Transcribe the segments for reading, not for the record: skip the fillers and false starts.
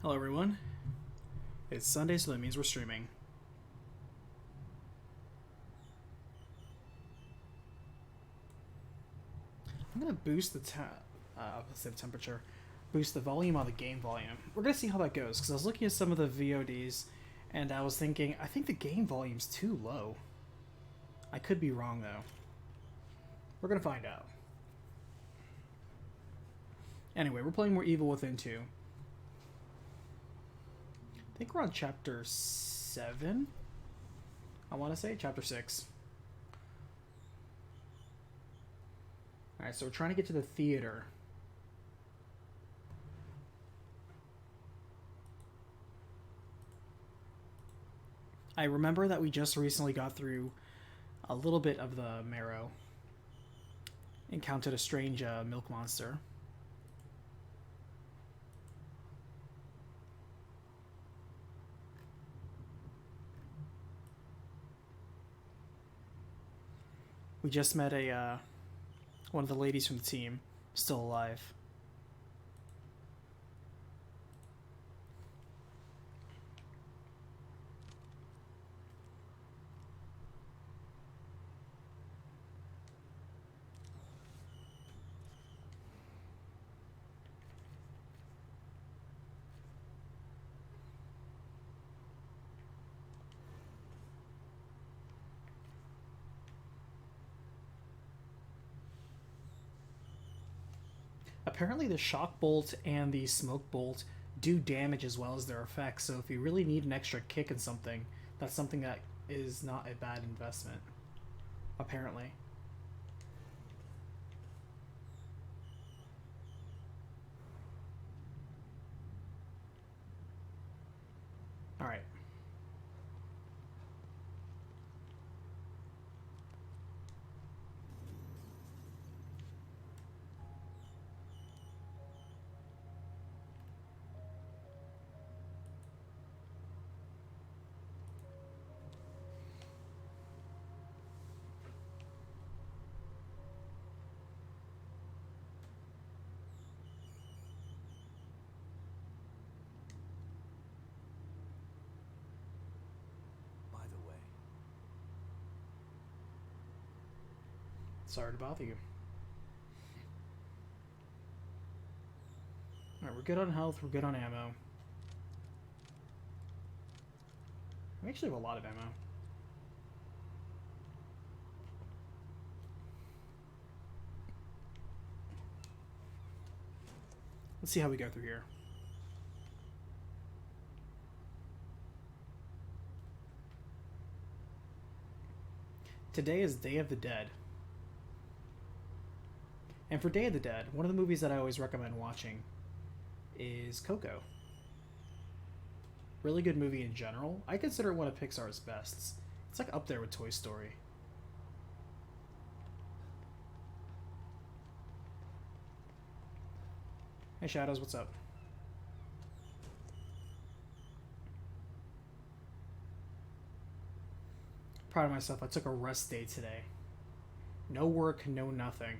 Hello, everyone. It's Sunday, so that means we're streaming. I'm gonna boost the temperature, boost the volume on the game volume. We're gonna see how that goes because I was looking at some of the VODs, and I was thinking I think the game volume's too low. I could be wrong though. We're gonna find out. Anyway, we're playing more Evil Within 2. I think we're on chapter 7. I want to say chapter 6. Alright, so we're trying to get to the theater. I remember that we just recently got through a little bit of the marrow. Encountered a strange milk monster. We just met a one of the ladies from the team, still alive. Apparently the shock bolt and the smoke bolt do damage as well as their effects, so if you really need an extra kick in something, that's something that is not a bad investment. Apparently. Alright. By the way, Sorry to bother you. Alright, we're good on health, we're good on ammo. We actually have a lot of ammo. Let's see how we go through here. Today is Day of the Dead. And for Day of the Dead, one of the movies that I always recommend watching is Coco. Really good movie in general. I consider it one of Pixar's bests. It's like up there with Toy Story. Hey Shadows, what's up? Proud of myself, I took a rest day today. No work, no nothing.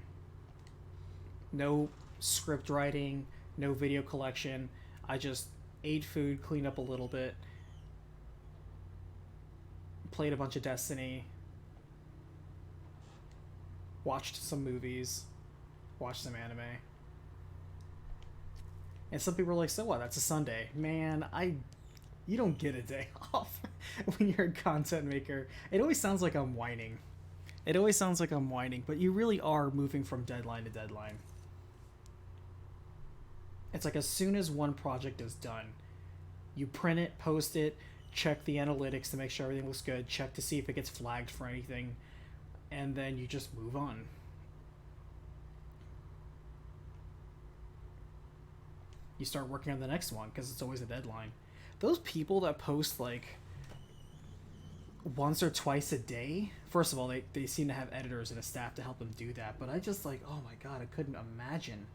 No script writing, no video collection. I just ate food, cleaned up a little bit, played a bunch of Destiny, watched some movies, watched some anime. And some people are like, so what? That's a Sunday. Man, you don't get a day off when you're a content maker. It always sounds like I'm whining. It always sounds like I'm whining, but you really are moving from deadline to deadline. It's like as soon as one project is done, you print it, post it, check the analytics to make sure everything looks good, check to see if it gets flagged for anything, and then you just move on. You start working on the next one because it's always a deadline. Those people that post like once or twice a day, first of all, they seem to have editors and a staff to help them do that, but I just like, oh my god, I couldn't imagine.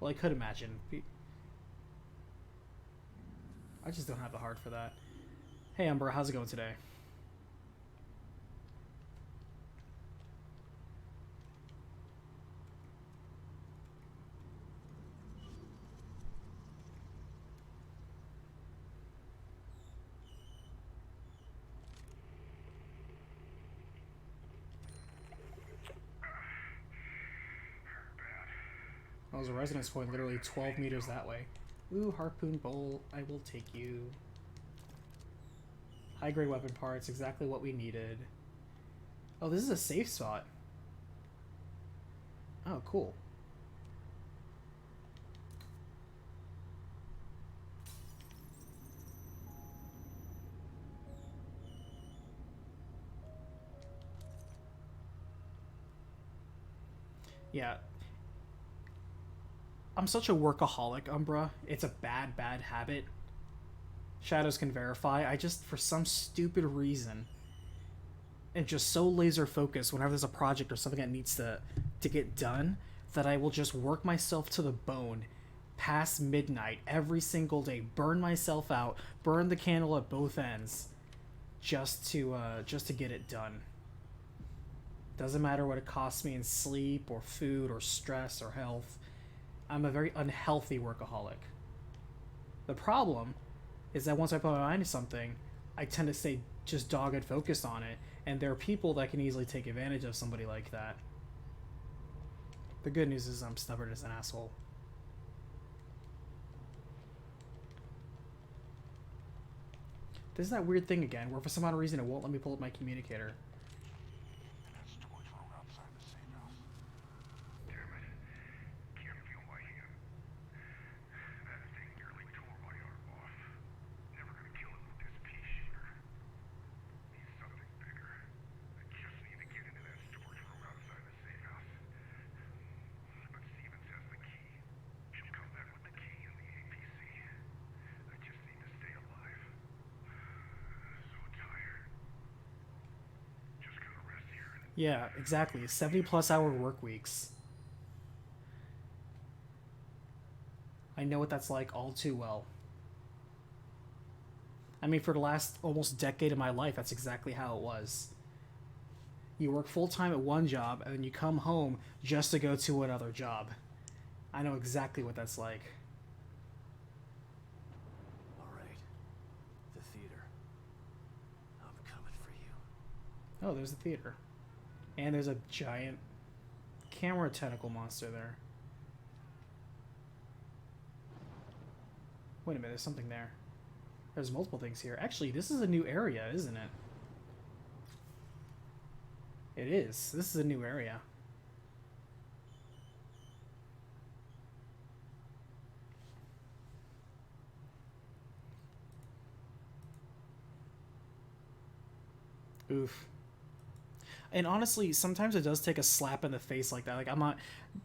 Well, I could imagine. I just don't have the heart for that. Hey Umber, how's it going today? there's a resonance point literally 12 meters that way. Ooh, harpoon bolt. I will take you. High-grade weapon parts, exactly what we needed. Oh, this is a safe spot. Oh, cool. Yeah. I'm such a workaholic, Umbra. It's a bad, bad habit. Shadows can verify. I just, for some stupid reason, am just so laser focused whenever there's a project or something that needs to get done that I will just work myself to the bone past midnight every single day, burn myself out, burn the candle at both ends, just to get it done. Doesn't matter what it costs me in sleep or food or stress or health. I'm a very unhealthy workaholic. The problem is that once I put my mind to something, I tend to stay just dogged focused on it, and there are people that can easily take advantage of somebody like that. The good news is I'm stubborn as an asshole. This is that weird thing again, where for some odd reason it won't let me pull up my communicator. Yeah, exactly. 70+ hour work weeks. I know what that's like all too well. I mean, for the last almost decade of my life, that's exactly how it was. You work full-time at one job, and then you come home just to go to another job. I know exactly what that's like. All right. The theater. I'm coming for you. Oh, there's the theater. And there's a giant camera tentacle monster there. Wait a minute, there's something there. There's multiple things here. Actually, this is a new area, isn't it? It is. This is a new area. Oof. And honestly, sometimes it does take a slap in the face like that. Like, I'm not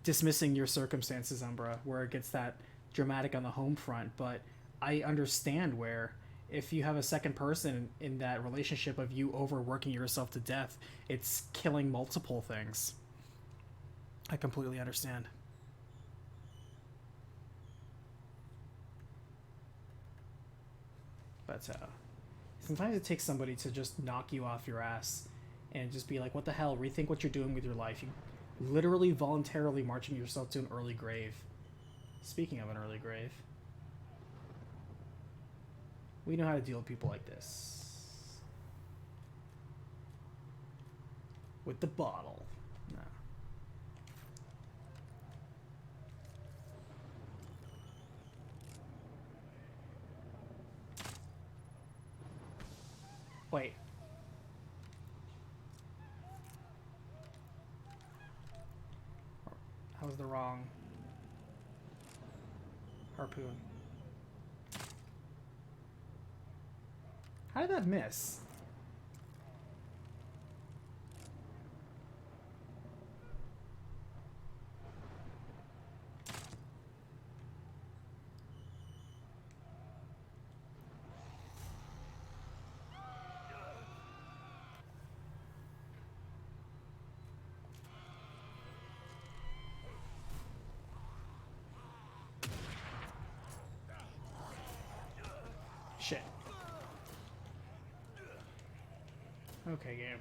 dismissing your circumstances, Umbra, where it gets that dramatic on the home front, but I understand where if you have a second person in that relationship of you overworking yourself to death, it's killing multiple things. I completely understand. But sometimes it takes somebody to just knock you off your ass and just be like, what the hell, rethink what you're doing with your life. You literally voluntarily marching yourself to an early grave. Speaking of an early grave, we know how to deal with people like this. With the bottle. No. Wait. That was the wrong harpoon. How did that miss? Shit. Okay, game.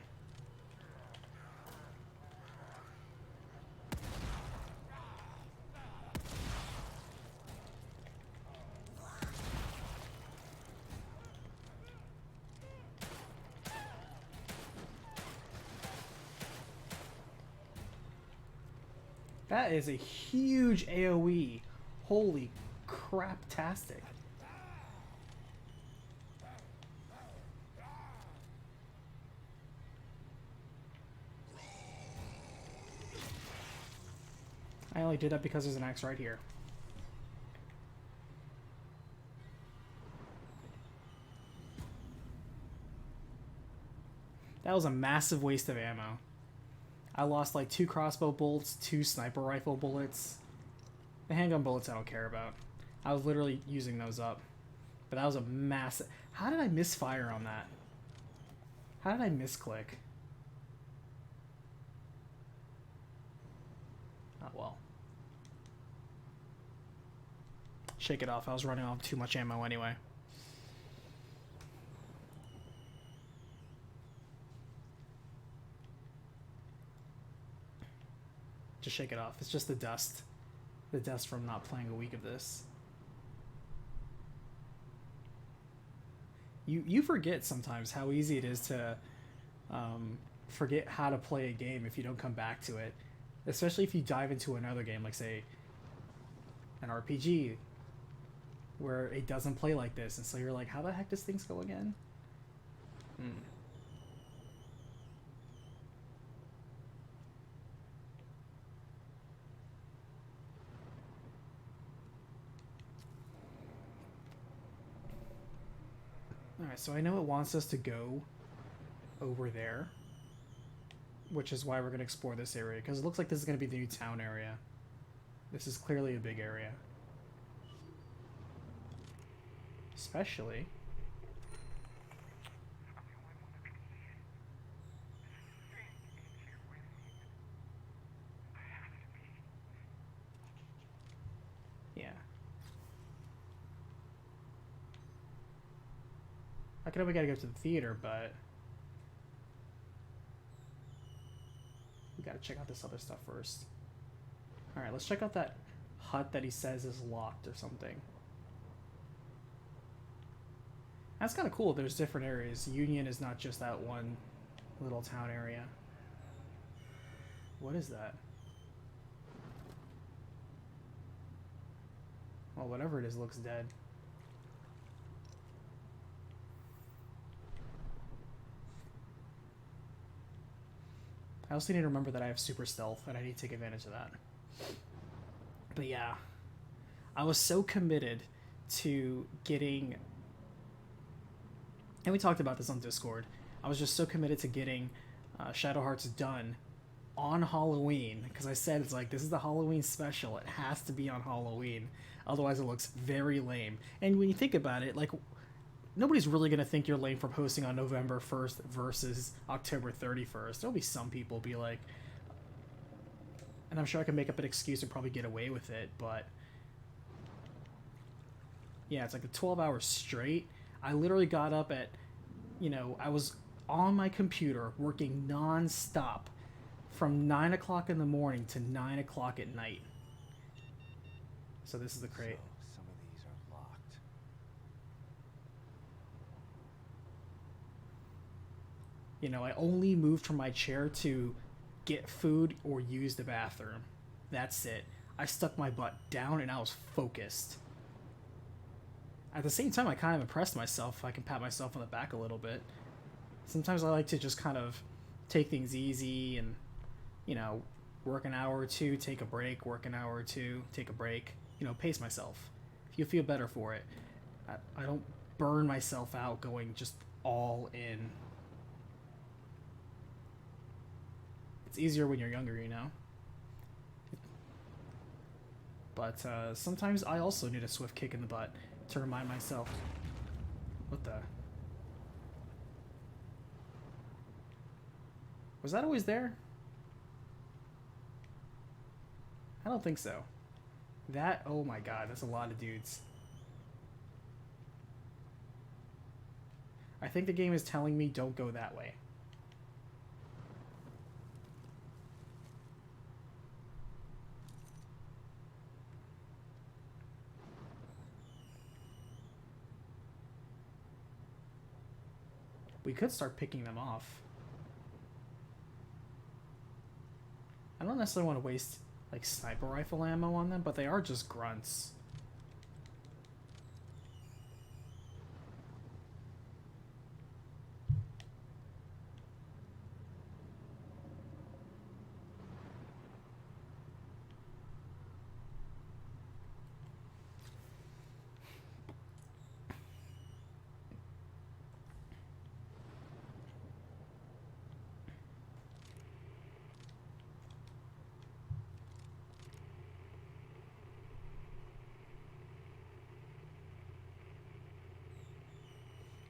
That is a huge AoE. Holy crap-tastic. I only did that because there's an axe right here. That was a massive waste of ammo. I lost like 2 crossbow bolts, 2 sniper rifle bullets. The handgun bullets I don't care about. I was literally using those up. But that was a massive... How did I misfire on that? How did I misclick? Oh well. Shake it off. I was running off too much ammo anyway. Just shake it off. It's just the dust. The dust from not playing a week of this. You forget sometimes how easy it is to forget how to play a game if you don't come back to it. Especially if you dive into another game, like say an RPG, where it doesn't play like this, and so you're like, how the heck does things go again? Alright, so I know it wants us to go over there, which is why we're going to explore this area, because it looks like this is going to be the new town area. This is clearly a big area. Especially... yeah. I know we gotta go to the theater, but... we gotta check out this other stuff first. Alright, let's check out that hut that he says is locked or something. That's kind of cool. There's different areas. Union is not just that one little town area. What is that? Well, whatever it is looks dead. I also need to remember that I have super stealth, and I need to take advantage of that. But yeah, I was so committed to getting... and we talked about this on Discord. I was just so committed to getting Shadow Hearts done on Halloween, because I said, it's like, this is the Halloween special. It has to be on Halloween. Otherwise, it looks very lame. And when you think about it, like... nobody's really going to think you're lame for posting on November 1st versus October 31st. There'll be some people be like... and I'm sure I can make up an excuse and probably get away with it, but... yeah, it's like a 12 hours straight. I literally got up at... you know, I was on my computer working non-stop from 9 o'clock in the morning to 9 o'clock at night. So this is the crate. You know, I only moved from my chair to get food or use the bathroom. That's it. I stuck my butt down and I was focused. At the same time, I kind of impressed myself. I can pat myself on the back a little bit. Sometimes I like to just kind of take things easy and, you know, work an hour or two, take a break, work an hour or two, take a break. You know, pace myself. If you feel better for it. I don't burn myself out going just all in. It's easier when you're younger, you know? But sometimes I also need a swift kick in the butt to remind myself. What the? Was that always there? I don't think so. That, oh my god, that's a lot of dudes. I think the game is telling me don't go that way. We could start picking them off. I don't necessarily want to waste like sniper rifle ammo on them, but they are just grunts.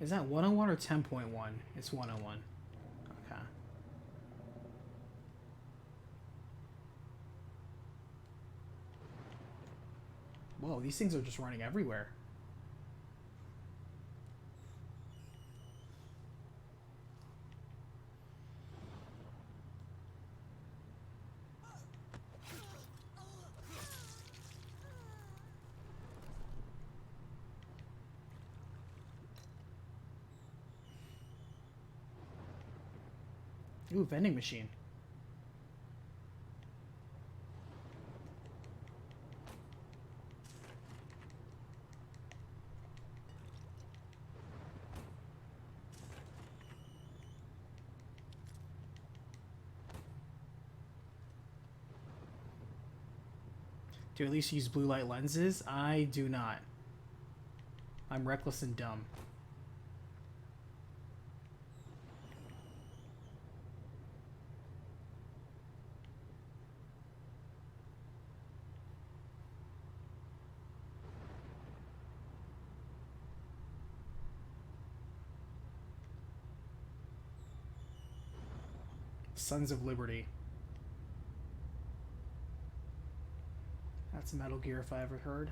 Is that 101 or 10.1? It's 101. Okay. Whoa, these things are just running everywhere. Ooh, vending machine. Do you at least use blue light lenses? I do not. I'm reckless and dumb. Sons of Liberty. That's Metal Gear if I ever heard.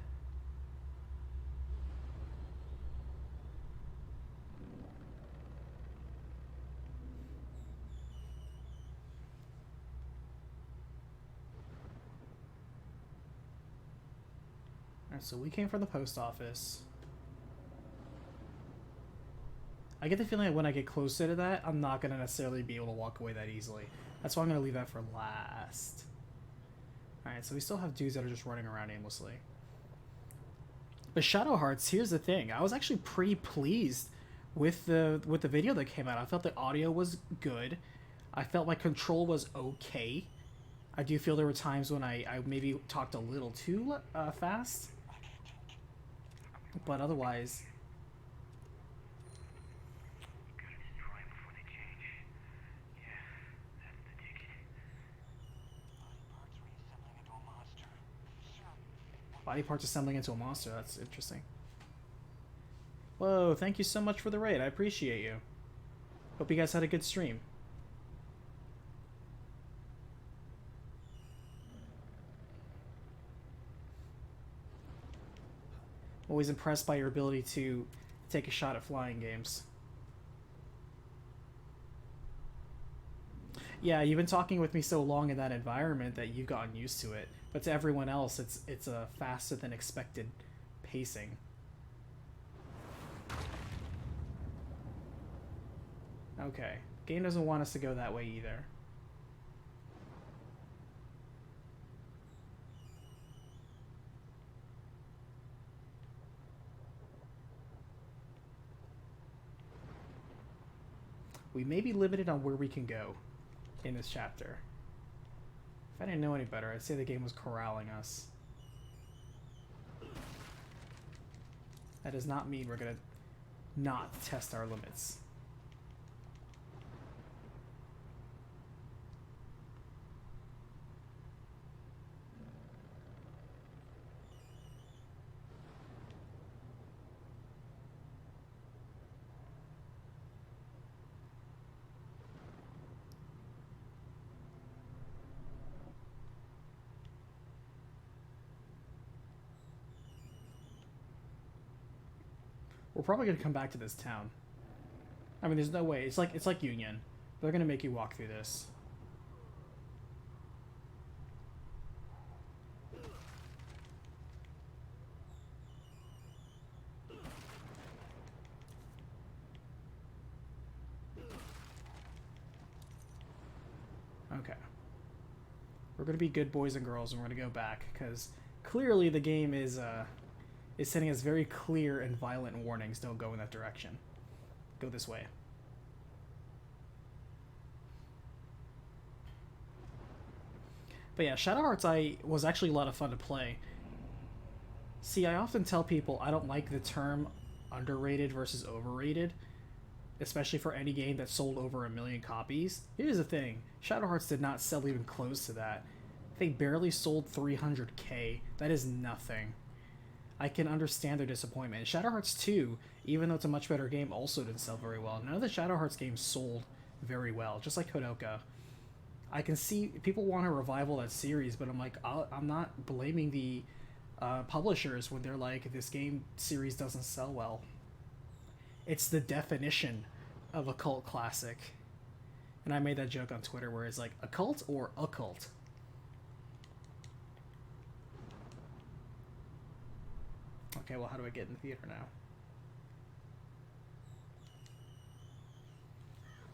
Alright, so we came from the post office. I get the feeling that when I get closer to that, I'm not going to necessarily be able to walk away that easily. That's why I'm going to leave that for last. Alright, so we still have dudes that are just running around aimlessly. But Shadow Hearts, here's the thing. I was actually pretty pleased with the video that came out. I felt the audio was good. I felt my control was okay. I do feel there were times when I maybe talked a little too fast. But otherwise... Body parts assembling into a monster. That's interesting. Whoa, thank you so much for the raid. I appreciate you. Hope you guys had a good stream. Always impressed by your ability to take a shot at flying games. Yeah, you've been talking with me so long in that environment that you've gotten used to it. But to everyone else, it's a faster than expected pacing. Okay. Game doesn't want us to go that way either. We may be limited on where we can go in this chapter. If I didn't know any better, I'd say the game was corralling us. That does not mean we're gonna not test our limits. We're probably gonna come back to this town. I mean, there's no way. It's like Union. They're gonna make you walk through this. Okay. We're gonna be good boys and girls, and we're gonna go back because clearly the game is sending us very clear and violent warnings. Don't go in that direction. Go this way. But yeah, Shadow Hearts was actually a lot of fun to play. See, I often tell people I don't like the term underrated versus overrated, especially for any game that sold over 1 million copies. Here's the thing, Shadow Hearts did not sell even close to that. They barely sold 300k. That is nothing. I can understand their disappointment. Shadow Hearts 2, even though it's a much better game, also didn't sell very well. None of the Shadow Hearts games sold very well, just like Kodoka. I can see people want a revival of that series, but I'm like, I'm not blaming the publishers when they're like, this game series doesn't sell well. It's the definition of a cult classic. And I made that joke on Twitter where it's like, a cult or a cult? Okay, well, how do I get in the theater now?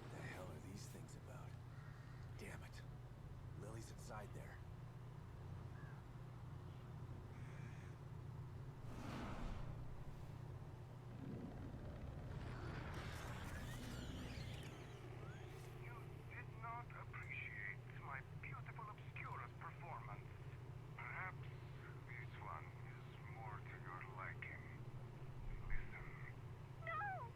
What the hell are these things about? Damn it. Lily's inside there. You did not appreciate my beautiful Obscurus performance. Perhaps this one is more to your liking. Listen. No!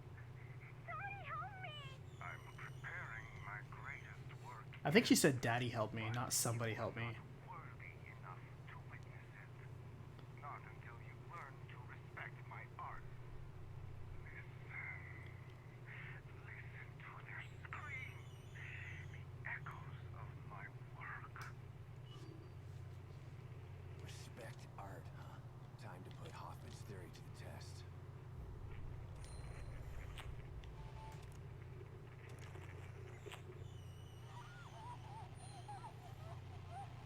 Daddy, help me! I'm preparing my greatest work. I think she said, "Daddy, help me," not "somebody help me." Worthy enough to witness it. Not until you learn to respect my art. Listen. Listen to their screams. The echoes of my work. Respect art, huh? Time to put Hoffman's theory to the test.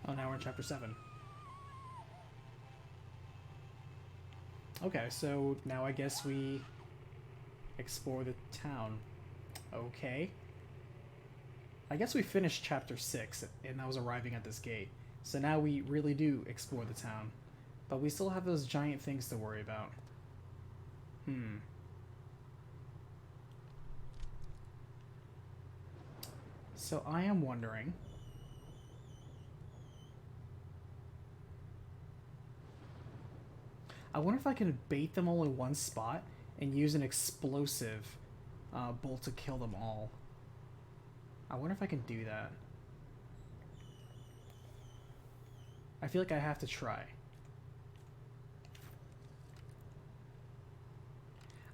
Oh, now we're in chapter 7. Okay, so now I guess we explore the town. Okay. I guess we finished chapter 6, and that was arriving at this gate. So now we really do explore the town. But we still have those giant things to worry about. So I am wondering... I wonder if I can bait them all in one spot and use an explosive bolt to kill them all. I wonder if I can do that. I feel like I have to try.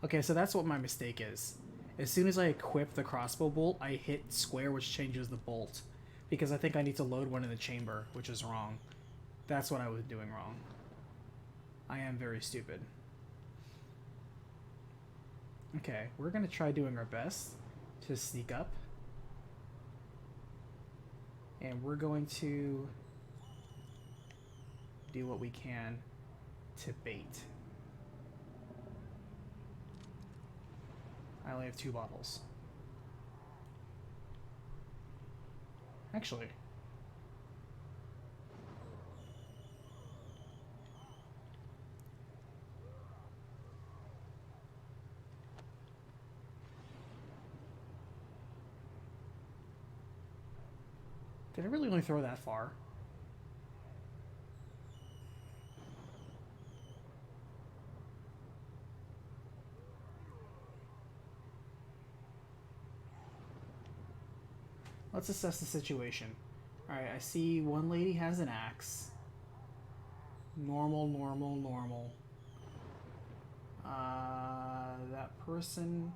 Okay, so that's what my mistake is. As soon as I equip the crossbow bolt, I hit square, which changes the bolt. Because I think I need to load one in the chamber, which is wrong. That's what I was doing wrong. I am very stupid. Okay, we're gonna try doing our best to sneak up. And we're going to do what we can to bait. I only have 2 bottles. Actually... did I really only throw that far? Let's assess the situation. Alright, I see one lady has an axe. Normal, normal, normal. That person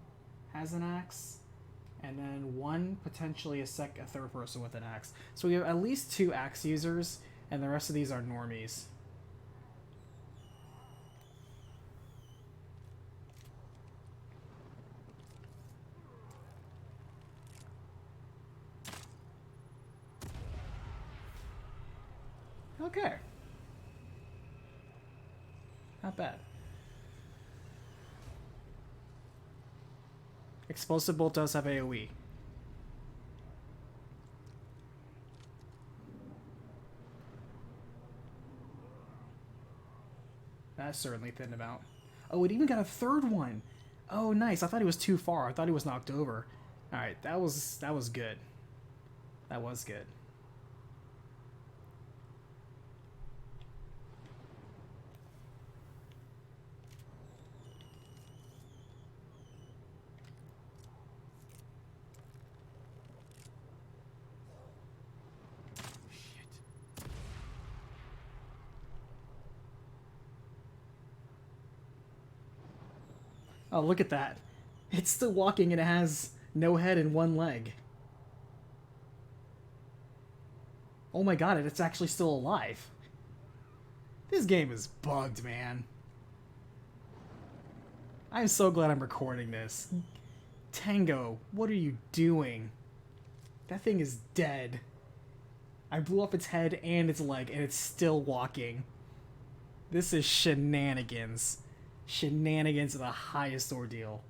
has an axe. And then one, potentially a third person with an axe. So we have at least 2 axe users, and the rest of these are normies. Okay. Not bad. Explosive bolt does have AoE. That certainly thinned him out. Oh, it even got a third one. Oh, nice. I thought he was too far. I thought he was knocked over. All right, that was good. That was good. Oh, look at that. It's still walking and it has no head and one leg. Oh my god, it's actually still alive. This game is bugged, man. I'm so glad I'm recording this. Tango, what are you doing? That thing is dead. I blew up its head and its leg, and it's still walking. This is shenanigans. Shenanigans of the highest ordeal.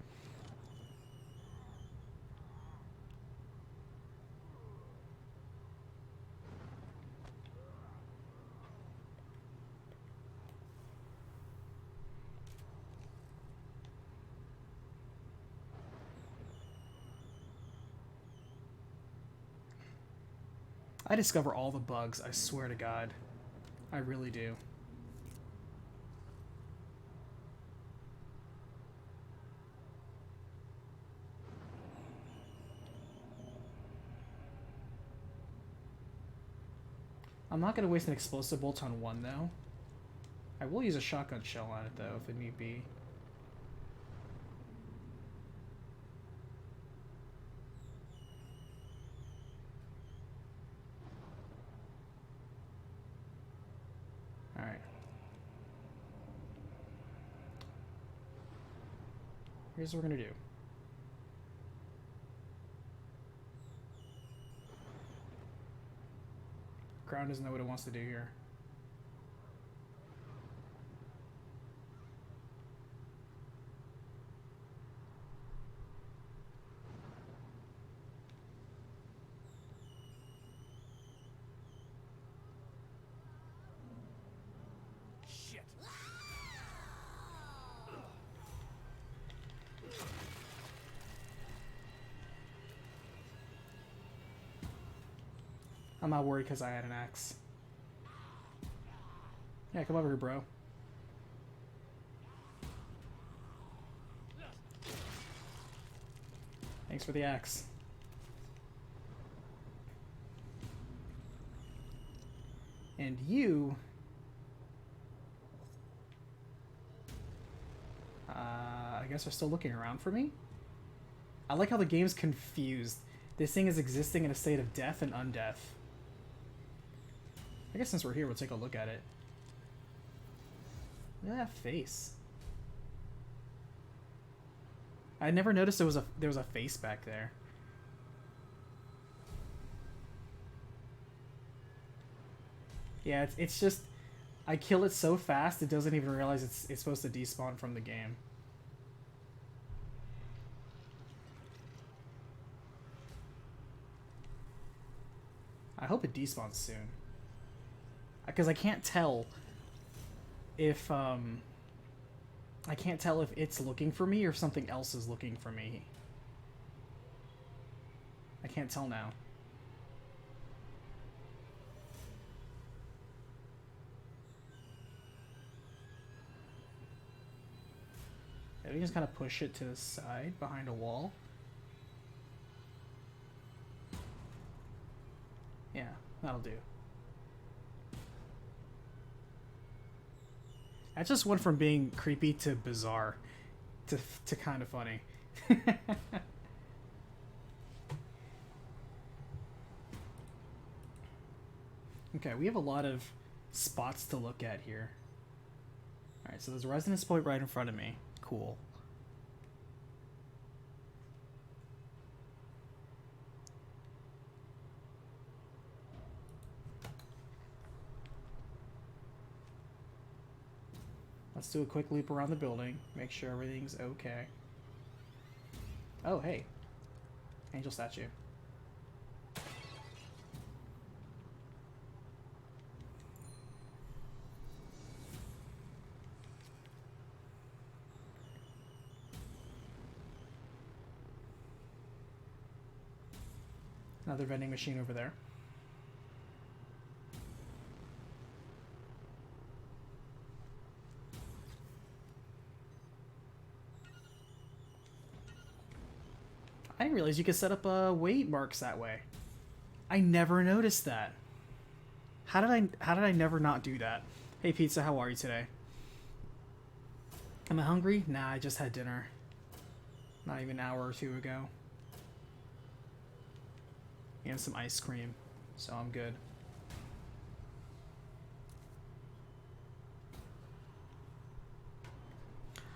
I discover all the bugs, I swear to God. I really do. I'm not going to waste an explosive bolt on one, though. I will use a shotgun shell on it, though, if it need be. Alright. Here's what we're going to do. Ground doesn't know what it wants to do here. Shit. I'm not worried because I had an axe. Yeah, come over here, bro. Thanks for the axe. And you... I guess are still looking around for me? I like how the game's confused. This thing is existing in a state of death and undeath. I guess since we're here, we'll take a look at it. Look at that face. I never noticed there was a face back there. Yeah, it's just I kill it so fast it doesn't even realize it's supposed to despawn from the game. I hope it despawns soon. Because I can't tell if it's looking for me or if something else is looking for me. I can't tell now. Yeah, we just kind of push it to the side behind a wall. Yeah, that'll do. That just went from being creepy to bizarre to kind of funny. Okay, we have a lot of spots to look at here. Alright, so there's a resonance point right in front of me. Cool. Let's do a quick loop around the building, make sure everything's okay. Oh, hey. Angel statue. Another vending machine over there. I didn't realize you could set up weight marks that way. I never noticed that. How did I never not do that? Hey pizza, how are you today? Am I hungry? Nah, I just had dinner. Not even an hour or two ago. And some ice cream, so I'm good.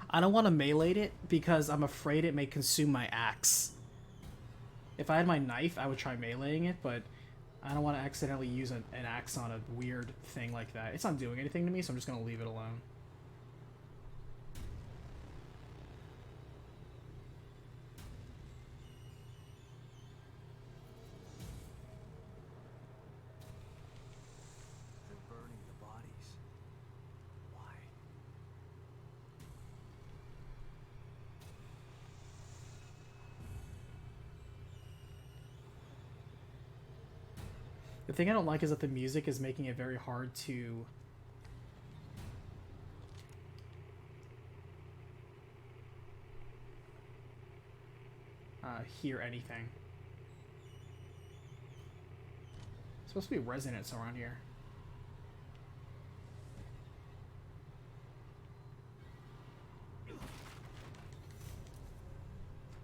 I don't want to melee it because I'm afraid it may consume my axe. If I had my knife, I would try meleeing it, but I don't want to accidentally use an axe on a weird thing like that. It's not doing anything to me, so I'm just going to leave it alone. They're burning the bodies. Why? The thing I don't like is that the music is making it very hard to hear anything. It's supposed to be resonance around here.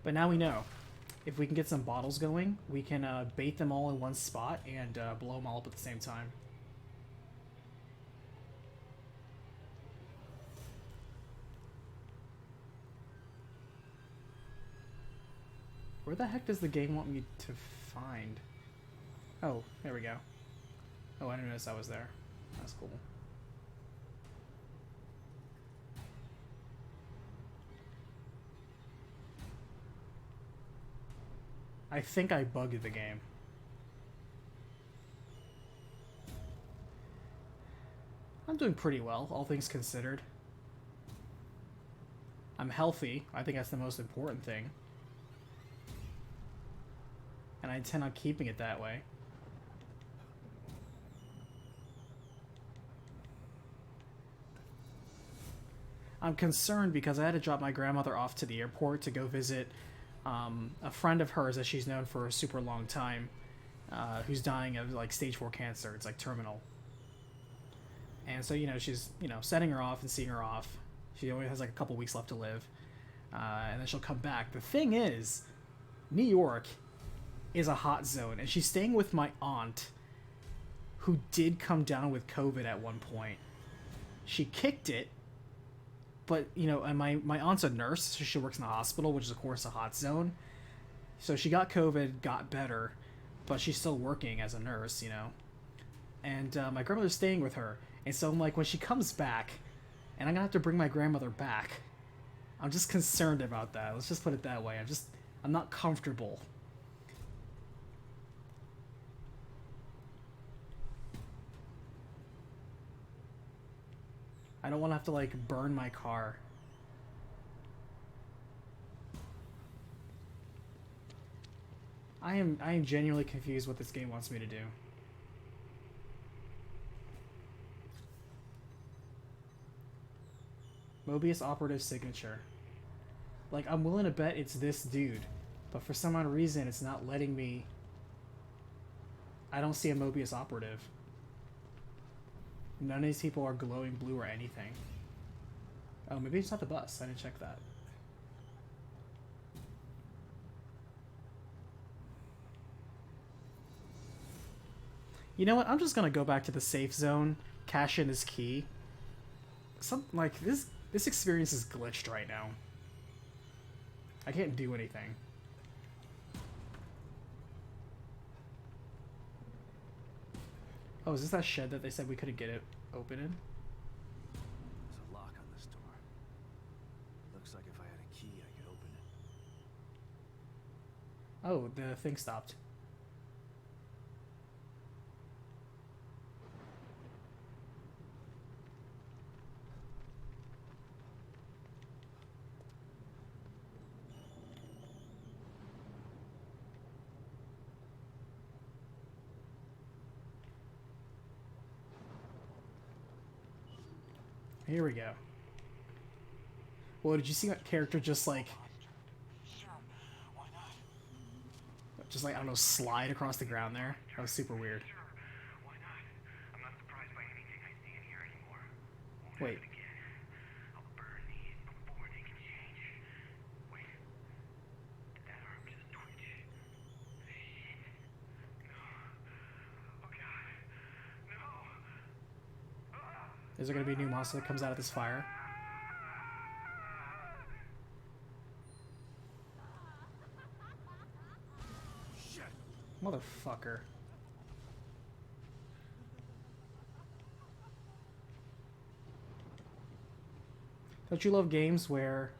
But now we know. If we can get some bottles going, we can bait them all in one spot and blow them all up at the same time. Where the heck does the game want me to find? Oh, there we go. Oh, I didn't notice I was there. That's cool. I think I bugged the game. I'm doing pretty well, all things considered. I'm healthy. I think that's the most important thing. And I intend on keeping it that way. I'm concerned because I had to drop my grandmother off to the airport to go visit a friend of hers that she's known for a super long time, who's dying of like stage 4 cancer. It's like terminal. And so, you know, she's, you know, setting her off and seeing her off. She only has like a couple weeks left to live. And then she'll come back. The thing is, New York is a hot zone, and she's staying with my aunt, who did come down with COVID at one point. She kicked it, but, you know, and my aunt's a nurse, so she works in the hospital, which is, of course, a hot zone. So she got COVID, got better, but she's still working as a nurse, you know. And my grandmother's staying with her. And so I'm like, when she comes back, and I'm going to have to bring my grandmother back, I'm just concerned about that. Let's just put it that way. I'm not comfortable. I don't want to have to, like, burn my car. I am genuinely confused what this game wants me to do. Mobius operative signature. Like, I'm willing to bet it's this dude, but for some odd reason it's not letting me. I don't see a Mobius operative. None of these people are glowing blue or anything. Oh, maybe it's not the bus. I didn't check that. You know what? I'm just gonna go back to the safe zone, cash in his key. Like this experience is glitched right now. I can't do anything. Oh, is this that shed that they said we couldn't get it open in? There's a lock on this door. Looks like if I had a key, I could open it. Oh, the thing stopped. Here we go. Well, did you see that character just like, I don't know, slide across the ground there? That was super weird. Sure, why not? I'm not surprised by anything I see in here anymore. Won't Wait. happen again. I'll burn these before they can change. Wait. Did that arm just twitch? Shit. No. Oh god. No. Is there gonna be a new monster that comes out of this fire? Motherfucker. Don't you love games where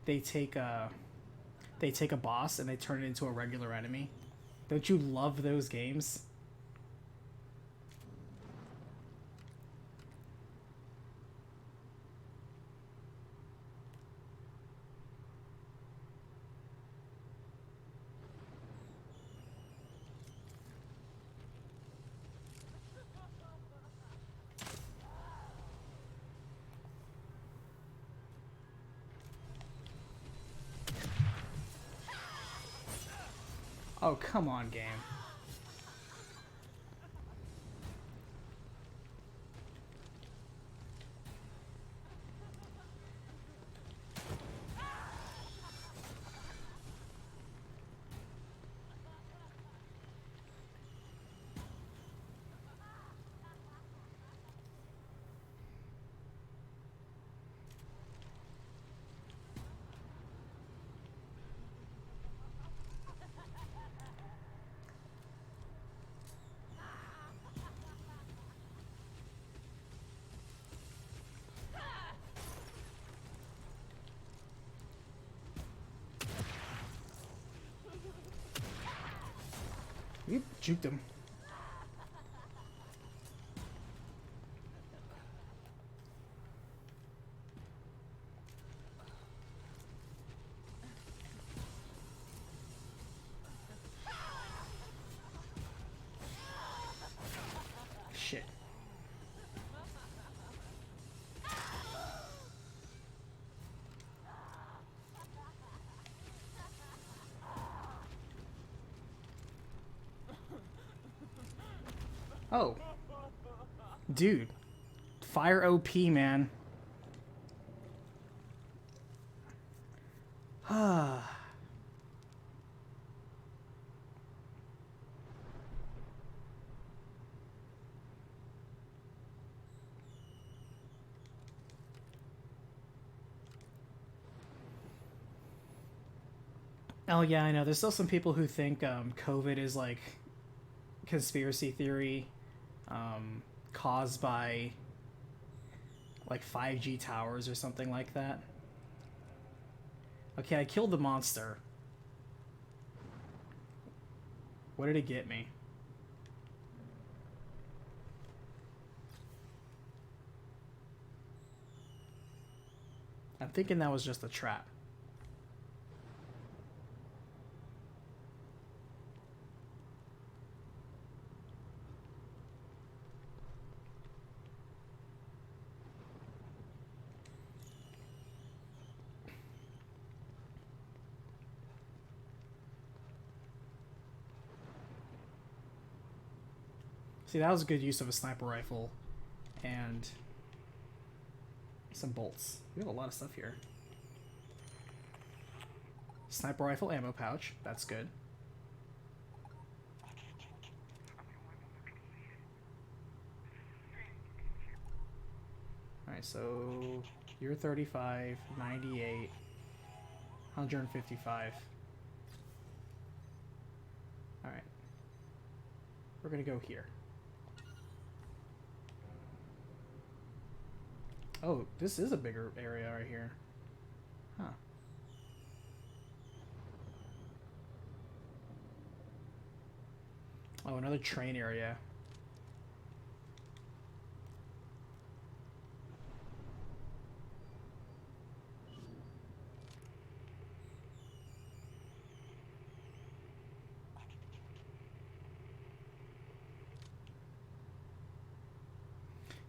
they take a boss and they turn it into a regular enemy? Don't you love those games? Oh, come on, game. You juked him. Shit. Oh. Dude. Fire OP, man. Ah. Oh yeah, I know. There's still some people who think COVID is like conspiracy theory caused by like 5G towers or something like that. Okay, I killed the monster. What did it get me? I'm thinking that was just a trap. See, that was a good use of a sniper rifle and some bolts. We have a lot of stuff here. Sniper rifle ammo pouch. That's good. Alright, so you're 35, 98, 155. Alright. We're gonna go here. Oh, this is a bigger area right here. Huh. Oh, another train area.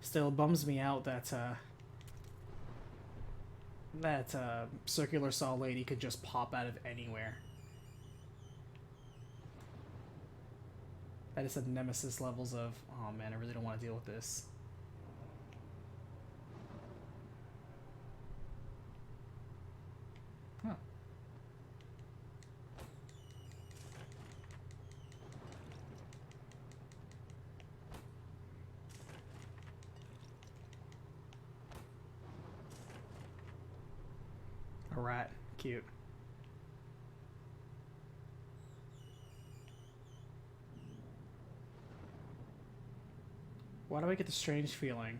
Still bums me out that circular saw lady could just pop out of anywhere. That is the nemesis levels of, oh man, I really don't want to deal with this. Huh. A rat. Cute. Why do I get the strange feeling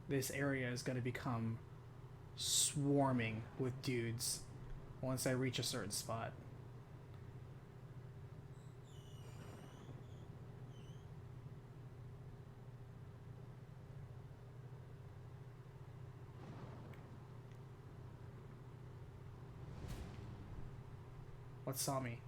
this area is going to become swarming with dudes once I reach a certain spot? What saw me?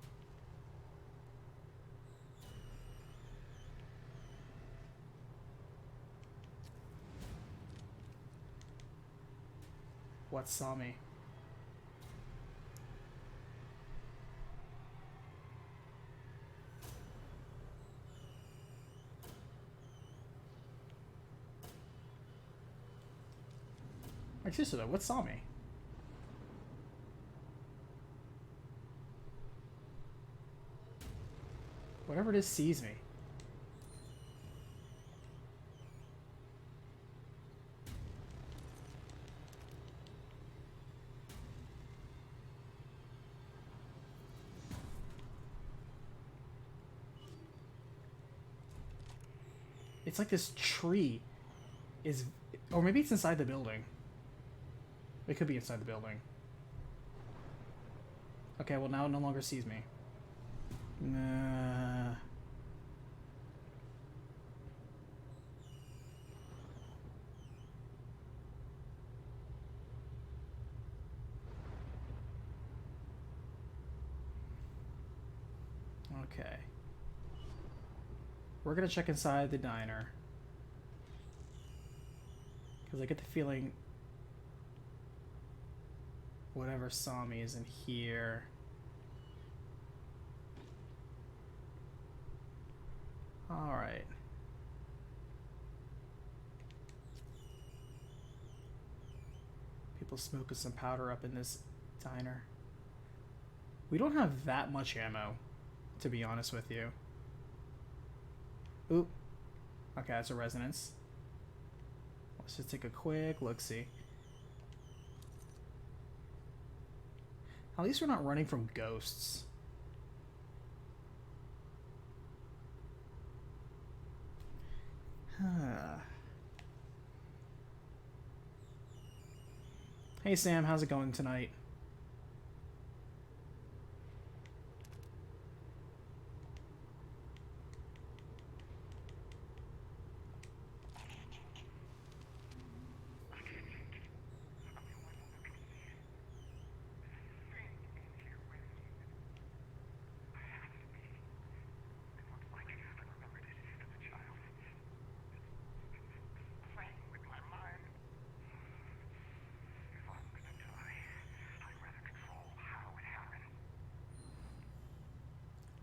What saw me? My sister though, what saw me? Whatever it is sees me. It's like this tree is, or maybe it's inside the building. It could be inside the building. Okay, well now it no longer sees me. Nah. Okay. We're gonna check inside the diner. Because I get the feeling whatever saw me is in here. Alright. People smoking some powder up in this diner. We don't have that much ammo, to be honest with you. Oop. Okay, that's a resonance. Let's just take a quick look-see. At least we're not running from ghosts. Hey Sam, how's it going tonight?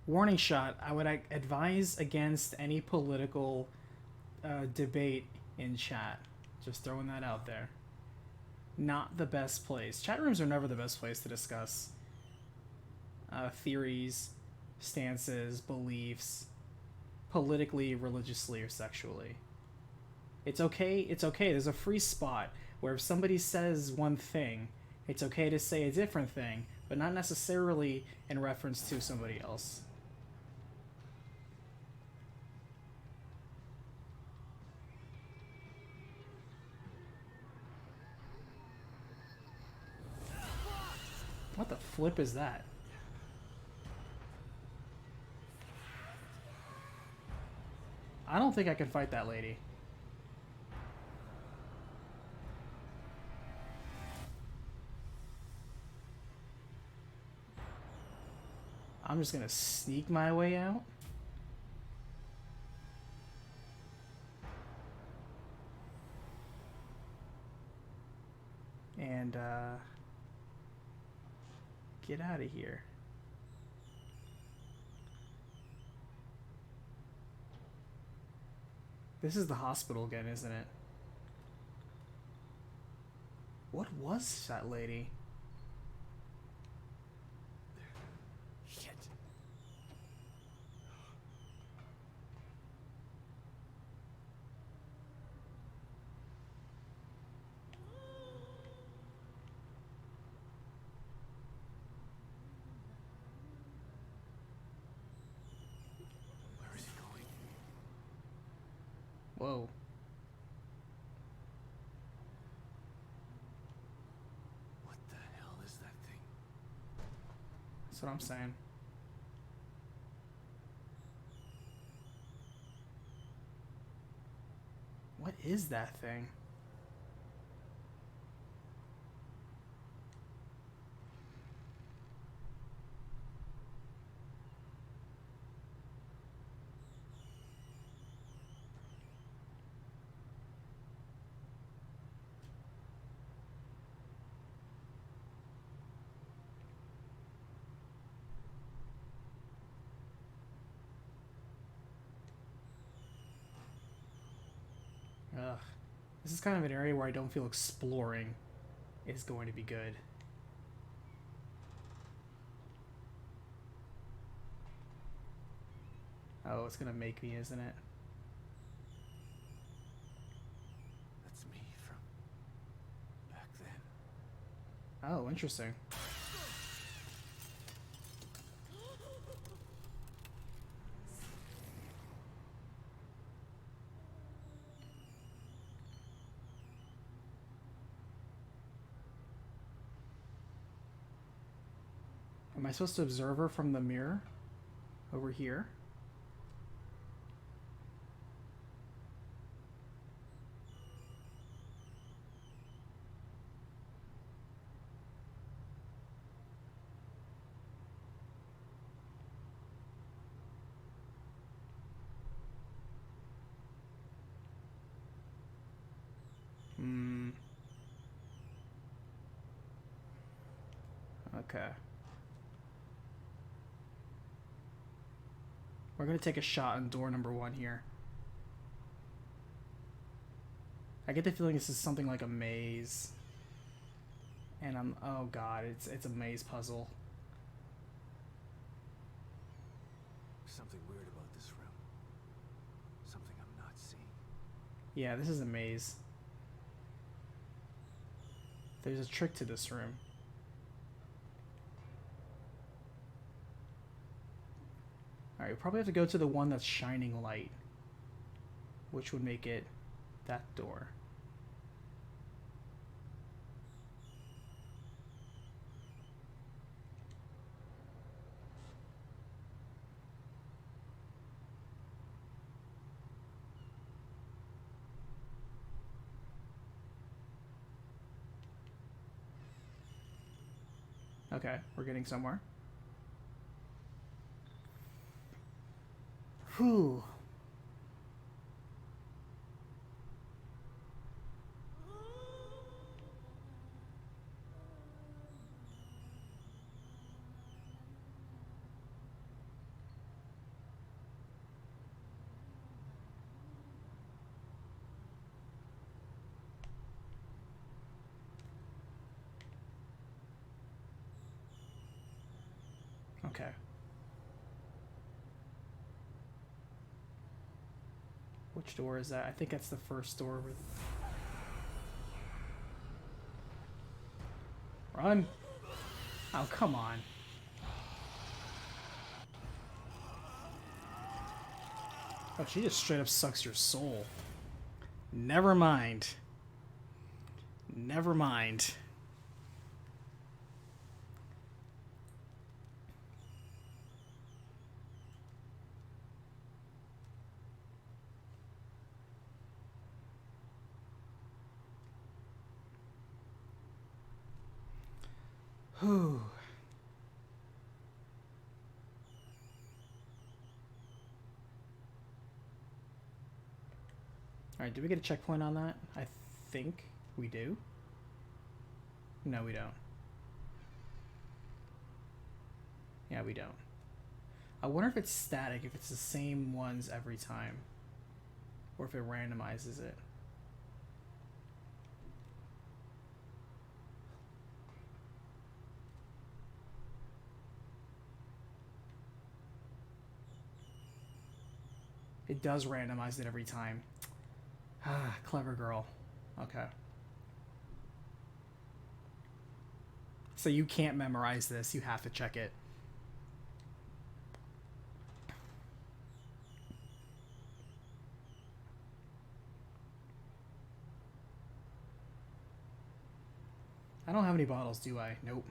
Warning shot, I would advise against any political debate in chat. Just throwing that out there. Not the best place. Chat rooms are never the best place to discuss theories, stances, beliefs, politically, religiously, or sexually. It's okay, there's a free spot where if somebody says one thing, it's okay to say a different thing, but not necessarily in reference to somebody else. What the flip is that? I don't think I can fight that lady. I'm just gonna sneak my way out. and get out of here. This is the hospital again, isn't it? What was that lady? Shit. Where is he going? Whoa. What the hell is that thing? That's what I'm saying. What is that thing? Ugh. This is kind of an area where I don't feel exploring is going to be good. Oh, it's gonna make me, isn't it? That's me from back then. Oh, interesting. Am I supposed to observe her from the mirror? Over here? Hmm. Okay. We're gonna take a shot on door number 1 here. I get the feeling this is something like a maze. And oh god, it's a maze puzzle. Something weird about this room. Something I'm not seeing. Yeah, this is a maze. There's a trick to this room. Alright, we probably have to go to the one that's shining light, which would make it that door. Okay, we're getting somewhere. Whew. Okay. Which door is that? I think that's the first door. Run! Oh, come on. Oh, she just straight up sucks your soul. Never mind. Never mind. Whew. Alright, do we get a checkpoint on that? I think we do. No, we don't. Yeah, we don't. I wonder if it's static, if it's the same ones every time. Or if it randomizes it. It does randomize it every time. Ah, clever girl. Okay. So you can't memorize this, you have to check it. I don't have any bottles, do I? Nope.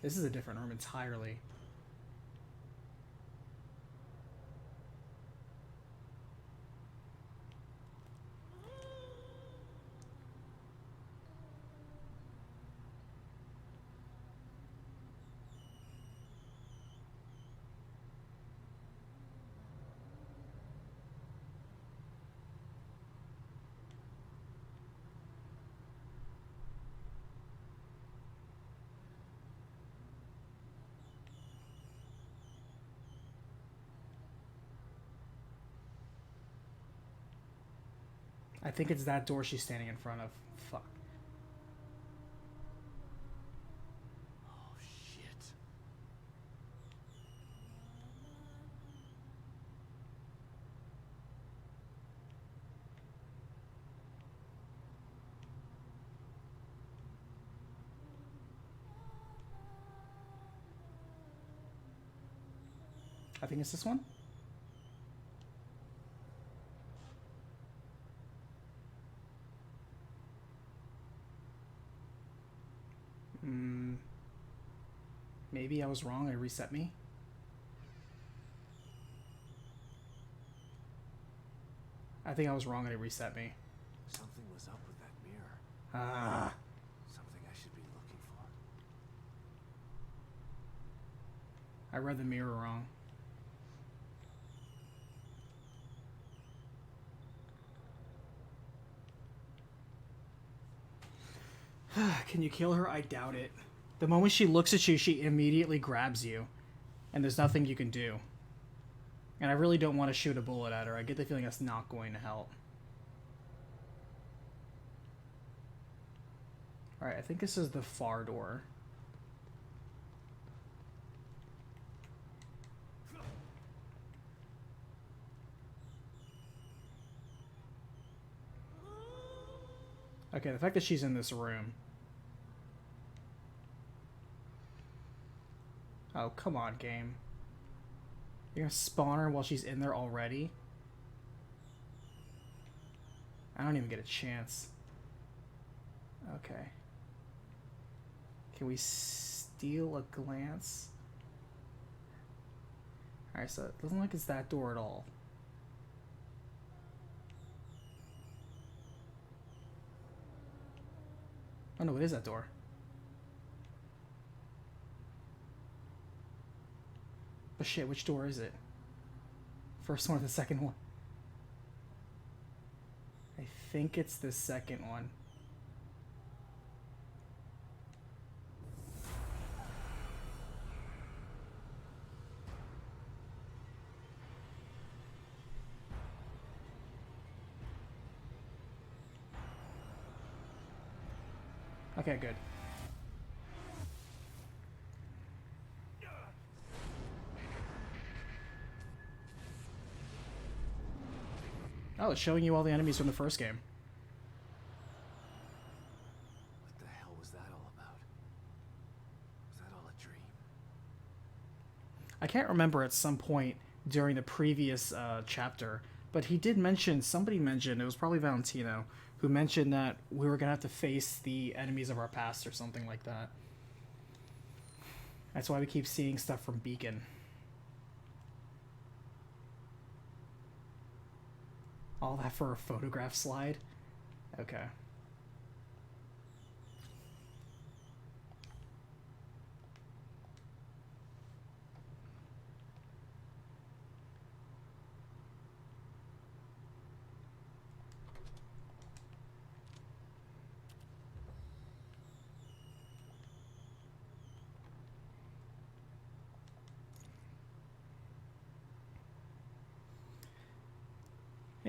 This is a different room entirely. I think it's that door she's standing in front of. Fuck. Oh, shit. I think it's this one. Maybe I was wrong. It reset me. I think I was wrong and it reset me. Something was up with that mirror. Ah. Something I should be looking for. I read the mirror wrong. Can you kill her? I doubt it. The moment she looks at you, she immediately grabs you. And there's nothing you can do. And I really don't want to shoot a bullet at her. I get the feeling that's not going to help. Alright, I think this is the far door. Okay, the fact that she's in this room. Oh, come on, game. You're gonna spawn her while she's in there already? I don't even get a chance. Okay. Can we steal a glance? Alright, so it doesn't look like it's that door at all. Oh no, it is that door. But shit, which door is it? First one or the second one? I think it's the second one. Okay, good. Oh, it's showing you all the enemies from the first game. What the hell was that all about? Was that all a dream? I can't remember at some point during the previous chapter, but he did mention, somebody mentioned, it was probably Valentino, who mentioned that we were going to have to face the enemies of our past or something like that. That's why we keep seeing stuff from Beacon. All that for a photograph slide? Okay.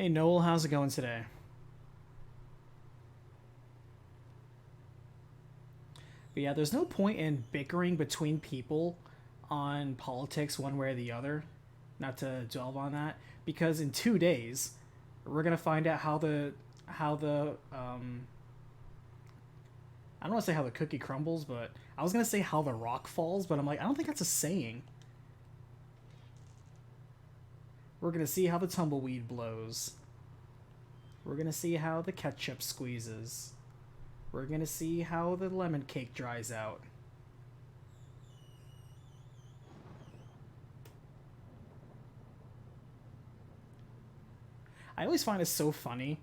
Hey Noel, how's it going today? But yeah, there's no point in bickering between people on politics one way or the other. Not to delve on that, because in 2 days, we're gonna find out how the I don't want to say how the cookie crumbles, but I was gonna say how the rock falls, but I'm like, I don't think that's a saying. We're gonna see how the tumbleweed blows. We're gonna see how the ketchup squeezes. We're gonna see how the lemon cake dries out. I always find it so funny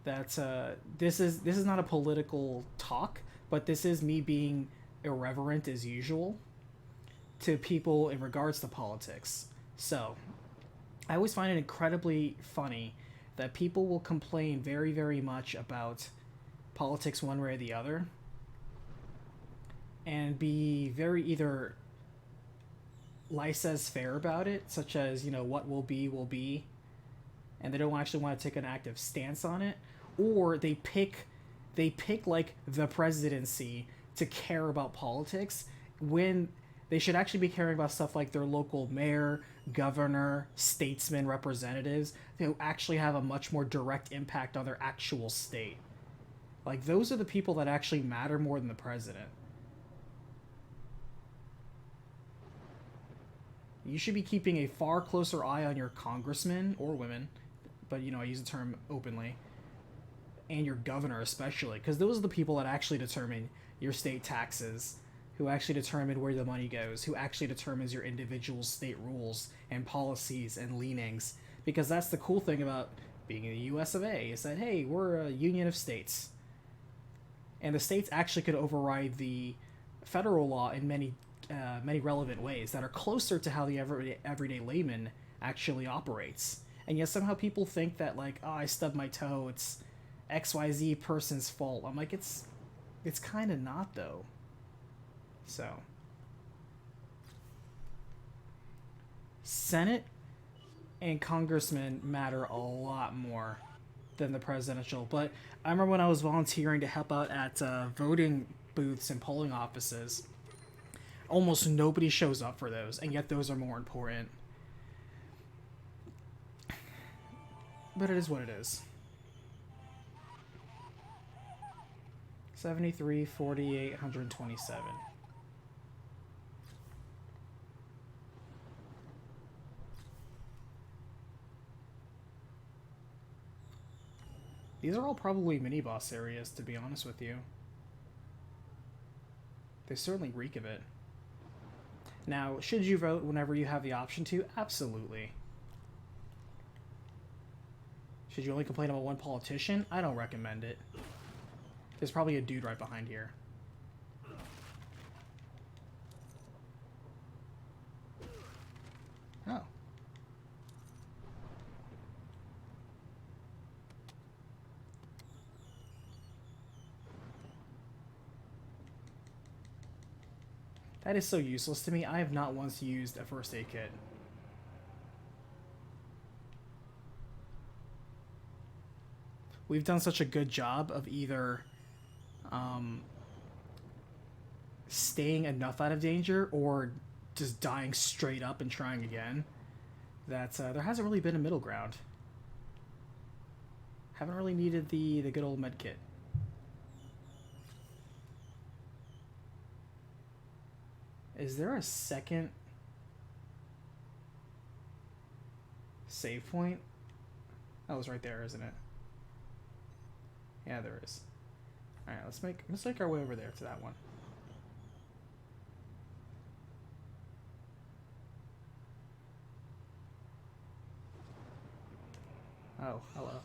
that this is not a political talk, but this is me being irreverent as usual to people in regards to politics. So I always find it incredibly funny that people will complain very, very much about politics one way or the other and be very either laissez-faire about it, such as, what will be, and they don't actually want to take an active stance on it, or they pick like the presidency to care about politics when they should actually be caring about stuff like their local mayor, governor, statesmen, representatives who actually have a much more direct impact on their actual state. Like, those are the people that actually matter more than the president. You should be keeping a far closer eye on your congressmen or women, but I use the term openly, and your governor especially, because those are the people that actually determine your state taxes, who actually determine where the money goes, who actually determines your individual state rules and policies and leanings. Because that's the cool thing about being in the US of A, is that, hey, we're a union of states. And the states actually could override the federal law in many relevant ways that are closer to how the everyday layman actually operates. And yet somehow people think that, like, oh, I stubbed my toe, it's XYZ person's fault. I'm like, it's kind of not, though. So, Senate and congressmen matter a lot more than the presidential. But I remember when I was volunteering to help out at voting booths and polling offices, almost nobody shows up for those, and yet those are more important. But it is what it is. 73, 48, 127. These are all probably mini-boss areas, to be honest with you. They certainly reek of it. Now, should you vote whenever you have the option to? Absolutely. Should you only complain about one politician? I don't recommend it. There's probably a dude right behind here. Oh. That is so useless to me. I have not once used a first aid kit. We've done such a good job of either staying enough out of danger or just dying straight up and trying again that there hasn't really been a middle ground. Haven't really needed the good old med kit. Is there a second save point? Oh, it's right there, isn't it? Yeah, there is. All right, let's make our way over there to that one. Oh, hello.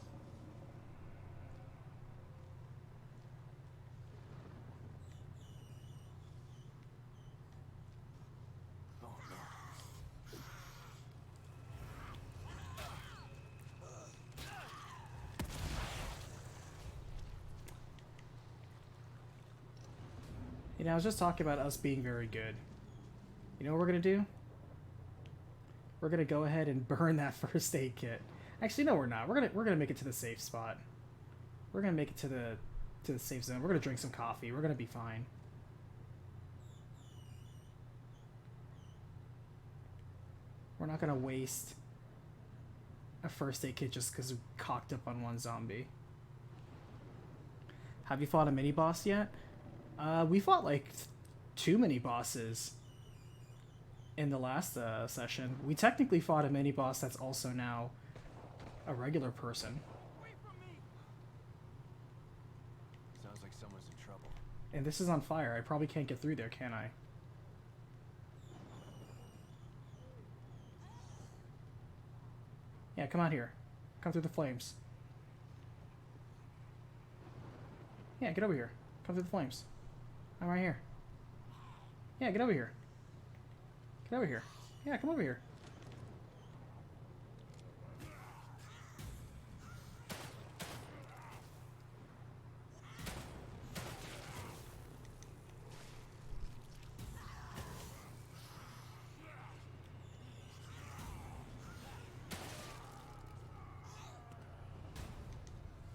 I was just talking about us being very good. You know what we're gonna do? We're gonna go ahead and burn that first aid kit. Actually, no, we're not. We're gonna make it to the safe spot. We're gonna make it to the safe zone. We're gonna drink some coffee. We're gonna be fine. We're not gonna waste a first aid kit just because we cocked up on one zombie. Have you fought a mini boss yet? We fought like 2 mini bosses in the last session. We technically fought a mini boss that's also now a regular person. Sounds like someone's in trouble. And this is on fire. I probably can't get through there, can I? Yeah, come out here. Come through the flames. Yeah, get over here. Come through the flames. I'm right here. Yeah, get over here. Get over here. Yeah, come over here.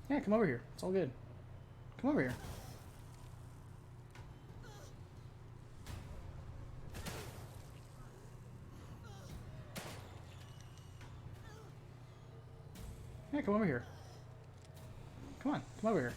Yeah, come over here. It's all good. Come over here. Yeah, come over here. Come on, come over here.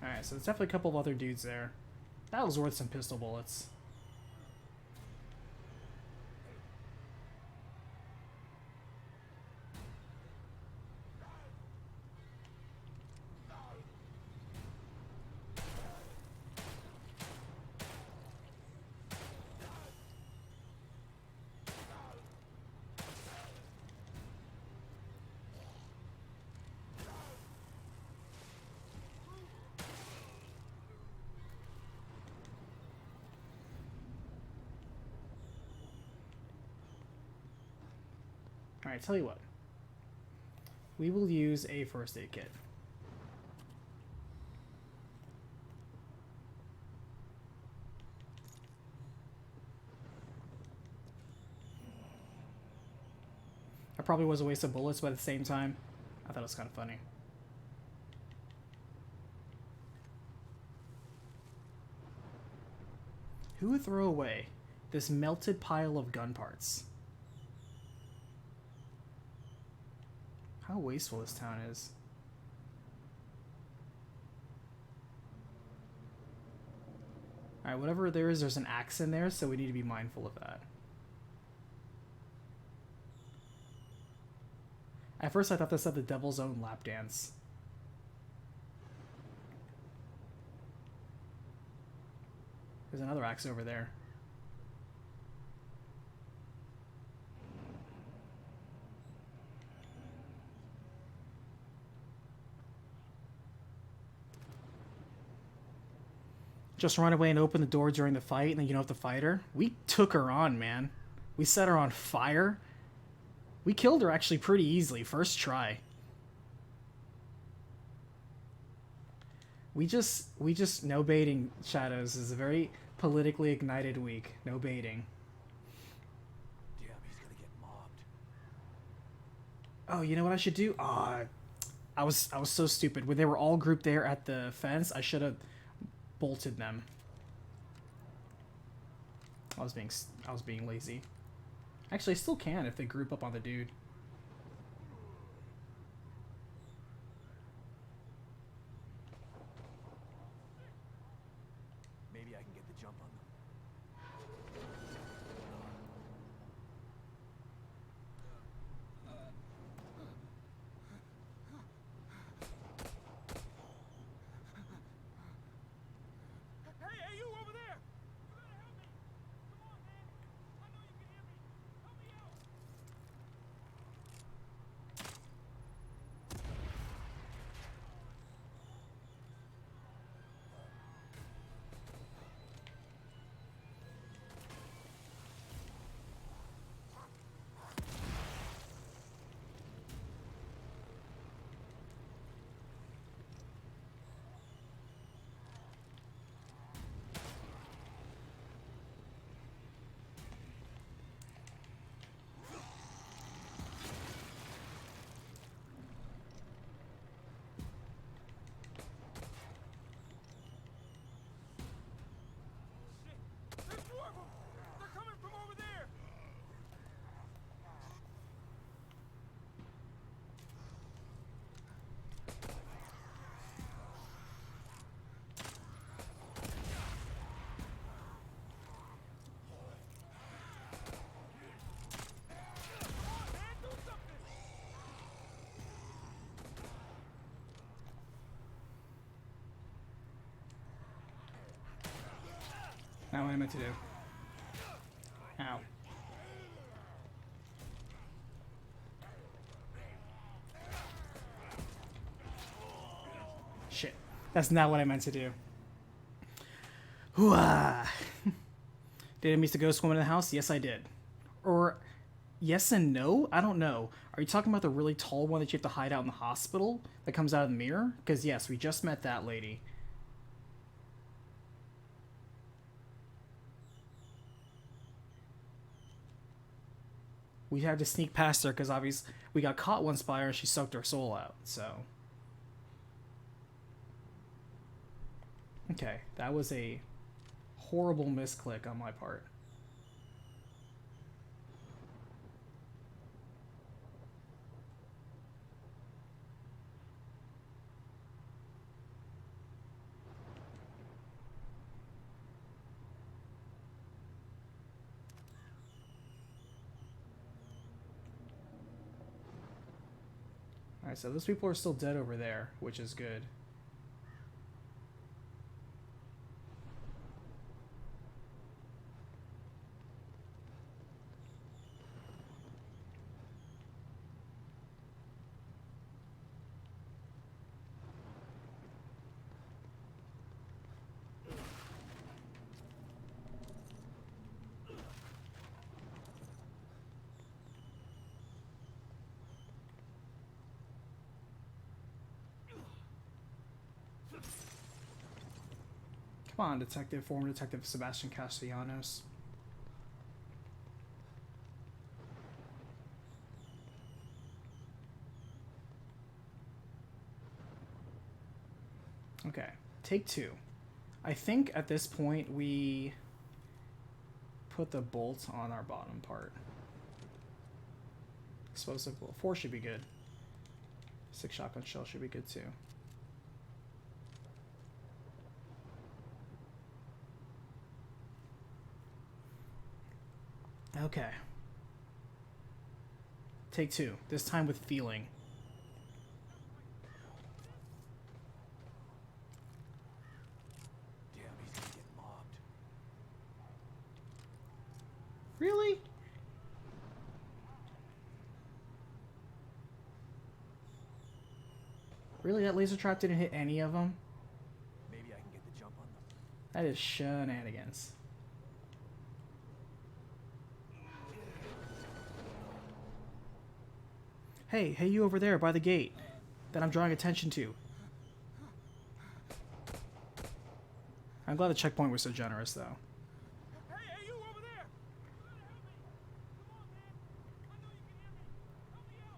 Alright, so there's definitely a couple of other dudes there. That was worth some pistol bullets. Alright, tell you what. We will use a first aid kit. That probably was a waste of bullets, but at the same time, I thought it was kind of funny. Who would throw away this melted pile of gun parts? How wasteful this town is. Alright, whatever there is, there's an axe in there, so we need to be mindful of that. At first I thought this said the Devil's Own lap dance. There's another axe over there. Just run away and open the door during the fight, and then you don't have to fight her. We took her on, man. We set her on fire. We killed her actually pretty easily, first try. We just no baiting, Shadows. This is a very politically ignited week. No baiting. Damn, he's gonna get mobbed. Oh, you know what I should do? I was so stupid. When they were all grouped there at the fence, I should have bolted them. I was being lazy. Actually, I still can if they group up on the dude. Maybe I can get the jump on them. Hey, you over there! You gotta help me! Come on, man! I know you can hear me! Help me out! Not what I meant to do. Ow. Shit. That's not what I meant to do. Hooah! Did I meet the ghost woman in the house? Yes, I did. Or, yes and no? I don't know. Are you talking about the really tall one that you have to hide out in the hospital that comes out of the mirror? Because, yes, we just met that lady. We had to sneak past her because obviously we got caught once by her and she sucked our soul out, so. Okay, that was a horrible misclick on my part. Alright, so those people are still dead over there, which is good. Come on, Detective, former Detective Sebastian Castellanos. Okay, take two. I think at this point we put the bolt on our bottom part. Explosive bolt. 4 should be good. 6 shotgun shell should be good too. Okay. Take 2. This time with feeling. Damn, he's gonna get mobbed. Really? Really? That laser trap didn't hit any of them? Maybe I can get the jump on them. That is shenanigans. Hey, you over there by the gate that I'm drawing attention to. I'm glad the checkpoint was so generous, though. Hey, you over there! You gotta help me! Come on, man! I know you can hear me! Help me out!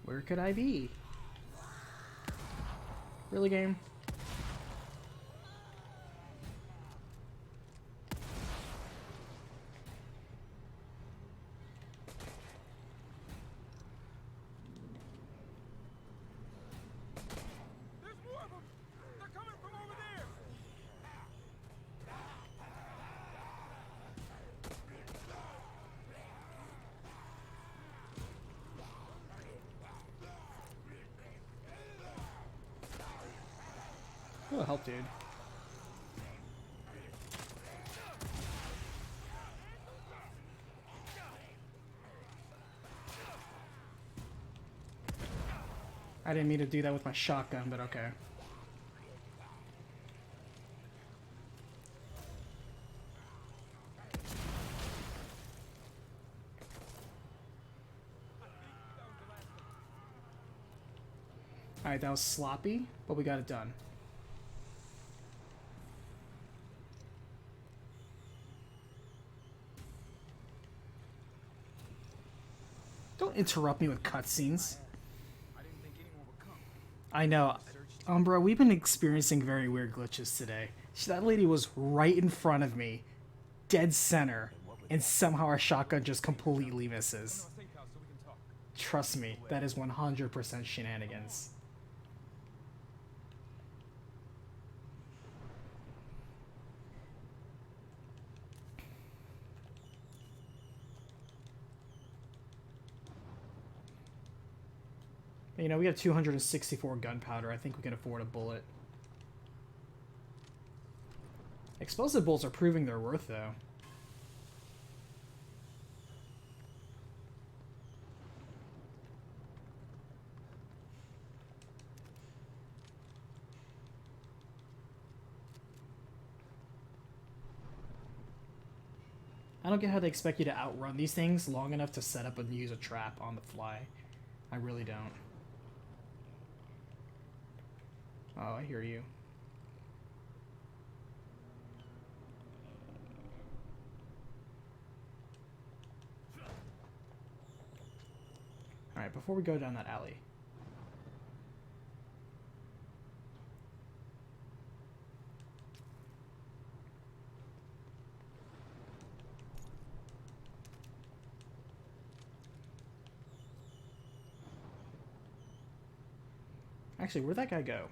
Where could I be? Really, game? There's more of them! They're coming from over there! Oh, help, dude. I didn't mean to do that with my shotgun, but okay. Alright, that was sloppy, but we got it done. Don't interrupt me with cutscenes. I didn't think anyone would come. I know. Umbra, we've been experiencing very weird glitches today. That lady was right in front of me, dead center, and somehow our shotgun just completely misses. Safe house so we can talk. Trust me, that is 100% shenanigans. You know, we have 264 gunpowder. I think we can afford a bullet. Explosive bolts are proving their worth, though. I don't get how they expect you to outrun these things long enough to set up and use a trap on the fly. I really don't. Oh, I hear you. Alright, before we go down that alley. Actually, where'd that guy go?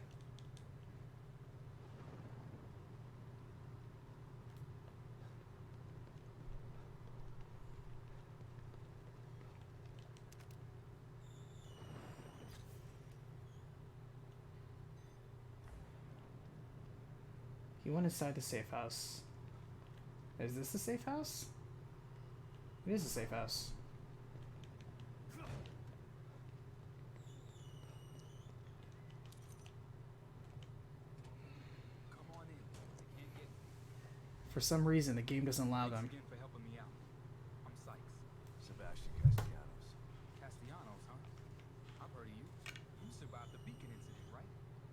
He went inside the safe house. Is this the safe house? It is a safe house. Come on in. They can't get For some reason, the game doesn't allow them. again for helping me out. I'm Sykes. Sebastian Castellanos. Castellanos, huh? I've heard of you. You survived the Beacon incident, right?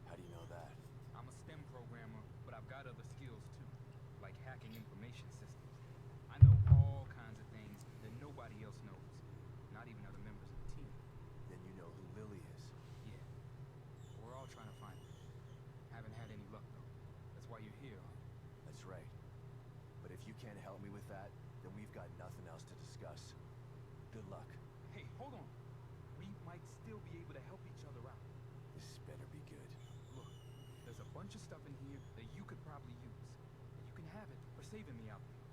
How do you know that? I'm a STEM programmer, but I've got other skills too, like hacking information systems. I know all kinds of things that nobody else knows, not even other members of the team. Then you know who Lily is. Yeah, we're all trying to find her. Haven't had any luck though. That's why you're here, huh? That's right. But if you can't help me with that, then we've got nothing else to discuss. Good luck. Hey, hold on. We might still be able to help each other out. This better be good. Look, there's a bunch of stuff in here that you could probably use. And you can have it for saving me out there.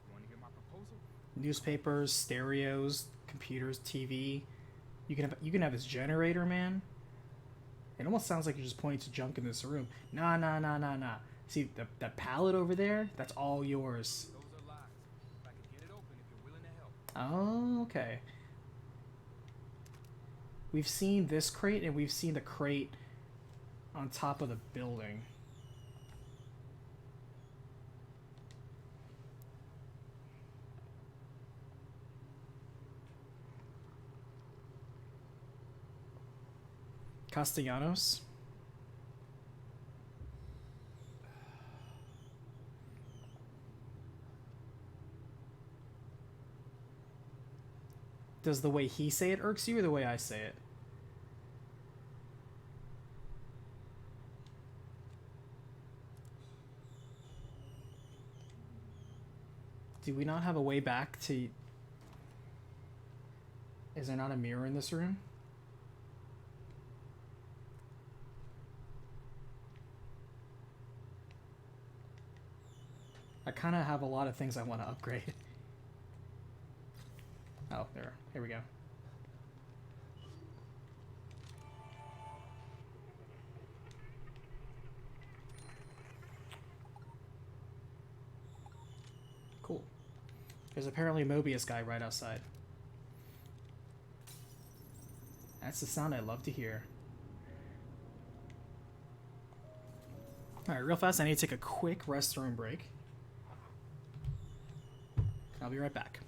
You want to hear my proposal? Newspapers, stereos, computers, TV. You can have this generator, man. It almost sounds like you're just pointing to junk in this room. Nah. See, that pallet over there? That's all yours. Those are lies. I can get it open if you're willing to help. Oh, okay. We've seen this crate, and we've seen the crate on top of the building. Castellanos? Does the way he say it irks you or the way I say it? Do we not have a way back to... Is there not a mirror in this room? I kind of have a lot of things I want to upgrade. Oh, there. Here we go. Cool. There's apparently a Mobius guy right outside. That's the sound I love to hear. Alright, real fast, I need to take a quick restroom break. I'll be right back.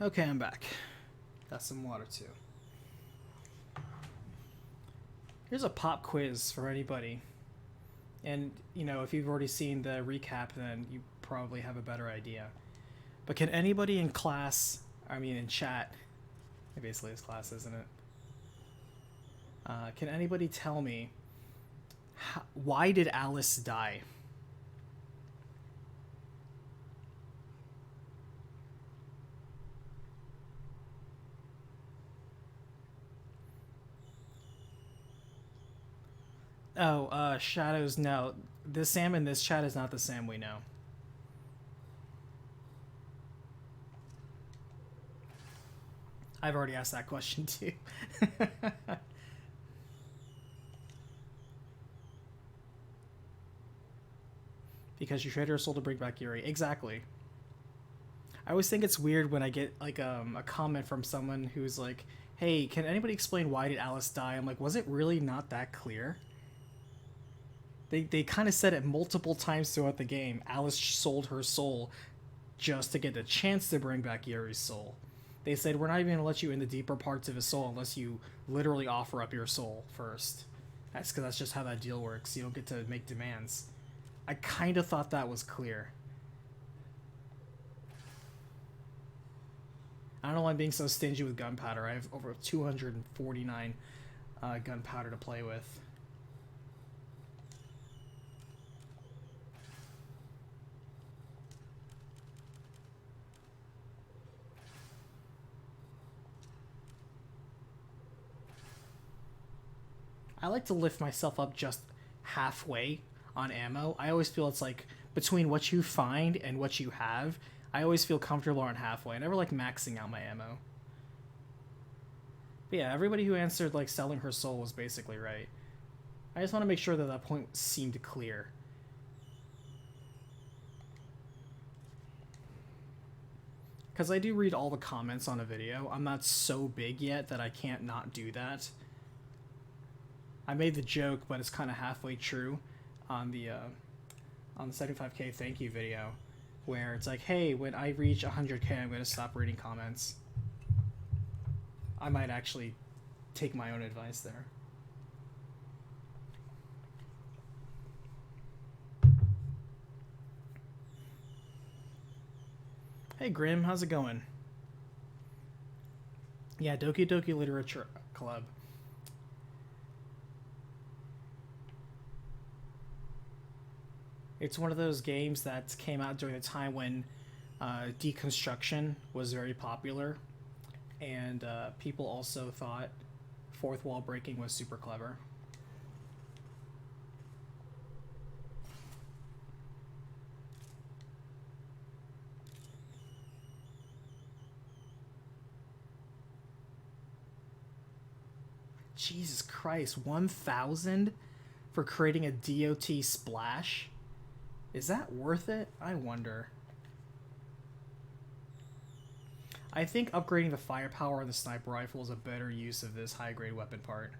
Okay, I'm back. Got some water too. Here's a pop quiz for anybody. And, you know, if you've already seen the recap, then you probably have a better idea. But can anybody in class, in chat, it basically is class, isn't it? Can anybody tell me, why did Alice die? Oh, Shadows, no. The Sam in this chat is not the Sam we know. I've already asked that question too. Because you traded her soul to bring back Yuri. Exactly. I always think it's weird when I get like a comment from someone who's like, hey, can anybody explain why did Alice die? I'm like, was it really not that clear? They kind of said it multiple times throughout the game. Alice sold her soul just to get the chance to bring back Yuri's soul. They said, we're not even going to let you in the deeper parts of his soul unless you literally offer up your soul first. That's because that's just how that deal works. You don't get to make demands. I kind of thought that was clear. I don't know why I'm being so stingy with gunpowder. I have over 249 gunpowder to play with. I like to lift myself up just halfway on ammo. I always feel it's like between what you find and what you have, I always feel comfortable on halfway. I never like maxing out my ammo. But yeah, everybody who answered like selling her soul was basically right. I just want to make sure that that point seemed clear. Because I do read all the comments on a video. I'm not so big yet that I can't not do that. I made the joke, but it's kind of halfway true on the 75k thank you video, where it's like, hey, when I reach 100k, I'm going to stop reading comments. I might actually take my own advice there. Hey Grim, how's it going? Yeah, Doki Doki Literature Club. It's one of those games that came out during the time when deconstruction was very popular, and people also thought fourth wall breaking was super clever. Jesus Christ, 1,000 for creating a DOT splash? Is that worth it? I wonder. I think upgrading the firepower on the sniper rifle is a better use of this high-grade weapon part.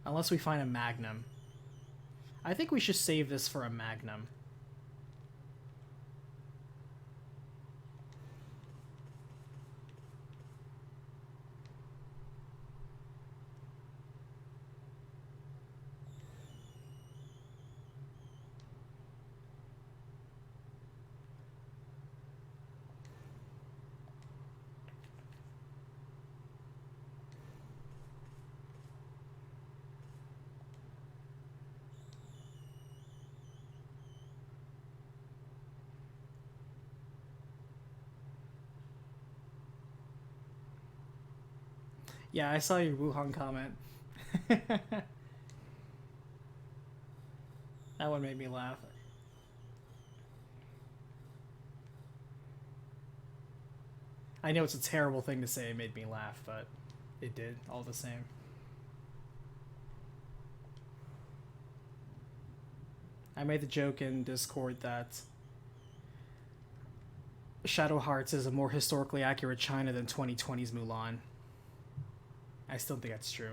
Unless we find a Magnum. I think we should save this for a Magnum. Yeah, I saw your Wuhan comment. That one made me laugh. I know it's a terrible thing to say it made me laugh, but it did, all the same. I made the joke in Discord that Shadow Hearts is a more historically accurate China than 2020's Mulan. I still think that's true.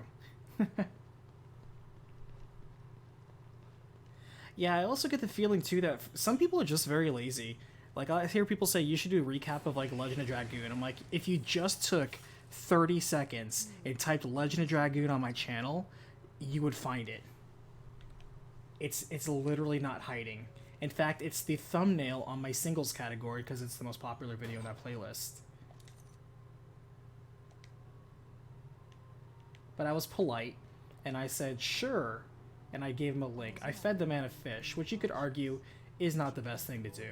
Yeah, I also get the feeling too that some people are just very lazy. Like I hear people say you should do a recap of like Legend of Dragoon. I'm like, if you just took 30 seconds and typed Legend of Dragoon on my channel, you would find it. It's literally not hiding. In fact, it's the thumbnail on my singles category because it's the most popular video in that playlist. But I was polite, and I said, sure, and I gave him a link. I fed the man a fish, which you could argue is not the best thing to do.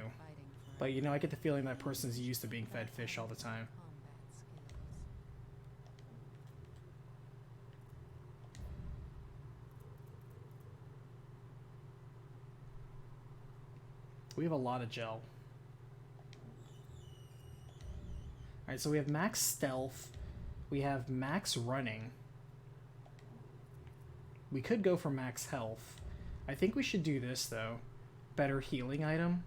But, you know, I get the feeling that person's used to being fed fish all the time. We have a lot of gel. Alright, so we have max stealth. We have max running. We could go for max health. I think we should do this, though. Better healing item.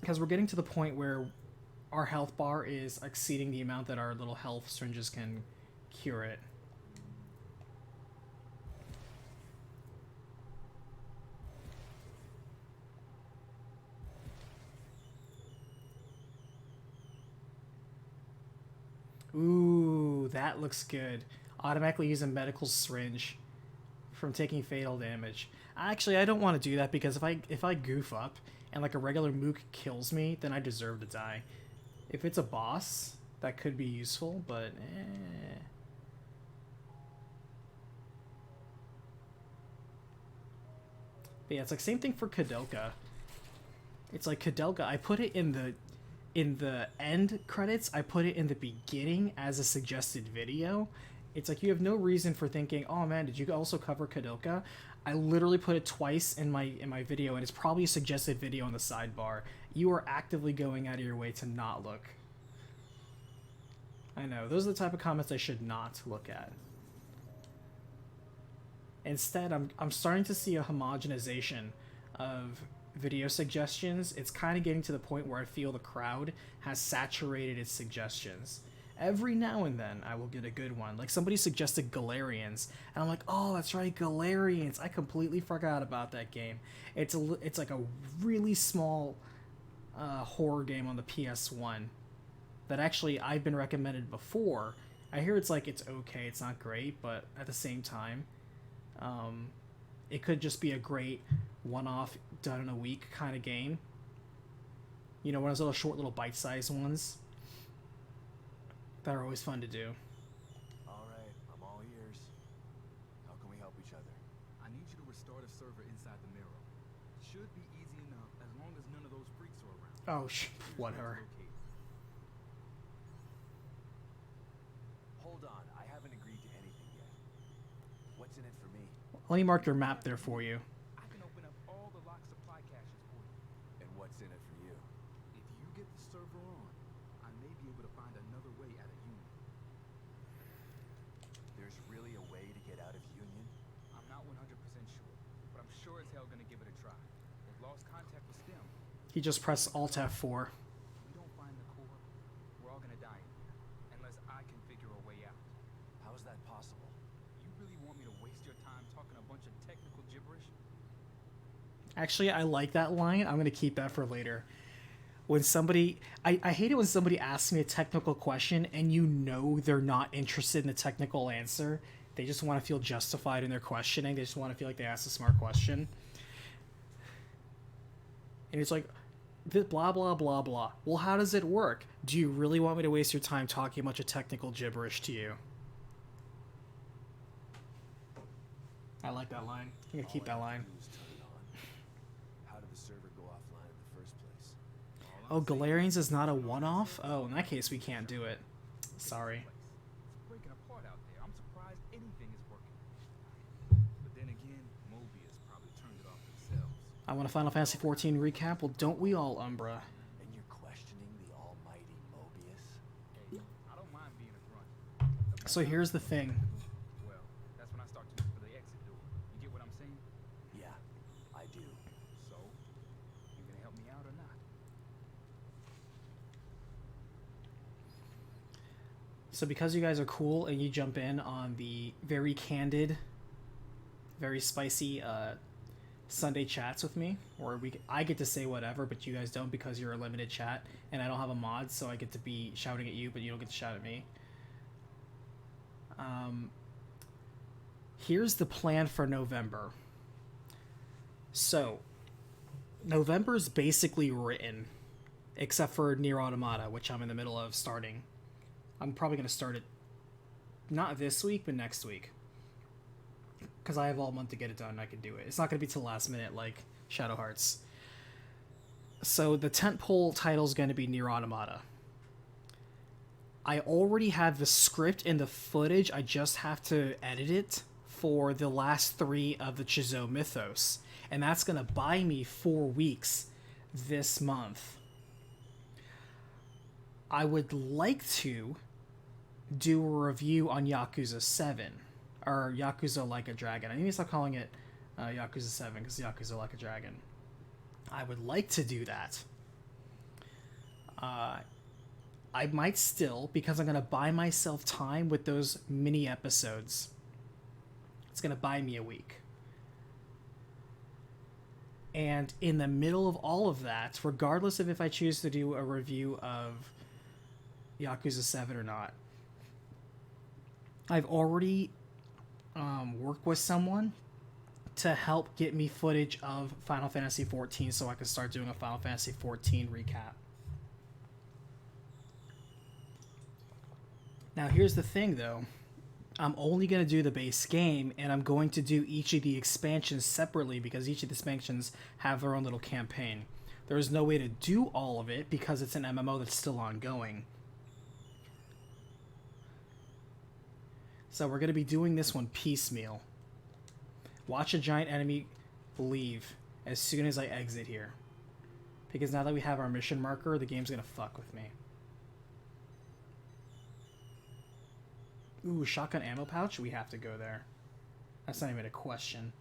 Because we're getting to the point where our health bar is exceeding the amount that our little health syringes can cure it. Ooh, that looks good. Automatically use a medical syringe from taking fatal damage. Actually, I don't want to do that because if I goof up and like a regular mook kills me, then I deserve to die. If it's a boss, that could be useful, but But yeah, it's like same thing for Kadelka. It's like Kadelka, I put it in the end credits, I put it in the beginning as a suggested video. It's like you have no reason for thinking, oh man, did you also cover Kadelka? I literally put it twice in my video, and it's probably a suggested video on the sidebar. You are actively going out of your way to not look. I know, those are the type of comments I should not look at. Instead, I'm starting to see a homogenization of video suggestions. It's kind of getting to the point where I feel the crowd has saturated its suggestions. Every now and then I will get a good one. Like somebody suggested Galarians, and I'm like, oh, that's right, Galarians. I completely forgot about that game. It's like a really small horror game on the PS1 that actually I've been recommended before. I hear it's okay, it's not great, but at the same time, it could just be a great one-off, done in a week kind of game. You know, one of those little short, little bite-sized ones that are always fun to do. Alright, I'm all ears. How can we help each other? I need you to restore the server inside the mirror. Should be easy enough as long as none of those freaks are around. Oh, whatever. Hold on, I haven't agreed to anything yet. What's in it for me? Let me mark your map there for you. I can open up all the locked supply caches for you. And what's in it for you? If you get the server on, I may be able to find another way out of Union. There's really a way to get out of Union? I'm not 100% sure, but I'm sure as hell gonna give it a try. They've lost contact with STEM. He just pressed Alt F4. If we don't find the core, we're all gonna die in here, unless I can figure a way out. How is that possible? You really want me to waste your time talking a bunch of technical gibberish? Actually, I like that line. I'm going to keep that for later. When somebody... I hate it when somebody asks me a technical question and you know they're not interested in the technical answer. They just want to feel justified in their questioning. They just want to feel like they asked a smart question. And it's like, blah, blah, blah, blah. Well, how does it work? Do you really want me to waste your time talking a bunch of technical gibberish to you? I like that line. I'm going to keep that line. How did the server go offline in the first place? Oh, Galarians is not a one-off? Oh, in that case, we can't do it. Sorry. It's breaking apart out there. I'm surprised anything is working. But then again, Mobius probably turned it off themselves. I want a Final Fantasy XIV recap. Well, don't we all, Umbra? And you're questioning the almighty Mobius? Hey, I don't mind being a grunt. So here's the thing. Well, that's when I start to look for the exit door. You get what I'm saying? Yeah, I do. So, you gonna help me out or not? So because you guys are cool and you jump in on the very candid very spicy Sunday chats with me, where I get to say whatever, but you guys don't because you're a limited chat, and I don't have a mod, so I get to be shouting at you, but you don't get to shout at me. Here's the plan for November. So, November's basically written, except for Nier Automata, which I'm in the middle of starting. I'm probably going to start it not this week, but next week. Because I have all month to get it done and I can do it. It's not going to be till the last minute like Shadow Hearts. So the tentpole title is going to be Nier Automata. I already have the script and the footage. I just have to edit it for the last 3 of the Chizo Mythos. And that's going to buy me 4 weeks this month. I would like to do a review on Yakuza 7. Or Yakuza Like a Dragon. I need to stop calling it Yakuza 7 because Yakuza Like a Dragon. I would like to do that. I might still, because I'm going to buy myself time with those mini episodes. It's going to buy me a week. And in the middle of all of that, regardless of if I choose to do a review of Yakuza 7 or not, I've already worked with someone to help get me footage of Final Fantasy XIV so I can start doing a Final Fantasy XIV recap. Now here's the thing though, I'm only going to do the base game, and I'm going to do each of the expansions separately because each of the expansions have their own little campaign. There's no way to do all of it because it's an MMO that's still ongoing. So we're going to be doing this one piecemeal. Watch a giant enemy leave as soon as I exit here. Because now that we have our mission marker, the game's going to fuck with me. Ooh, shotgun ammo pouch? We have to go there. That's not even a question.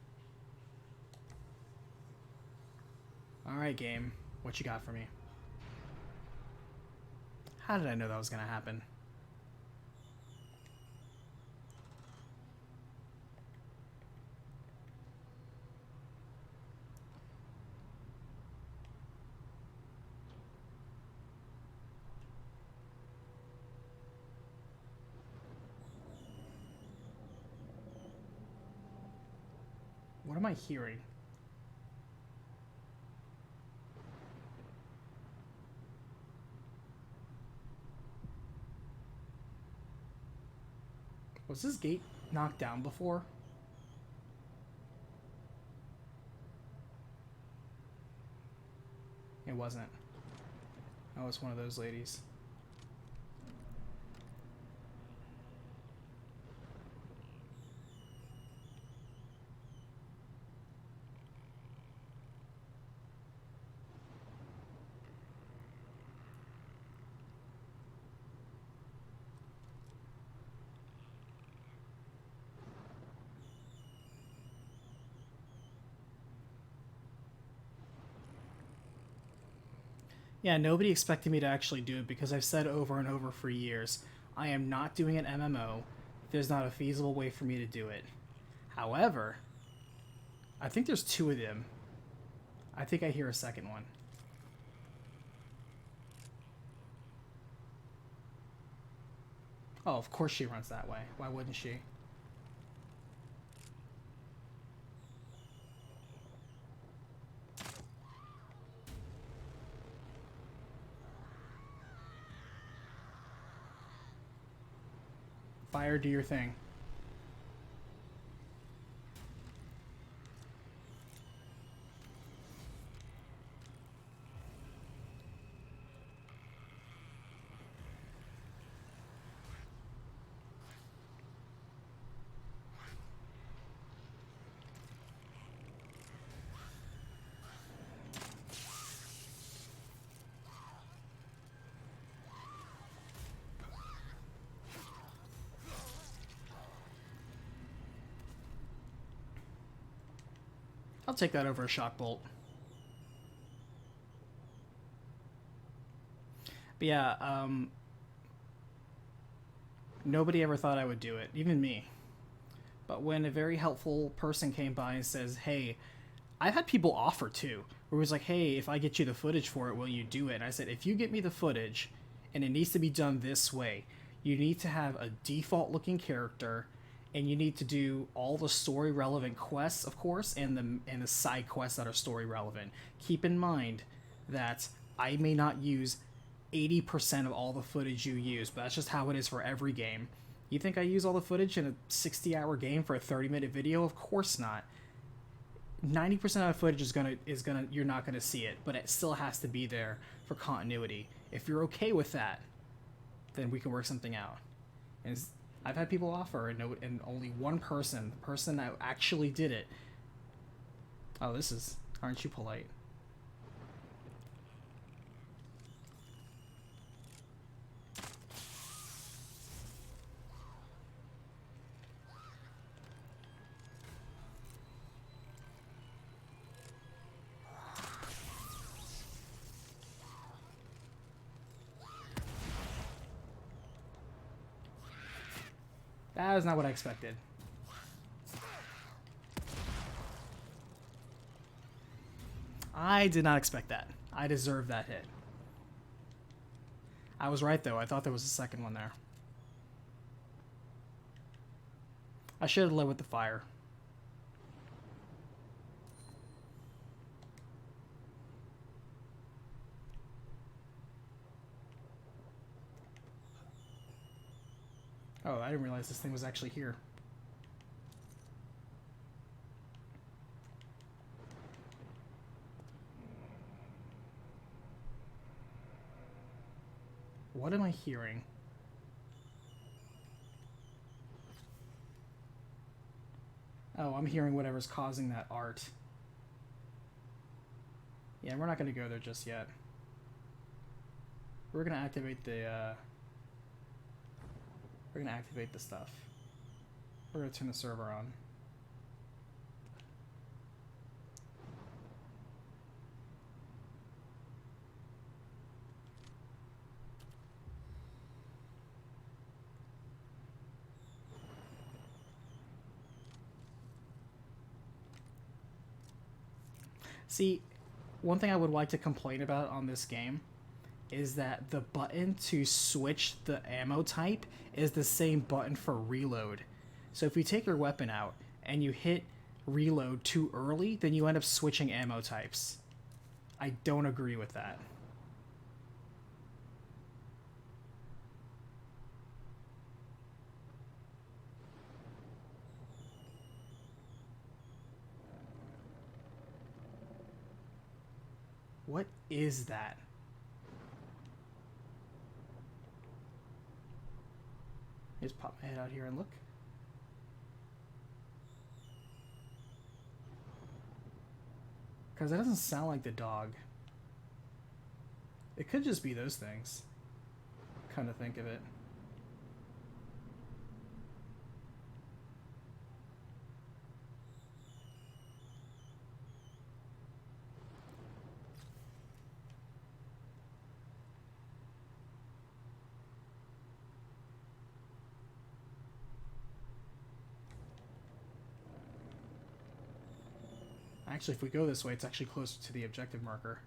Alright, game. What you got for me? How did I know that was going to happen? What am I hearing? Was this gate knocked down before? It wasn't. Oh, it's one of those ladies. Yeah, nobody expected me to actually do it because I've said over and over for years, I am not doing an MMO. There's not a feasible way for me to do it. However, I think there's 2 of them. I think I hear a second one. Oh, of course she runs that way. Why wouldn't she? Fire, do your thing. I'll take that over a shock bolt. But yeah, nobody ever thought I would do it, even me. But when a very helpful person came by and says, hey, I've had people offer too, where it was like, hey, if I get you the footage for it, will you do it? And I said, if you get me the footage and it needs to be done this way, you need to have a default looking character, and you need to do all the story relevant quests, of course, and the side quests that are story relevant. Keep in mind that I may not use 80% of all the footage you use, but that's just how it is for every game. You think I use all the footage in a 60-hour game for a 30-minute video? Of course not. 90% of the footage is gonna you're not gonna see it, but it still has to be there for continuity. If you're okay with that, then we can work something out. And I've had people offer, and only one person, the person that actually did it. Oh, this is, aren't you polite? That is not what I expected. I did not expect that. I deserve that hit. I was right, though. I thought there was a second one there. I should have led with the fire. Oh, I didn't realize this thing was actually here. What am I hearing? Oh, I'm hearing whatever's causing that art. Yeah, we're not going to go there just yet. We're going to activate the, we're going to activate the stuff. We're going to turn the server on. See, one thing I would like to complain about on this game is that the button to switch the ammo type is the same button for reload. So if you take your weapon out and you hit reload too early, then you end up switching ammo types. I don't agree with that. What is that? Just pop my head out here and look. Because it doesn't sound like the dog. It could just be those things. Kind of think of it. Actually, if we go this way, it's actually closer to the objective marker.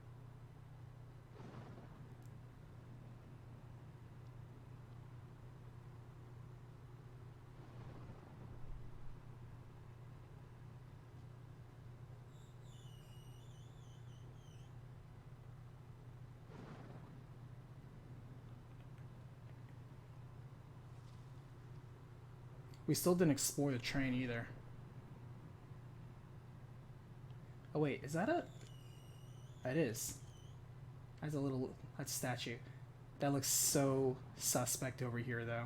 We still didn't explore the train either. Oh wait, is that a... That is. That's a little... That's a statue. That looks so suspect over here, though.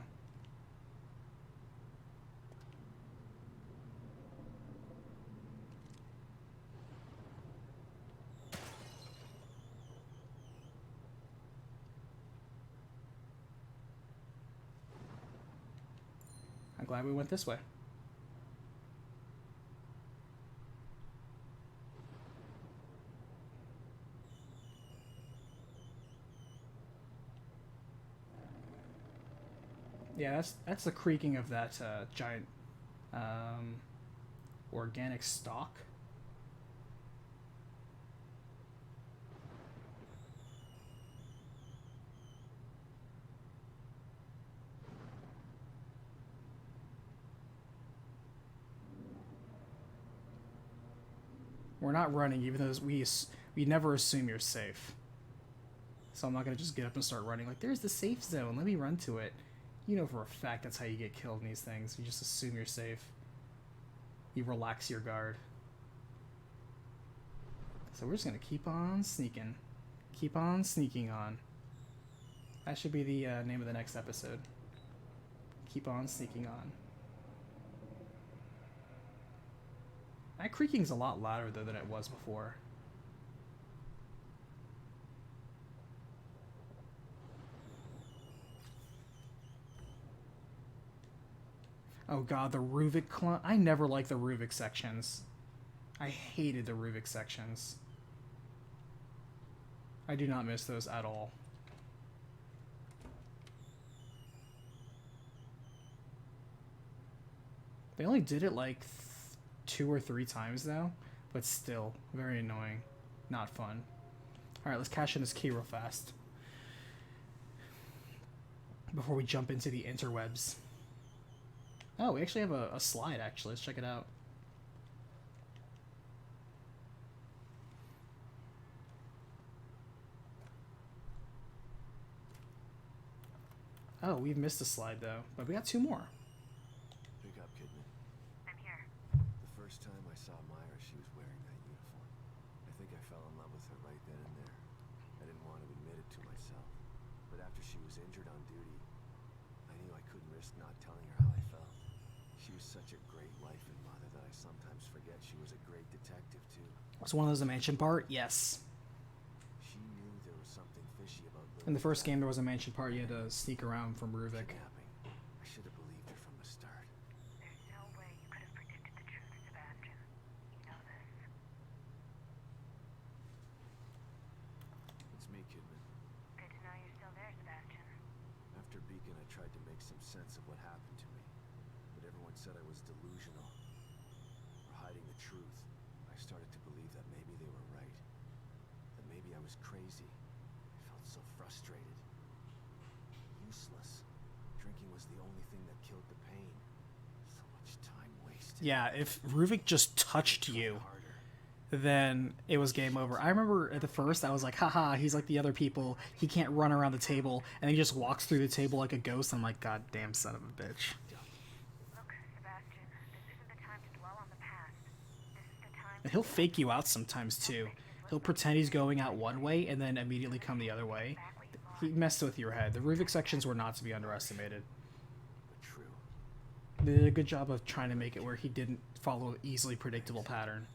I'm glad we went this way. Yeah, that's the creaking of that giant Organic stock. We're not running, even though we never assume you're safe. So I'm not gonna just get up and start running like, there's the safe zone, let me run to it. You know for a fact that's how you get killed in these things. You just assume you're safe. You relax your guard. So we're just gonna keep on sneaking. Keep on sneaking on. That should be the name of the next episode. Keep on sneaking on. That creaking's a lot louder though than it was before. Oh god, the Ruvik clone. I never liked the Ruvik sections. I hated the Ruvik sections. I do not miss those at all. They only did it like 2 or 3 times though, but still, very annoying. Not fun. Alright, let's cash in this key real fast. Before we jump into the interwebs. Oh, we actually have a slide, actually. Let's check it out. Oh, we've missed a slide, though. But we got 2 more. Pick up, Kidman. I'm here. The first time I saw Myra, she was wearing that uniform. I think I fell in love with her right then and there. I didn't want to admit it to myself. But after she was injured on duty, I knew I couldn't risk not telling her how I felt. She was such a great wife and mother that I sometimes forget she was a great detective, too. Was one of those a mansion part? Yes. She knew there was something fishy about In the first game, there was a mansion part. You had to sneak around from Ruvik. kidnapping. I should have believed her from the start. There's no way you could have predicted the truth, Sebastian. You know this. It's me, Kidman. Good to know you're still there, Sebastian. After Beacon, I tried to make some sense of what happened to me. But everyone said I was delusional. Or hiding the truth. I started to believe that maybe they were right. That maybe I was crazy. I felt so frustrated. Useless. Drinking was the only thing that killed the pain. So much time wasted. Yeah, if Ruvik just touched you, Harder. then it was game over. I remember at the first, I was like, haha, he's like the other people. He can't run around the table. And he just walks through the table like a ghost. I'm like, god damn son of a bitch. Look, Sebastian, this isn't the time to dwell on the past. This is the time And he'll fake you out sometimes too. He'll pretend he's going out one way and then immediately come the other way. He messed with your head. The Ruvik sections were not to be underestimated. But true. They did a good job of trying to make it where he didn't follow an easily predictable pattern.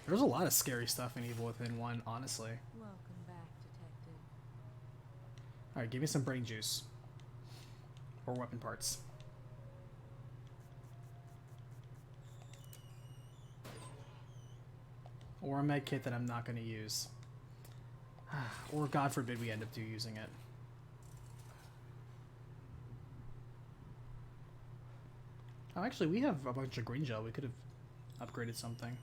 There's a lot of scary stuff in Evil Within 1, honestly. Welcome back, Detective. Alright, give me some brain juice. Or weapon parts. Or a med kit that I'm not going to use. Or God forbid we end up using it. Oh, actually, we have a bunch of green gel. We could have upgraded something.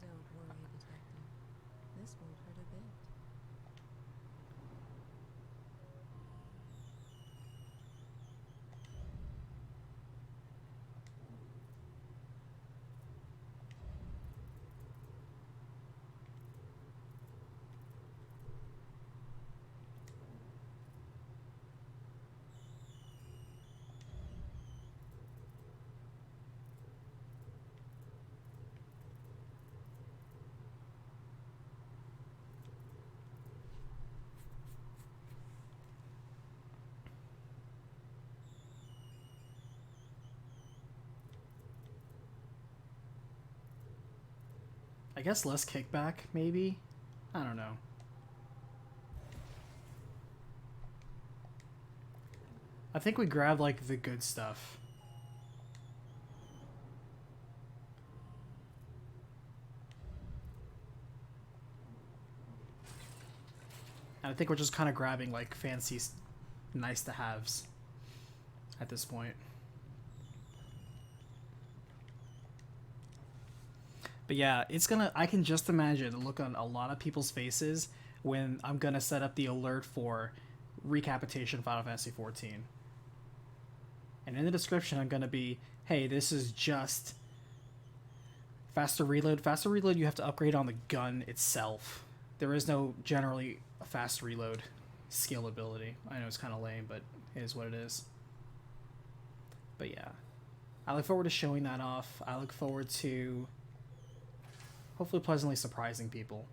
Don't worry, Detective. This won't hurt a bit. I guess less kickback, maybe? I don't know. I think we grab, like, the good stuff. And I think we're just kind of grabbing, like, fancy, nice-to-haves at this point. But yeah, it's gonna... I can just imagine the look on a lot of people's faces when I'm gonna set up the alert for Recapitation Final Fantasy XIV. And in the description, I'm gonna be, hey, this is just faster reload. Faster reload, you have to upgrade on the gun itself. There is no generally a fast reload skill ability. I know it's kind of lame, but it is what it is. But yeah, I look forward to showing that off. I look forward to hopefully pleasantly surprising people.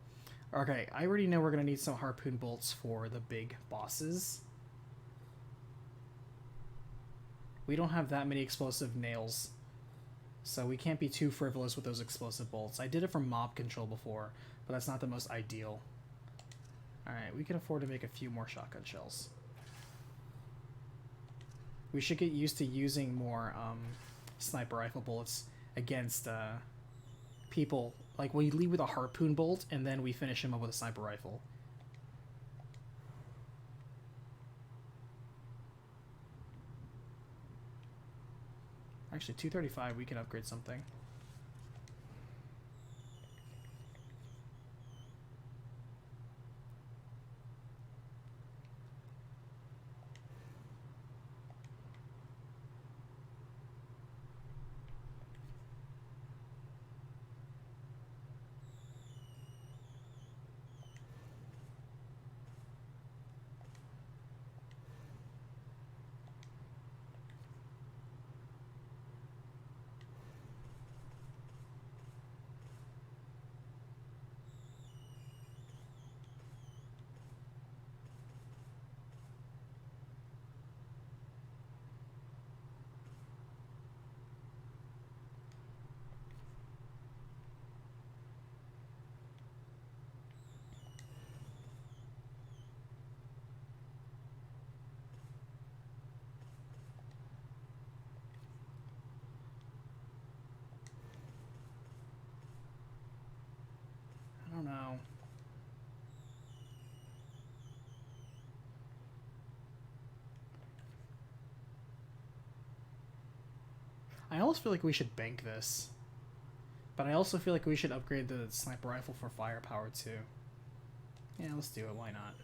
Okay, I already know we're going to need some harpoon bolts for the big bosses. We don't have that many explosive nails, so we can't be too frivolous with those explosive bolts. I did it for mob control before, but that's not the most ideal. Alright, we can afford to make a few more shotgun shells. We should get used to using more sniper rifle bullets against people. Like, we lead with a harpoon bolt, and then we finish him up with a sniper rifle. Actually, 235, we can upgrade something. I don't know. I almost feel like we should bank this. But I also feel like we should upgrade the sniper rifle for firepower too. Yeah, let's do it. Why not?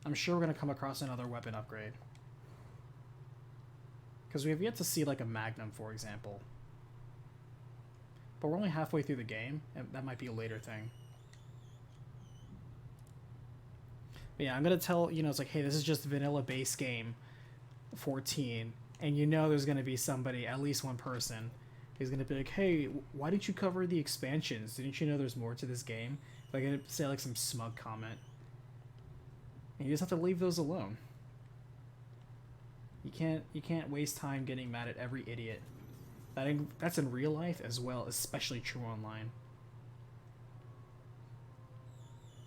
I'm sure we're going to come across another weapon upgrade. Because we have yet to see like a Magnum, for example. But we're only halfway through the game, and that might be a later thing. But yeah, I'm going to tell, you know, it's like, hey, this is just vanilla base game 14. And you know there's going to be somebody, at least one person, who's going to be like, hey, why didn't you cover the expansions? Didn't you know there's more to this game? Like, going to say like some smug comment. And you just have to leave those alone. You can't waste time getting mad at every idiot. That's in real life as well, especially true online.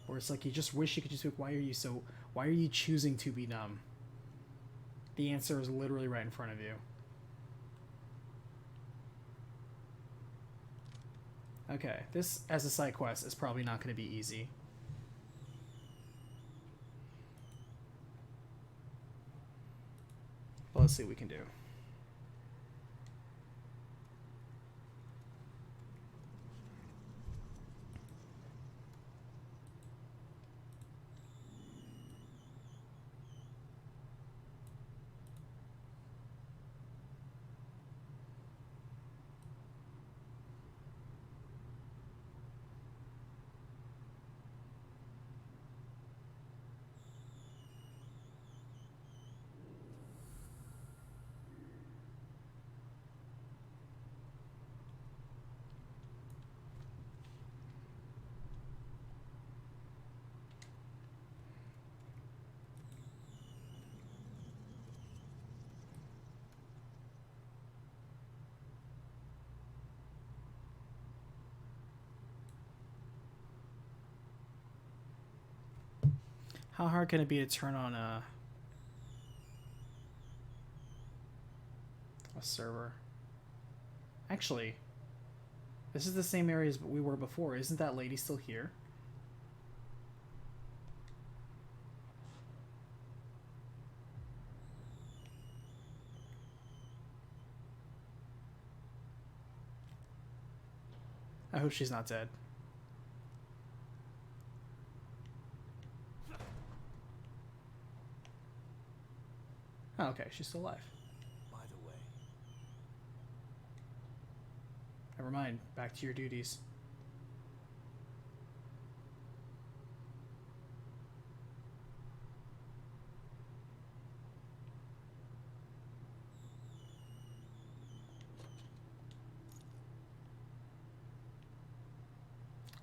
Where it's like you just wish you could just be like, why are you choosing to be dumb? The answer is literally right in front of you. Okay, this as a side quest is probably not going to be easy. But let's see what we can do. How hard can it be to turn on a server? Actually, this is the same area as we were before. Isn't that lady still here? I hope she's not dead. Oh, okay, she's still alive. By the way, Never mind. Back to your duties.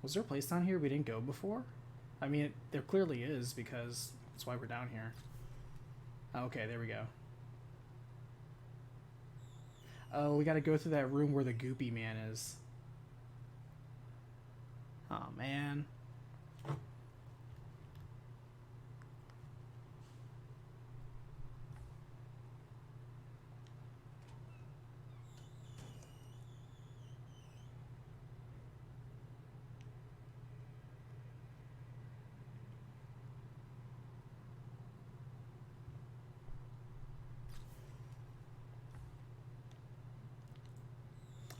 Was there a place down here we didn't go before? I mean, there clearly is, because that's why we're down here. Okay, there we go. Oh, we gotta go through that room where the goopy man is. Oh, man.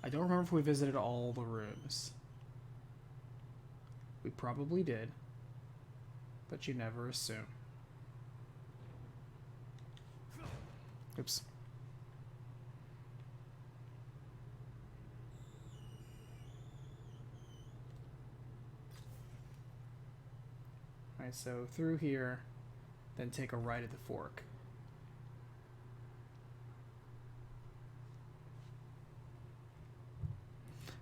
I don't remember if we visited all the rooms. We probably did, but you never assume. Oops. Alright, so through here, then take a right at the fork.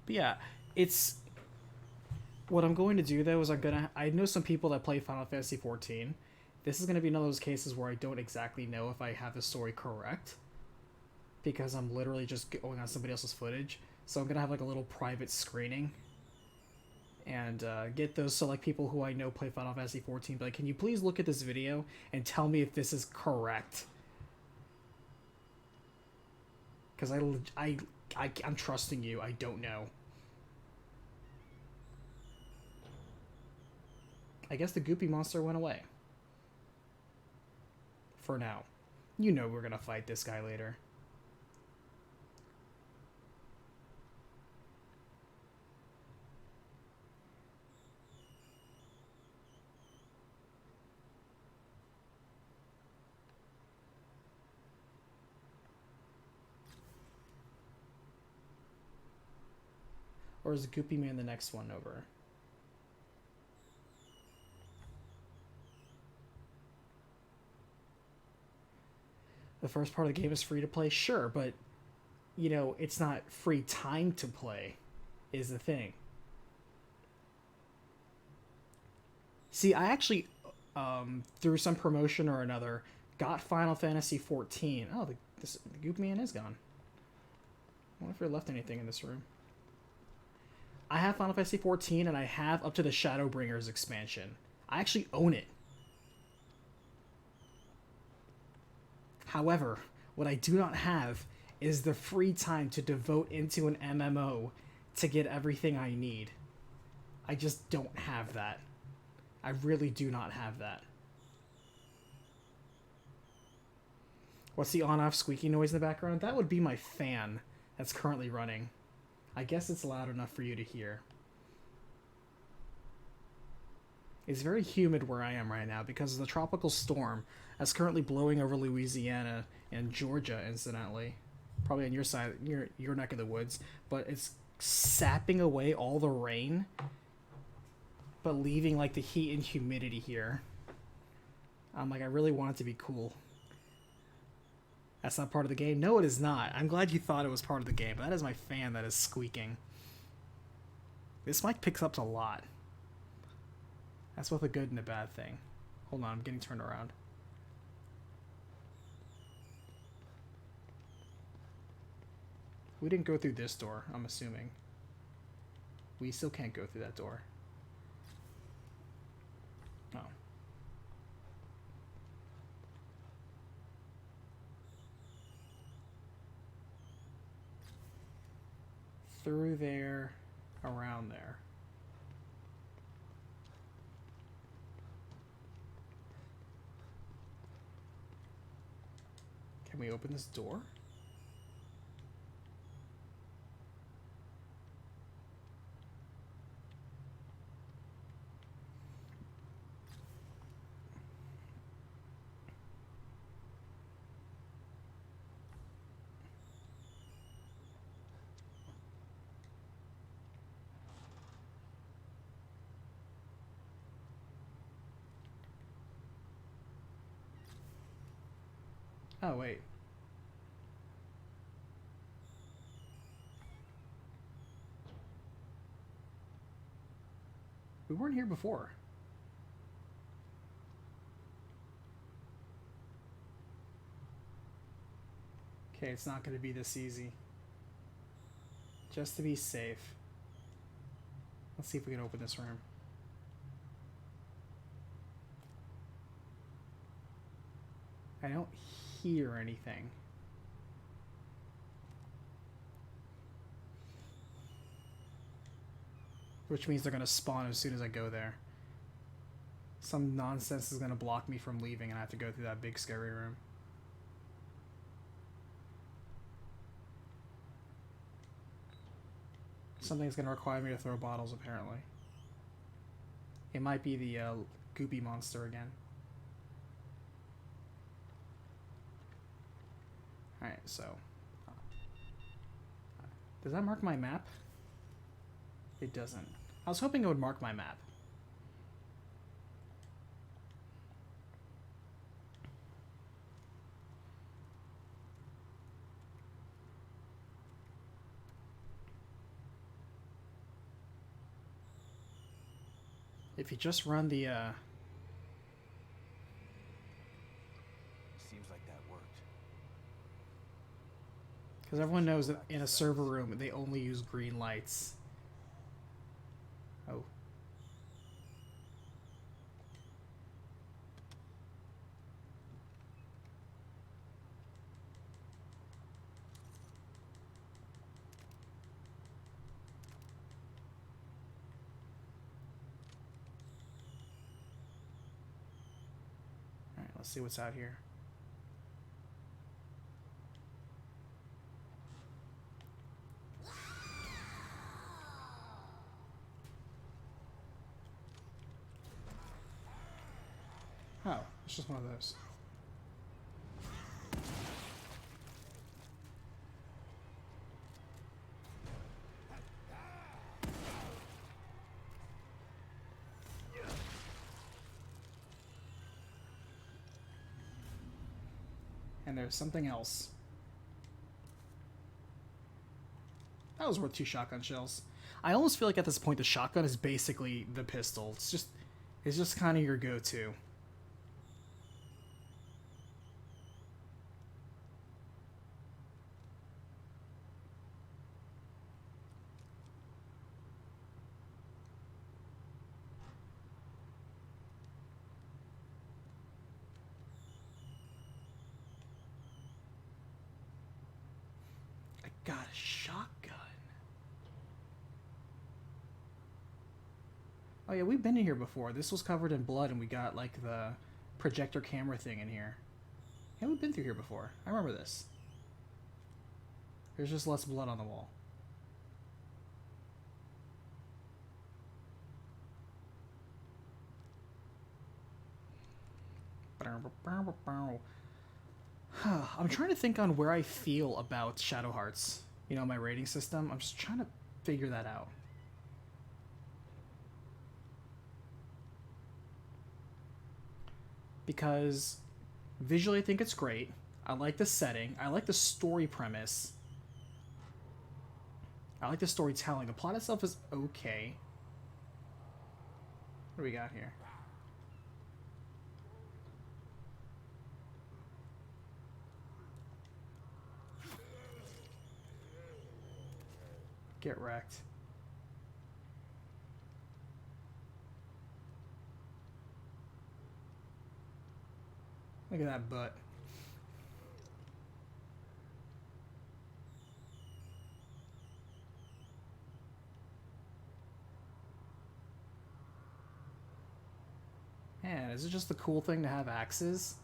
But yeah, it's... What I'm going to do, though, is I know some people that play Final Fantasy XIV. This is going to be one of those cases where I don't exactly know if I have the story correct, because I'm literally just going on somebody else's footage. So I'm going to have, like, a little private screening, and get those select people who I know play Final Fantasy XIV. But, like, can you please look at this video and tell me if this is correct? Because I'm trusting you. I don't know. I guess the goopy monster went away. For now. You know we're gonna fight this guy later. Or is the goopy man the next one over? The first part of the game is free to play, sure, but you know, it's not free time to play, is the thing. See, I actually, through some promotion or another, got Final Fantasy XIV. Oh, the goop man is gone. I wonder if I left anything in this room. I have Final Fantasy XIV, and I have up to the Shadowbringers expansion. I actually own it. However, what I do not have is the free time to devote into an MMO to get everything I need. I just don't have that. I really do not have that. What's the on-off squeaky noise in the background? That would be my fan that's currently running. I guess it's loud enough for you to hear. It's very humid where I am right now because of the tropical storm that's currently blowing over Louisiana and Georgia, incidentally. Probably on your side, your neck of the woods. But it's sapping away all the rain, but leaving like the heat and humidity here. I'm like, I really want it to be cool. That's not part of the game? No, it is not. I'm glad you thought it was part of the game, but that is my fan that is squeaking. This mic picks up a lot. That's both a good and a bad thing. Hold on, I'm getting turned around. We didn't go through this door, I'm assuming. We still can't go through that door. Oh. through there, around there. Can we open this door? Oh, wait. We weren't here before. Okay, it's not going to be this easy. Just to be safe. Let's see if we can open this room. I don't hear anything. Which means they're going to spawn as soon as I go there. Some nonsense is going to block me from leaving and I have to go through that big scary room. Something's going to require me to throw bottles, apparently. It might be the goopy monster again. Alright, so... Does that mark my map? It doesn't. I was hoping it would mark my map. If you just run the, Seems like that worked. because everyone knows that in a server room, they only use green lights. Oh. Alright, let's see what's out here. Oh, it's just one of those. And there's something else. That was worth 2 shotgun shells. I almost feel like at this point the shotgun is basically the pistol. It's just kind of your go-to. I got a shotgun. Oh yeah, we've been in here before. This was covered in blood and we got like the projector camera thing in here. Yeah, we've been through here before. I remember this. There's just less blood on the wall. I'm trying to think on where I feel about Shadow Hearts. You know, my rating system. I'm just trying to figure that out. Because visually I think it's great. I like the setting. I like the story premise. I like the storytelling. The plot itself is okay. What do we got here? Get wrecked. Look at that butt. Man, is it just the cool thing to have axes?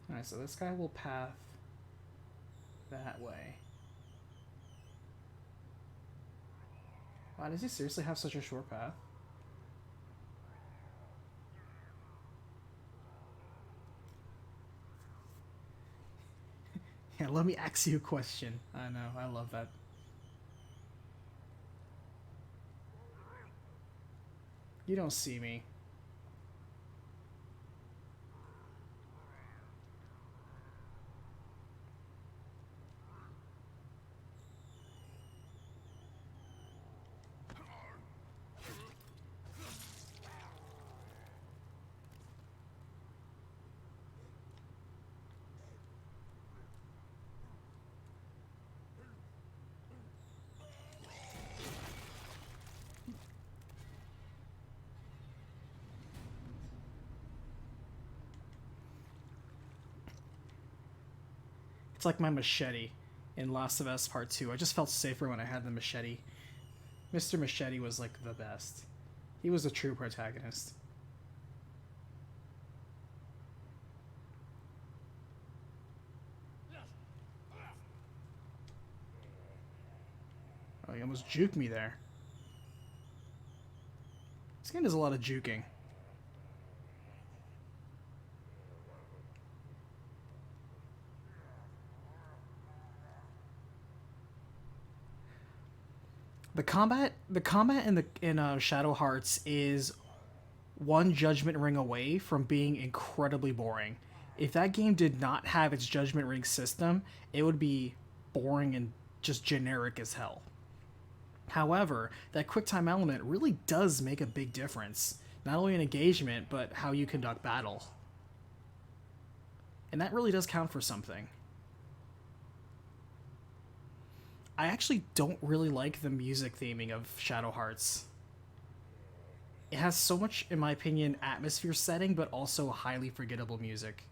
Alright, so this guy will path that way. Wow, does he seriously have such a short path? Yeah, let me ask you a question. I know, I love that. You don't see me. It's like my machete in Last of Us Part 2. I just felt safer when I had the machete. Mr. Machete was like the best. He was a true protagonist. Oh, he almost juked me there. This game does a lot of juking. The combat in Shadow Hearts is one Judgment Ring away from being incredibly boring. If that game did not have its Judgment Ring system, it would be boring and just generic as hell. However, that QuickTime element really does make a big difference, not only in engagement, but how you conduct battle. And that really does count for something. I actually don't really like the music theming of Shadow Hearts. It has so much, in my opinion, atmosphere setting, but also highly forgettable music.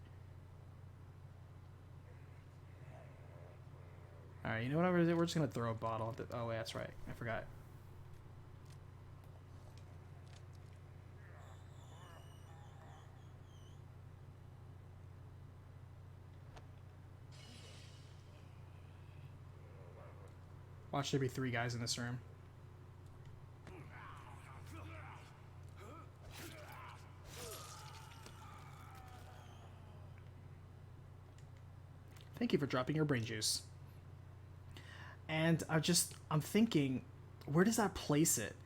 Alright, you know what? We're just gonna throw a bottle at the... Oh, wait, that's right. I forgot. Watch there be 3 guys in this room. Thank you for dropping your brain juice. And I'm thinking, where does that place it?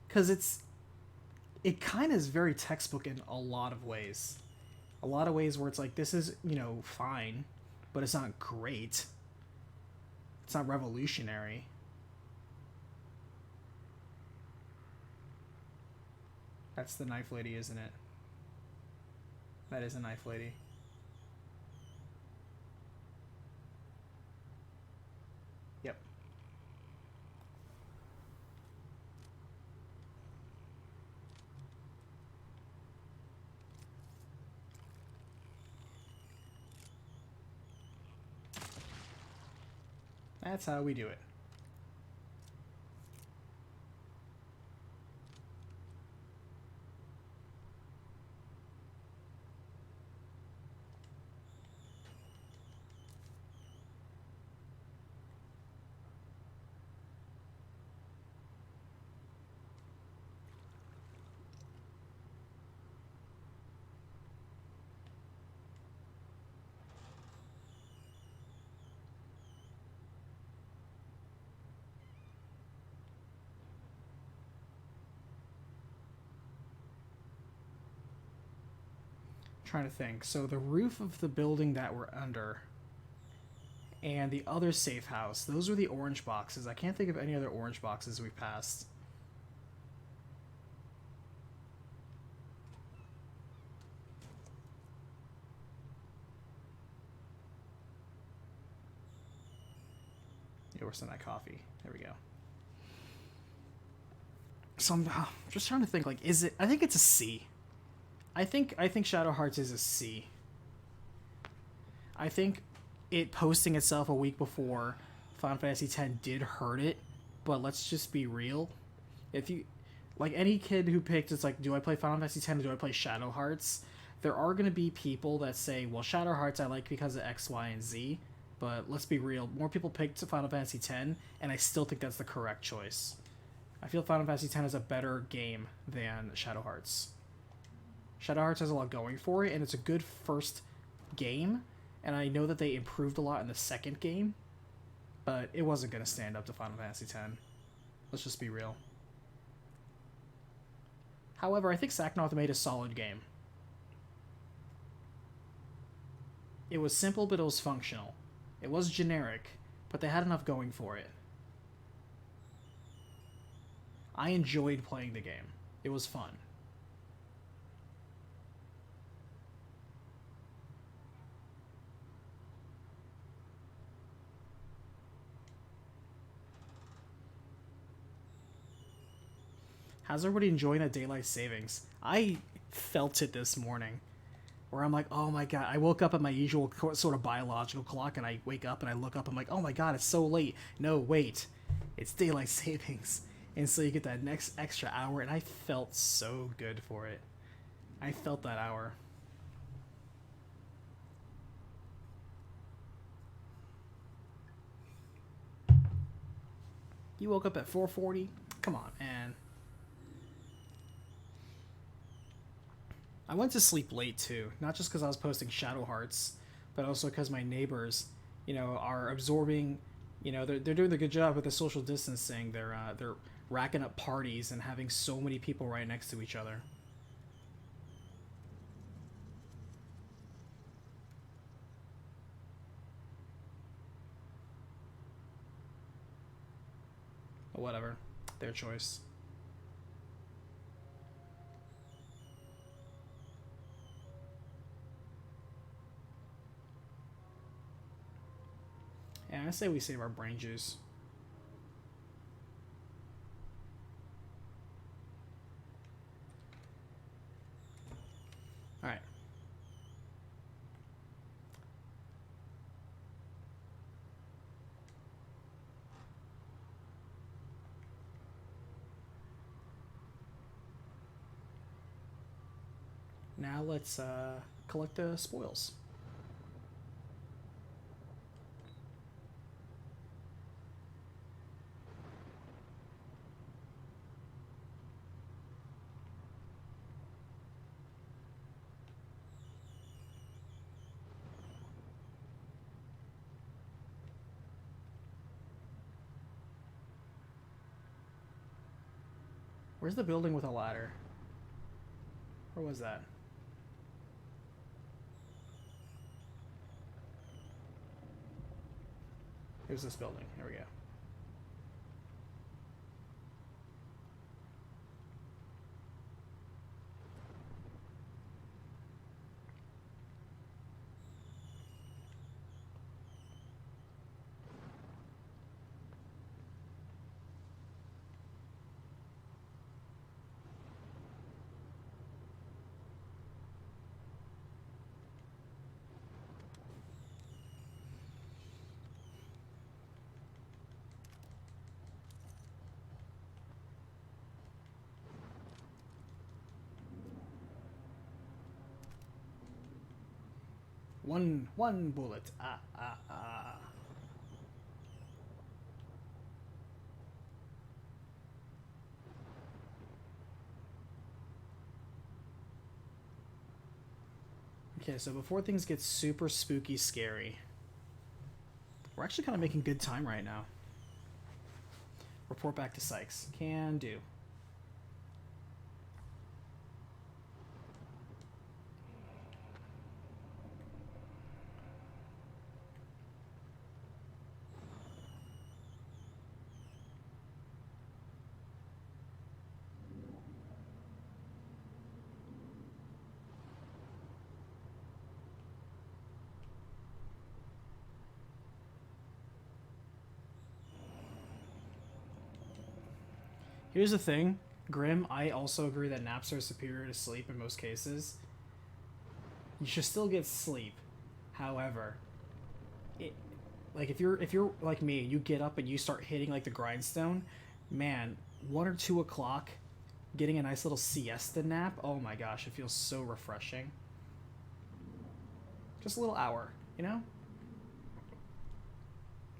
Because it kind of is very textbook in a lot of ways. A lot of ways where it's like, this is, fine, but it's not great. It's not revolutionary. That's the knife lady, isn't it? That is a knife lady. Yep. That's how we do it. Trying to think. So the roof of the building that we're under and the other safe house, those are the orange boxes. I can't think of any other orange boxes we've passed. Yeah, where's some of that coffee? There we go. So I'm just trying to think, like, is it... I think it's a C. I think Shadow Hearts is a C. I think it posting itself a week before Final Fantasy X did hurt it, but let's just be real. If you... Like, any kid who picked, it's like, do I play Final Fantasy X or do I play Shadow Hearts? There are going to be people that say, well, Shadow Hearts I like because of X, Y, and Z, but let's be real. More people picked Final Fantasy X, and I still think that's the correct choice. I feel Final Fantasy X is a better game than Shadow Hearts. Shadow Hearts has a lot going for it, and it's a good first game, and I know that they improved a lot in the second game, but it wasn't going to stand up to Final Fantasy X. Let's just be real. However, I think Saknoth made a solid game. It was simple, but it was functional. It was generic, but they had enough going for it. I enjoyed playing the game. It was fun. How's everybody enjoying that daylight savings? I felt it this morning, where I'm like, oh my god. I woke up at my usual sort of biological clock, and I wake up and I look up, I'm like, oh my god, it's so late. No, wait. It's daylight savings. And so you get that next extra hour, and I felt so good for it. I felt that hour. You woke up at 4:40? Come on, man. I went to sleep late too, not just because I was posting Shadow Hearts, but also because my neighbors, you know, are absorbing, you know, they're doing a good job with the social distancing. They're racking up parties and having so many people right next to each other. But whatever, their choice. Yeah, I say we save our brain juice. Alright. Now let's collect the spoils. Where's the building with a ladder? Where was that? It was this building. Here we go. One bullet. Ah. Okay, so before things get super spooky scary, we're actually kind of making good time right now. Report back to Sykes. Can do. Here's the thing, Grim, I also agree that naps are superior to sleep in most cases. You should still get sleep. However, it, like if you're like me and you get up and you start hitting like the grindstone, man, 1 or 2 o'clock, getting a nice little siesta nap. Oh my gosh, it feels so refreshing. Just a little hour, you know?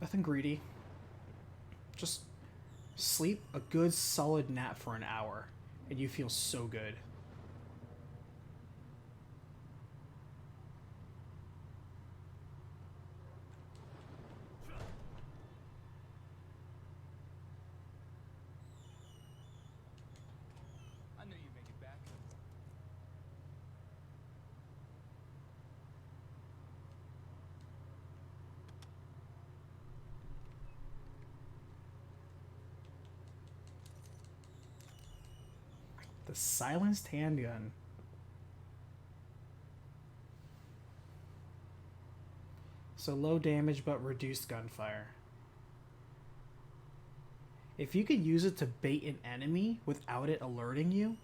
Nothing greedy. Just sleep a good solid nap for an hour and you feel so good. I knew you'd make it back. The silenced handgun. So low damage but reduced gunfire. If you can use it to bait an enemy without it alerting you,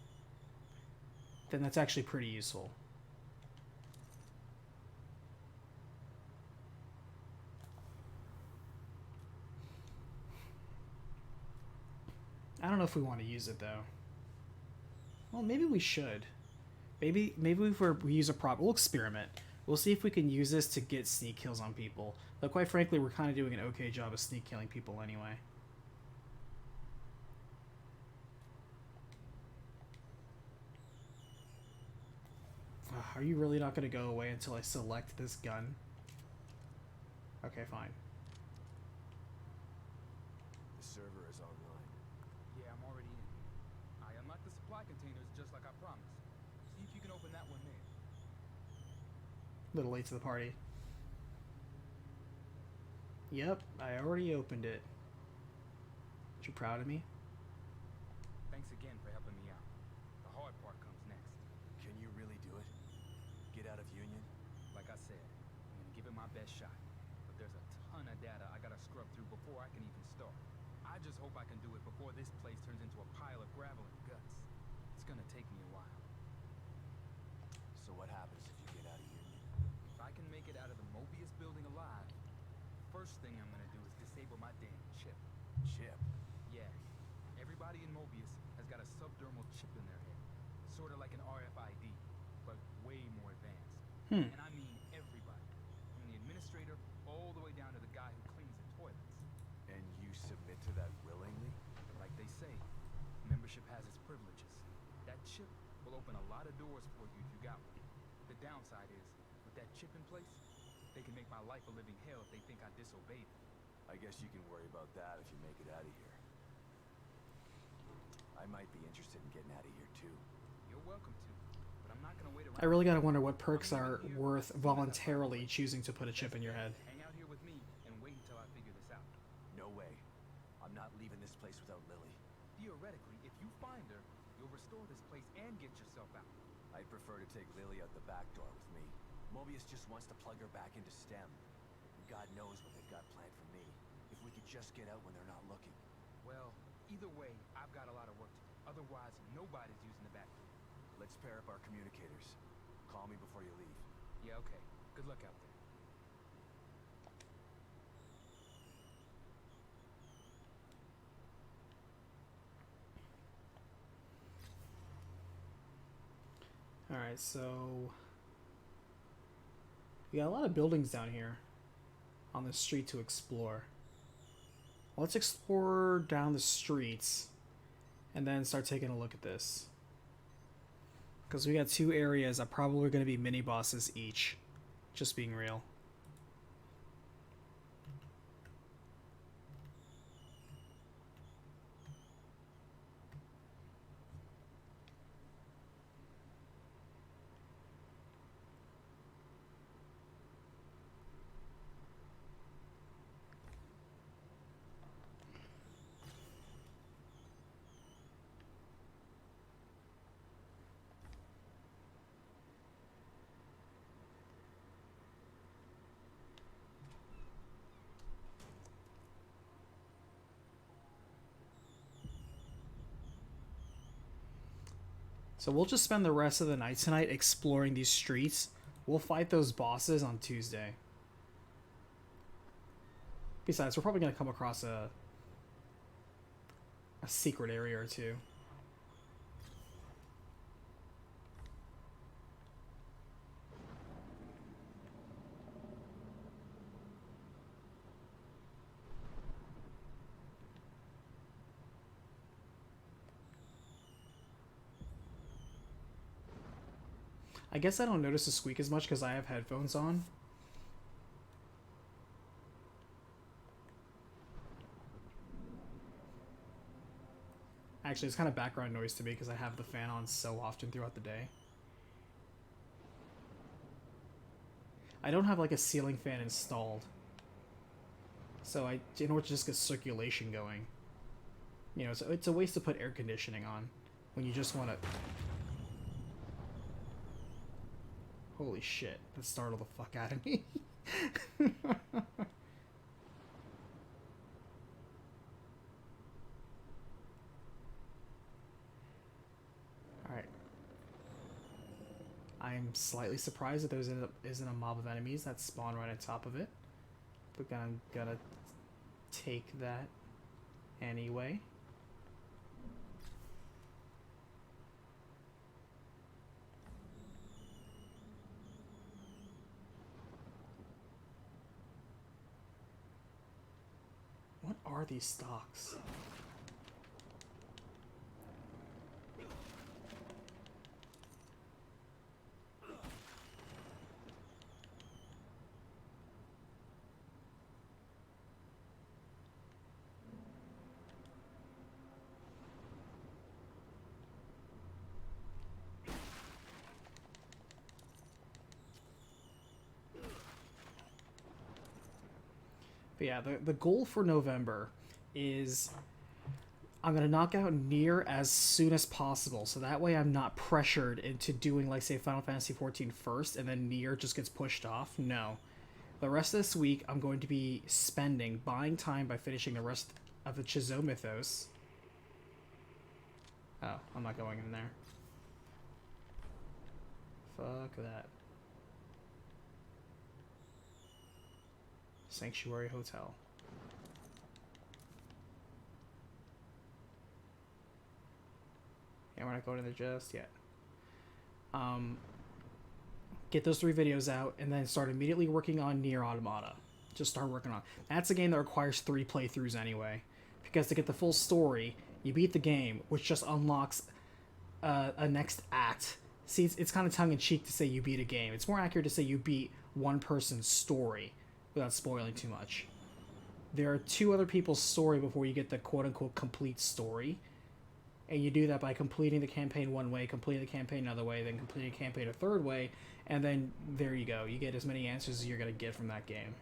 then that's actually pretty useful. I don't know if we want to use it though. Well, maybe we should. Maybe if we use a prop, we'll experiment. We'll see if we can use this to get sneak kills on people. But quite frankly, we're kind of doing an okay job of sneak killing people anyway. Are you really not going to go away until I select this gun? Okay, fine. The server is online. Yeah, I'm already in. I unlocked the supply containers just like I promised. See if you can open that one there. Little late to the party. Yep, I already opened it. You proud of me? Thanks again for helping me out. The hard part comes next. Can you really do it? Get out of Union? Like I said, I'm gonna give it my best shot. But there's a ton of data I gotta scrub through before I can even start. I just hope I can do it before this place turns into a pile of gravel and guts. It's gonna take me a while. So what happens if you get out of Union? If I can make it out of the Mobius building alive, first thing I'm gonna do is disable my damn chip. Chip. Yeah, everybody in Mobius has got a subdermal chip in their head. Sort of like an RFID, but way more advanced. Hmm. And I mean everybody. From the administrator all the way down to the guy who cleans the toilets. And you submit to that willingly? Like they say, membership has its privileges. That chip will open a lot of doors for you if you got one. The downside is, with that chip in place, they can make my life a living hell if they think I disobeyed them. I guess you can worry about that if you make it out of here. I might be interested in getting out of here too. You're welcome to, but I'm not gonna wait around. I really gotta wonder what perks are worth voluntarily choosing to put a chip in your head. Hang out here with me and wait until I figure this out. No way. I'm not leaving this place without Lily. Theoretically, if you find her, you'll restore this place and get yourself out. I'd prefer to take Lily out the back door with me. Mobius just wants to plug her back into STEM. And God knows what they've got planned for me. If we could just get out when they're not looking. Well, either way, I've got a lot of work to do. Otherwise, nobody's using the back door. Let's pair up our communicators. Call me before you leave. Yeah, okay. Good luck out there. Alright, so we got a lot of buildings down here on the street to explore. Let's explore down the streets and then start taking a look at this. Because we got 2 areas that probably are going to be mini bosses each. Just being real. So we'll just spend the rest of the night tonight exploring these streets. We'll fight those bosses on Tuesday. Besides, we're probably going to come across a secret area or two. I guess I don't notice the squeak as much because I have headphones on. Actually, it's kind of background noise to me because I have the fan on so often throughout the day. I don't have like a ceiling fan installed. So in order to just get circulation going. You know, it's a waste to put air conditioning on when you just want to... Holy shit, that startled the fuck out of me. Alright. I'm slightly surprised that there isn't a mob of enemies that spawn right on top of it. But I'm gonna take that anyway. What are these stocks? But yeah, the goal for November is I'm going to knock out Nier as soon as possible, so that way I'm not pressured into doing, like, say, Final Fantasy XIV first, and then Nier just gets pushed off. No. The rest of this week, I'm going to be buying time by finishing the rest of the Chizo Mythos. Oh, I'm not going in there. Fuck that. Sanctuary Hotel. Yeah, we're not going in there just yet. Get those 3 videos out, and then start immediately working on Nier Automata. Just start working on. That's a game that requires 3 playthroughs anyway, because to get the full story, you beat the game, which just unlocks a next act. See, it's kind of tongue-in-cheek to say you beat a game. It's more accurate to say you beat one person's story, without spoiling too much. There are 2 other people's story before you get the quote-unquote complete story. And you do that by completing the campaign one way, completing the campaign another way, then completing the campaign a third way, and then there you go. You get as many answers as you're going to get from that game.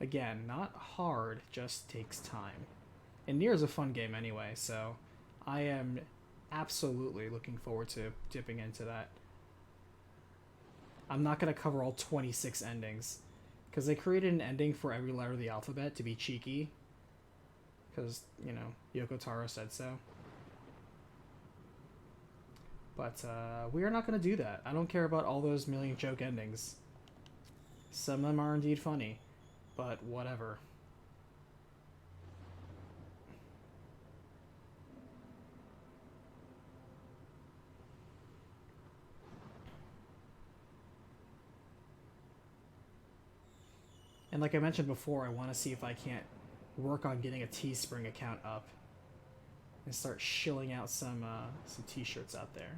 Again, not hard, just takes time. And Nier is a fun game anyway, so I am absolutely looking forward to dipping into that. I'm not going to cover all 26 endings, because they created an ending for every letter of the alphabet to be cheeky, because, you know, Yoko Taro said so. But we are not going to do that. I don't care about all those million joke endings. Some of them are indeed funny, but whatever. And like I mentioned before, I want to see if I can't work on getting a Teespring account up and start shilling out some t-shirts out there.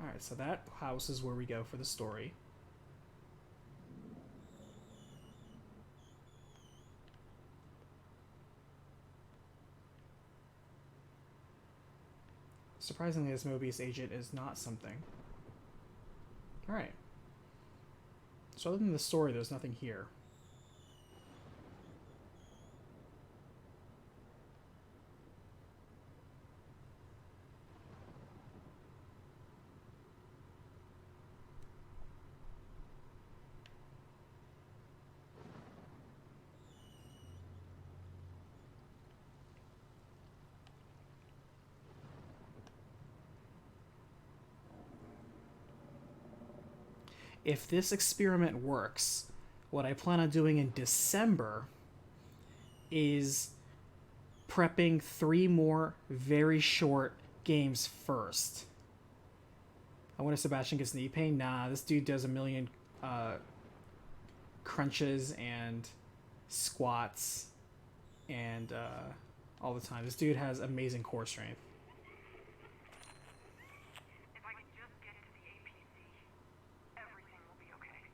Alright, so that house is where we go for the story. Surprisingly, this Mobius agent is not something. Alright. So other than the story, there's nothing here. if this experiment works, what I plan on doing in December is prepping 3 more very short games first. I wonder if Sebastian gets knee pain. Nah, this dude does a million crunches and squats and all the time. This dude has amazing core strength. If I can just get into the APC, everything will be okay.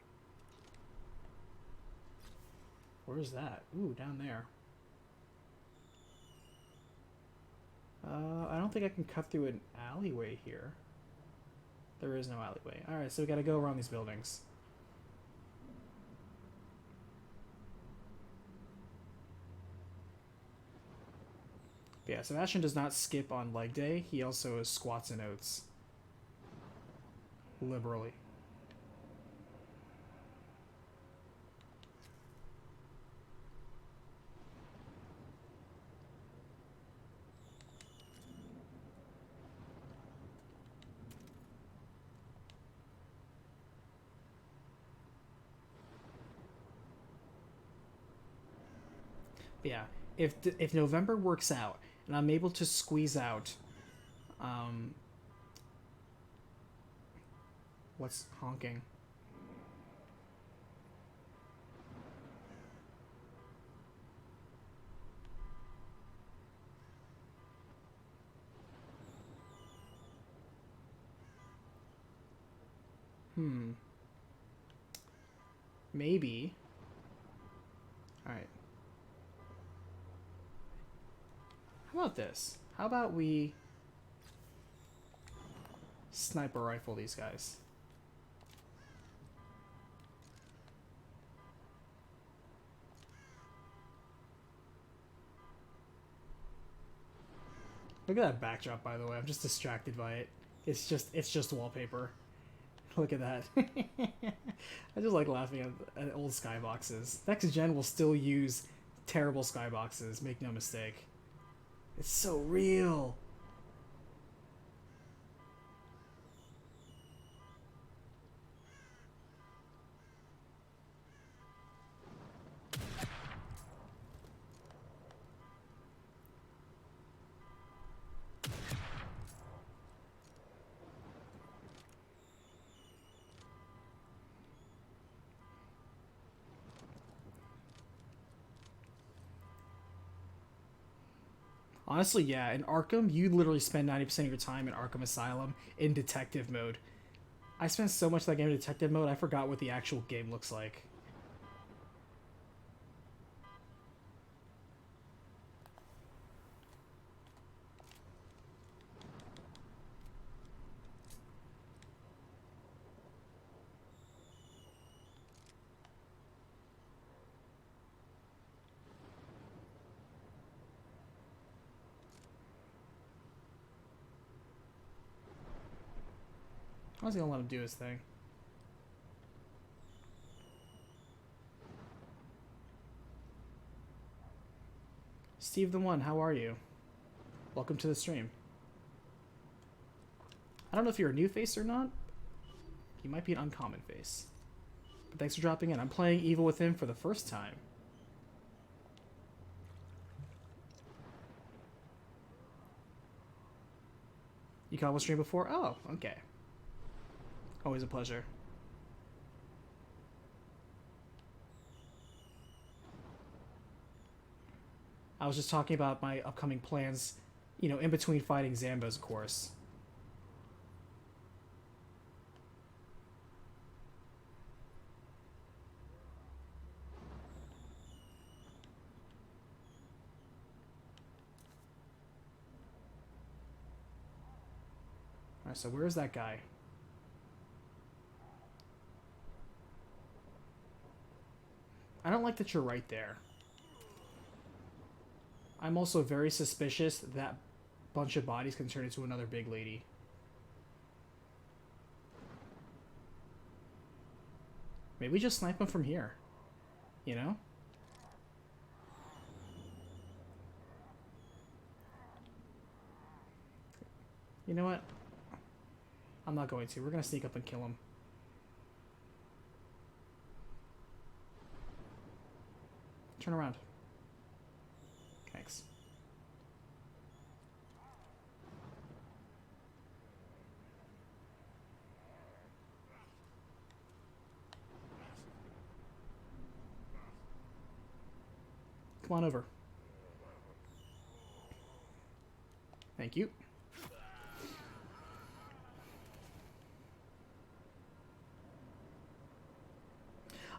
Where's that? Ooh, down there. I don't think I can cut through an alleyway here. There is no alleyway. Alright, so we gotta go around these buildings. But yeah, Sebastian does not skip on leg day. He also squats and oats. Liberally. Yeah, if November works out and I'm able to squeeze out, what's honking? Maybe. All right. How about this? How about we sniper rifle these guys? Look at that backdrop, by the way. I'm just distracted by it. It's just wallpaper. Look at that. I just like laughing at old skyboxes. Next gen will still use terrible skyboxes, make no mistake. It's so real. Honestly, yeah, in Arkham, you literally spend 90% of your time in Arkham Asylum in detective mode. I spent so much of that game in detective mode, I forgot what the actual game looks like. I was gonna let him do his thing. Steve the One, how are you? Welcome to the stream. I don't know if you're a new face or not. You might be an uncommon face. But thanks for dropping in. I'm playing Evil Within for the first time. You caught one stream before? Oh, okay. Always a pleasure. I was just talking about my upcoming plans, you know, in between fighting Zambos, of course. Alright, so where's that guy? I don't like that you're right there. I'm also very suspicious that bunch of bodies can turn into another big lady. Maybe we just snipe them from here. You know? You know what? I'm not going to. We're going to sneak up and kill him. turn around. Thanks. Come on over. Thank you.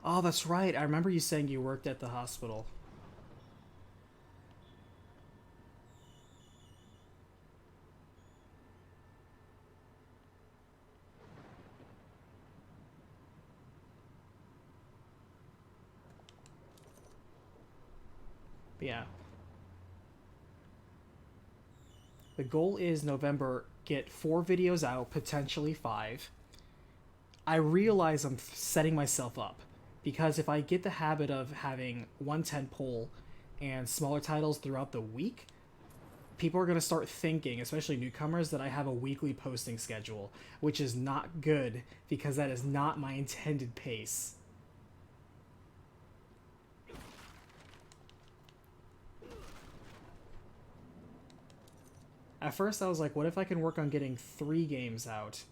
Oh, that's right. I remember you saying you worked at the hospital. But yeah. The goal is November, get 4 videos out, potentially 5. I realize I'm setting myself up, because if I get the habit of having 110 pull and smaller titles throughout the week, people are going to start thinking, especially newcomers, that I have a weekly posting schedule, which is not good because that is not my intended pace. At first I was like, what if I can work on getting 3 games out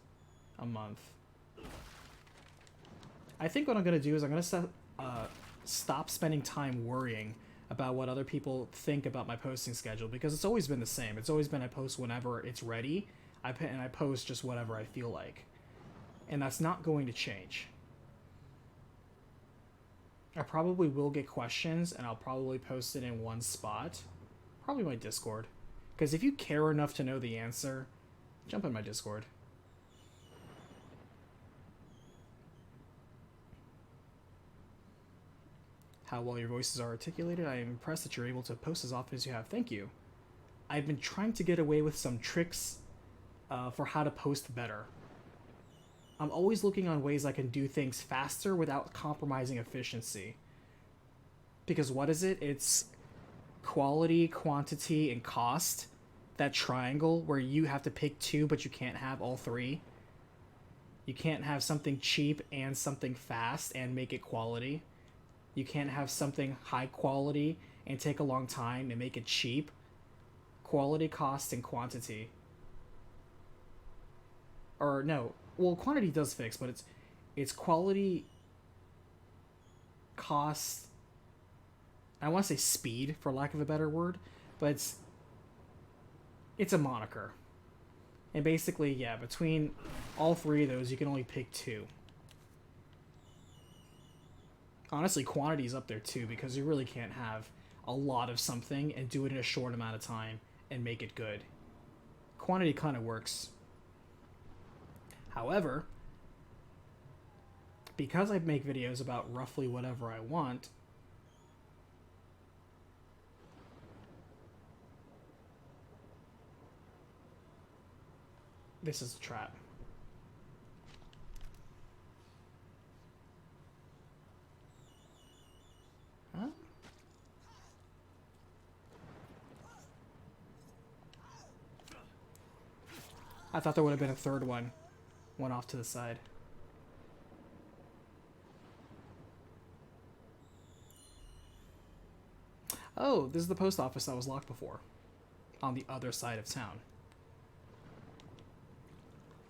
a month? I think what I'm going to do is I'm going to stop spending time worrying about what other people think about my posting schedule, because it's always been the same. It's always been I post whenever it's ready, and I post just whatever I feel like. And that's not going to change. I probably will get questions, and I'll probably post it in one spot. Probably my Discord. Because if you care enough to know the answer, jump in my Discord. How well your voices are articulated. I am impressed that you're able to post as often as you have. Thank you. I've been trying to get away with some tricks for how to post better. I'm always looking on ways I can do things faster without compromising efficiency. Because what is it? It's quality, quantity, and cost. That triangle where you have to pick 2 but you can't have all 3. You can't have something cheap and something fast and make it quality. You can't have something high quality and take a long time and make it cheap. Quality, cost, and quantity. Or no, well, quantity does fix, but it's quality, cost. I want to say speed, for lack of a better word, but it's a moniker. And basically, yeah, between all 3 of those, you can only pick 2. Honestly, quantity is up there too, because you really can't have a lot of something and do it in a short amount of time and make it good. Quantity kind of works. However, because I make videos about roughly whatever I want, this is a trap. Huh? I thought there would have been a third one. One off to the side. Oh, this is the post office that was locked before. On the other side of town.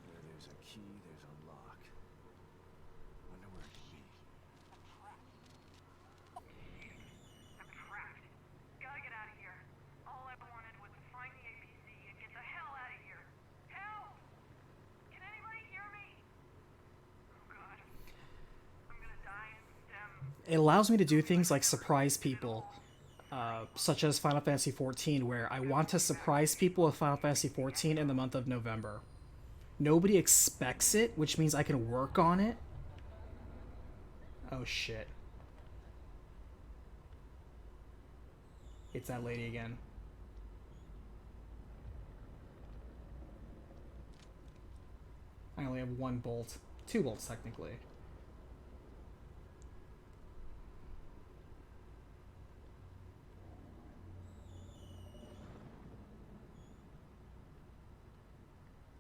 Where there's a key, there's a lock. Wonder where it could be. I'm trapped. Gotta get out of here. All I wanted was to find the APC and get the hell out of here. Help! Can anybody hear me? Oh god. I'm gonna die in STEM. It allows me to do things like surprise people. Such as Final Fantasy XIV, where I want to surprise people with Final Fantasy XIV in the month of November. Nobody expects it, which means I can work on it. Oh shit. It's that lady again. I only have 1 bolt. 2 bolts, technically.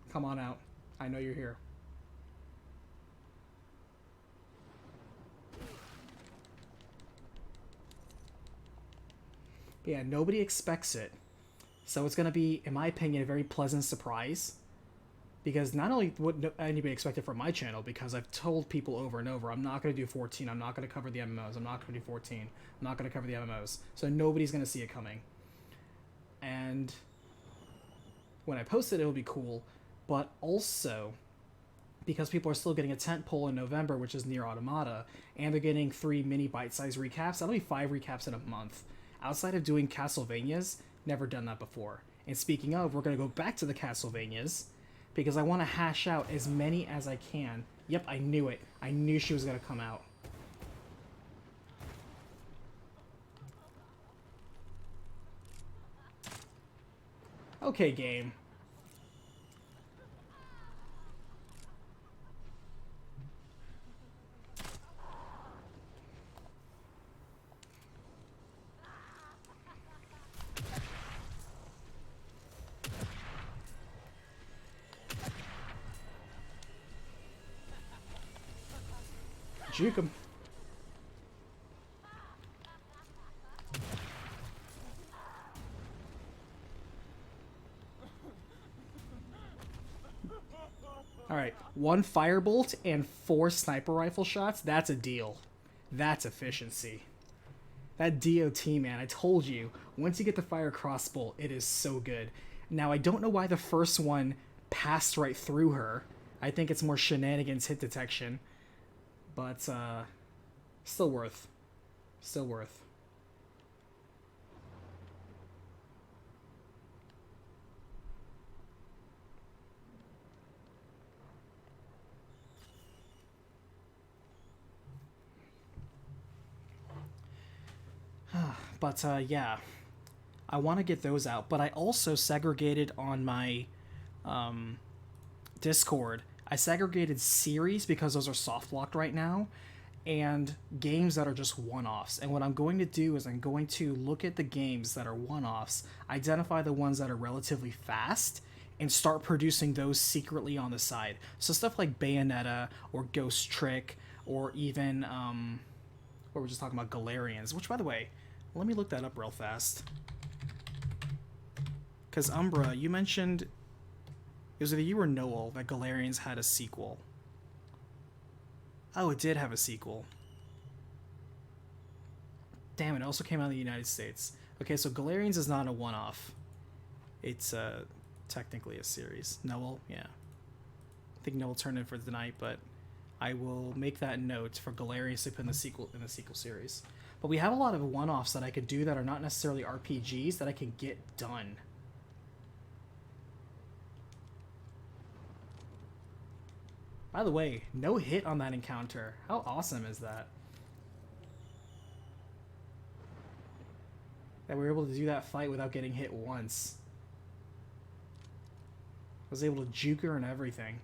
Come on out. I know you're here. Yeah, nobody expects it. So it's going to be, in my opinion, a very pleasant surprise. Because not only would anybody expect it from my channel, because I've told people over and over, I'm not going to do 14, I'm not going to cover the MMOs, I'm not going to do 14, I'm not going to cover the MMOs. So nobody's going to see it coming. And when I post it, it'll be cool. But also, because people are still getting a tentpole in November, which is Nier Automata, and they're getting 3 mini bite-sized recaps, that'll be 5 recaps in a month. Outside of doing Castlevanias, never done that before. And speaking of, we're going to go back to the Castlevanias, because I want to hash out as many as I can. Yep, I knew it. I knew she was going to come out. Okay, game. Juke him. Alright, 1 firebolt and 4 sniper rifle shots, that's a deal. That's efficiency. That DOT, man, I told you, once you get the fire crossbow, it is so good. Now, I don't know why the first one passed right through her. I think it's more shenanigans hit detection. But, still worth. Still worth. But, yeah. I want to get those out. But I also segregated on my Discord. I segregated series because those are soft locked right now, and games that are just one-offs. And what I'm going to do is I'm going to look at the games that are one-offs, identify the ones that are relatively fast, and start producing those secretly on the side. So stuff like Bayonetta or Ghost Trick, or even what we're just talking about, Galarians. Which, by the way, let me look that up real fast. Because Umbra, you mentioned, it was either you or Noel, that Galarians had a sequel. Oh, it did have a sequel. Damn, it also came out in the United States. Okay, so Galarians is not a one-off. It's technically a series. Noel, yeah. I think Noel turned in for the night, but I will make that note for Galarians to put in the sequel series. But we have a lot of one-offs that I could do that are not necessarily RPGs that I can get done. By the way, no hit on that encounter. How awesome is that? That we were able to do that fight without getting hit once. I was able to juke her and everything.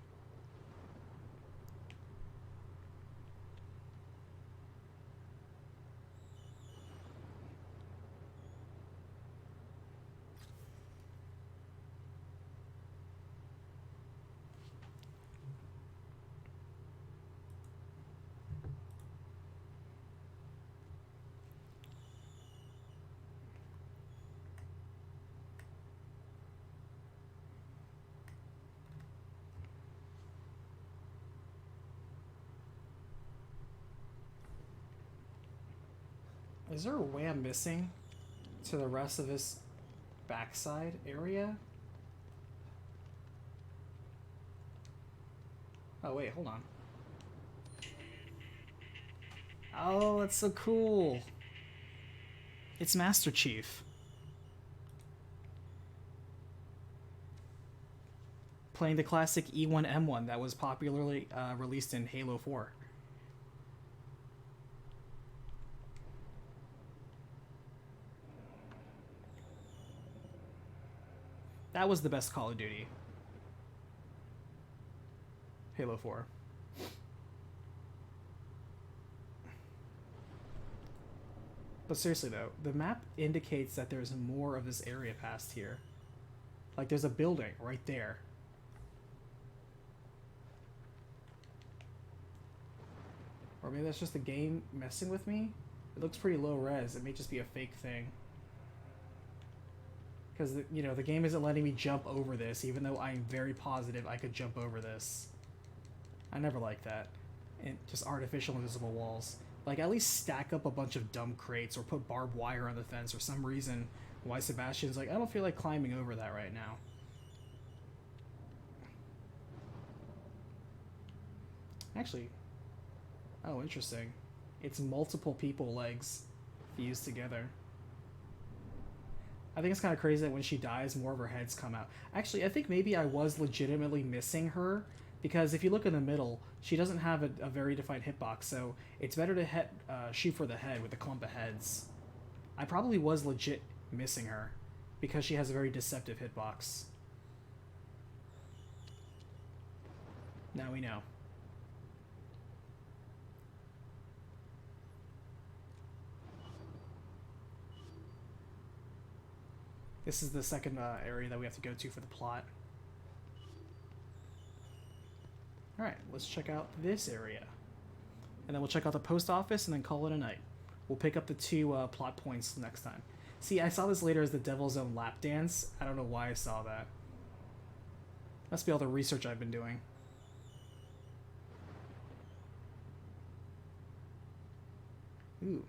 Is there a way I'm missing to the rest of this backside area? Oh, wait, hold on. Oh, that's so cool. It's Master Chief. Playing the classic E1M1 that was popularly released in Halo 4. That was the best Call of Duty. Halo 4. But seriously though, the map indicates that there's more of this area past here. Like there's a building right there. Or maybe that's just the game messing with me. It looks pretty low res. It may just be a fake thing. Because, you know, the game isn't letting me jump over this, even though I'm very positive I could jump over this. I never liked that. And just artificial invisible walls. Like, at least stack up a bunch of dumb crates or put barbed wire on the fence for some reason. Why Sebastian's like, I don't feel like climbing over that right now. Actually, oh, interesting. It's multiple people legs fused together. I think it's kind of crazy that when she dies, more of her heads come out. Actually, I think maybe I was legitimately missing her, because if you look in the middle, she doesn't have a very defined hitbox, so it's better to shoot for the head with a clump of heads. I probably was legit missing her, because she has a very deceptive hitbox. Now we know. This is the second area that we have to go to for the plot. Alright, let's check out this area. And then we'll check out the post office and then call it a night. We'll pick up the 2 plot points next time. See, I saw this later as the Devil's Own lap dance. I don't know why I saw that. Must be all the research I've been doing. Ooh.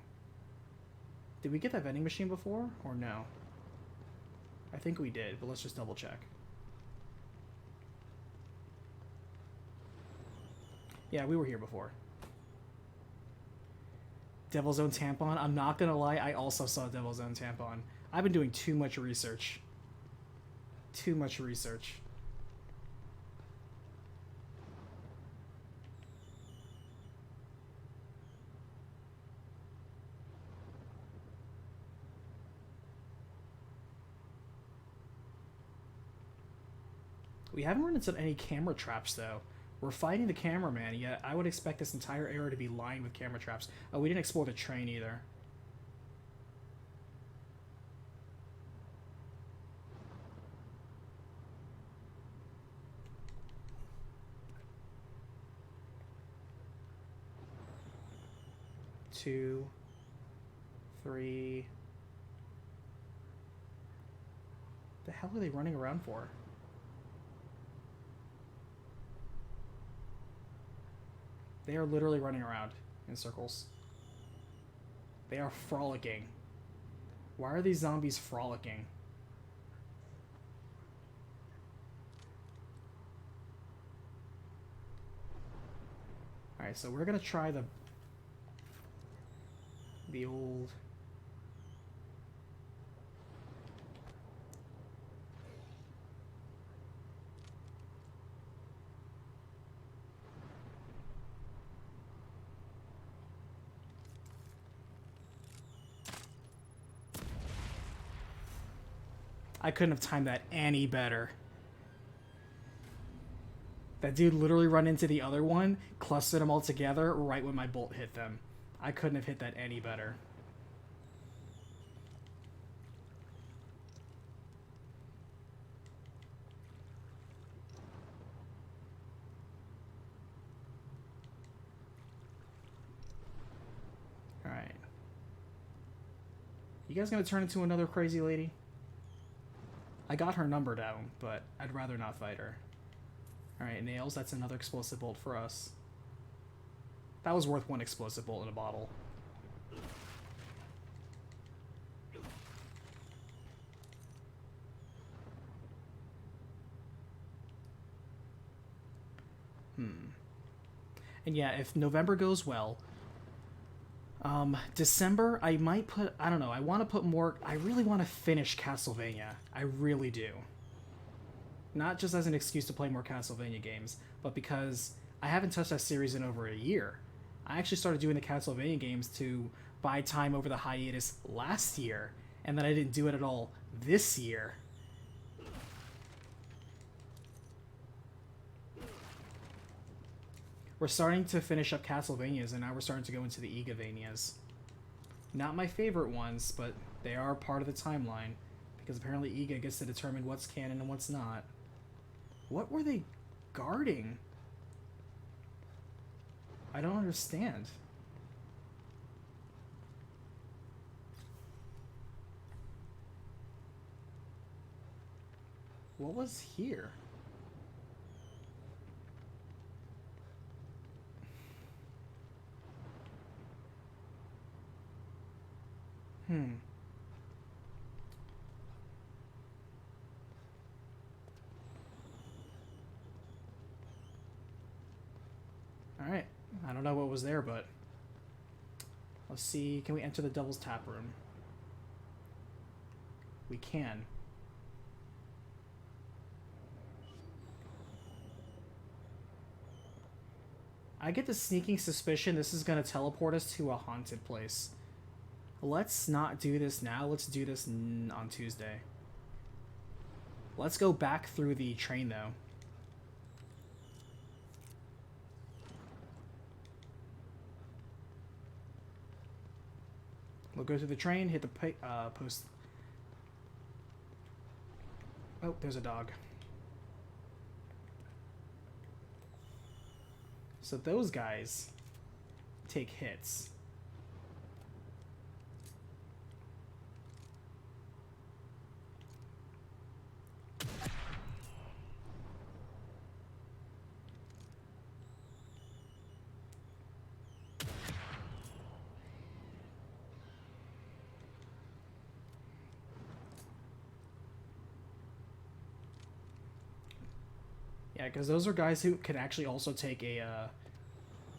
Did we get that vending machine before, or no? I think we did, but let's just double check. Yeah, we were here before. Devil's Own tampon. I'm not gonna lie, I also saw Devil's Own tampon. I've been doing too much research. Too much research. We haven't run into any camera traps, though. We're fighting the cameraman, yet I would expect this entire area to be lined with camera traps. Oh, we didn't explore the train either. Two, three. The hell are they running around for? They are literally running around in circles. They are frolicking. Why are these zombies frolicking? Alright, so we're gonna try the old... I couldn't have timed that any better. That dude literally run into the other one, clustered them all together right when my bolt hit them. I couldn't have hit that any better. Alright. You guys gonna turn into another crazy lady? I got her number down, but I'd rather not fight her. Alright, nails, that's another explosive bolt for us. That was worth 1 explosive bolt in a bottle. And yeah, if November goes well, December, I might put, I don't know, I want to put more, I really want to finish Castlevania. I really do. Not just as an excuse to play more Castlevania games, but because I haven't touched that series in over a year. I actually started doing the Castlevania games to buy time over the hiatus last year, and then I didn't do it at all this year. We're starting to finish up Castlevanias, and now we're starting to go into the Igavanias. Not my favorite ones, but they are part of the timeline, because apparently Iga gets to determine what's canon and what's not. What were they guarding? I don't understand. What was here? Hmm. Alright. I don't know what was there, but... Let's see. Can we enter the Devil's Tap Room? We can. I get the sneaking suspicion this is going to teleport us to a haunted place. Let's not do this now. Let's do this on Tuesday. Let's go back through the train, though. We'll go through the train, hit the post. Oh, there's a dog. So those guys take hits. Yeah, because those are guys who can actually also take a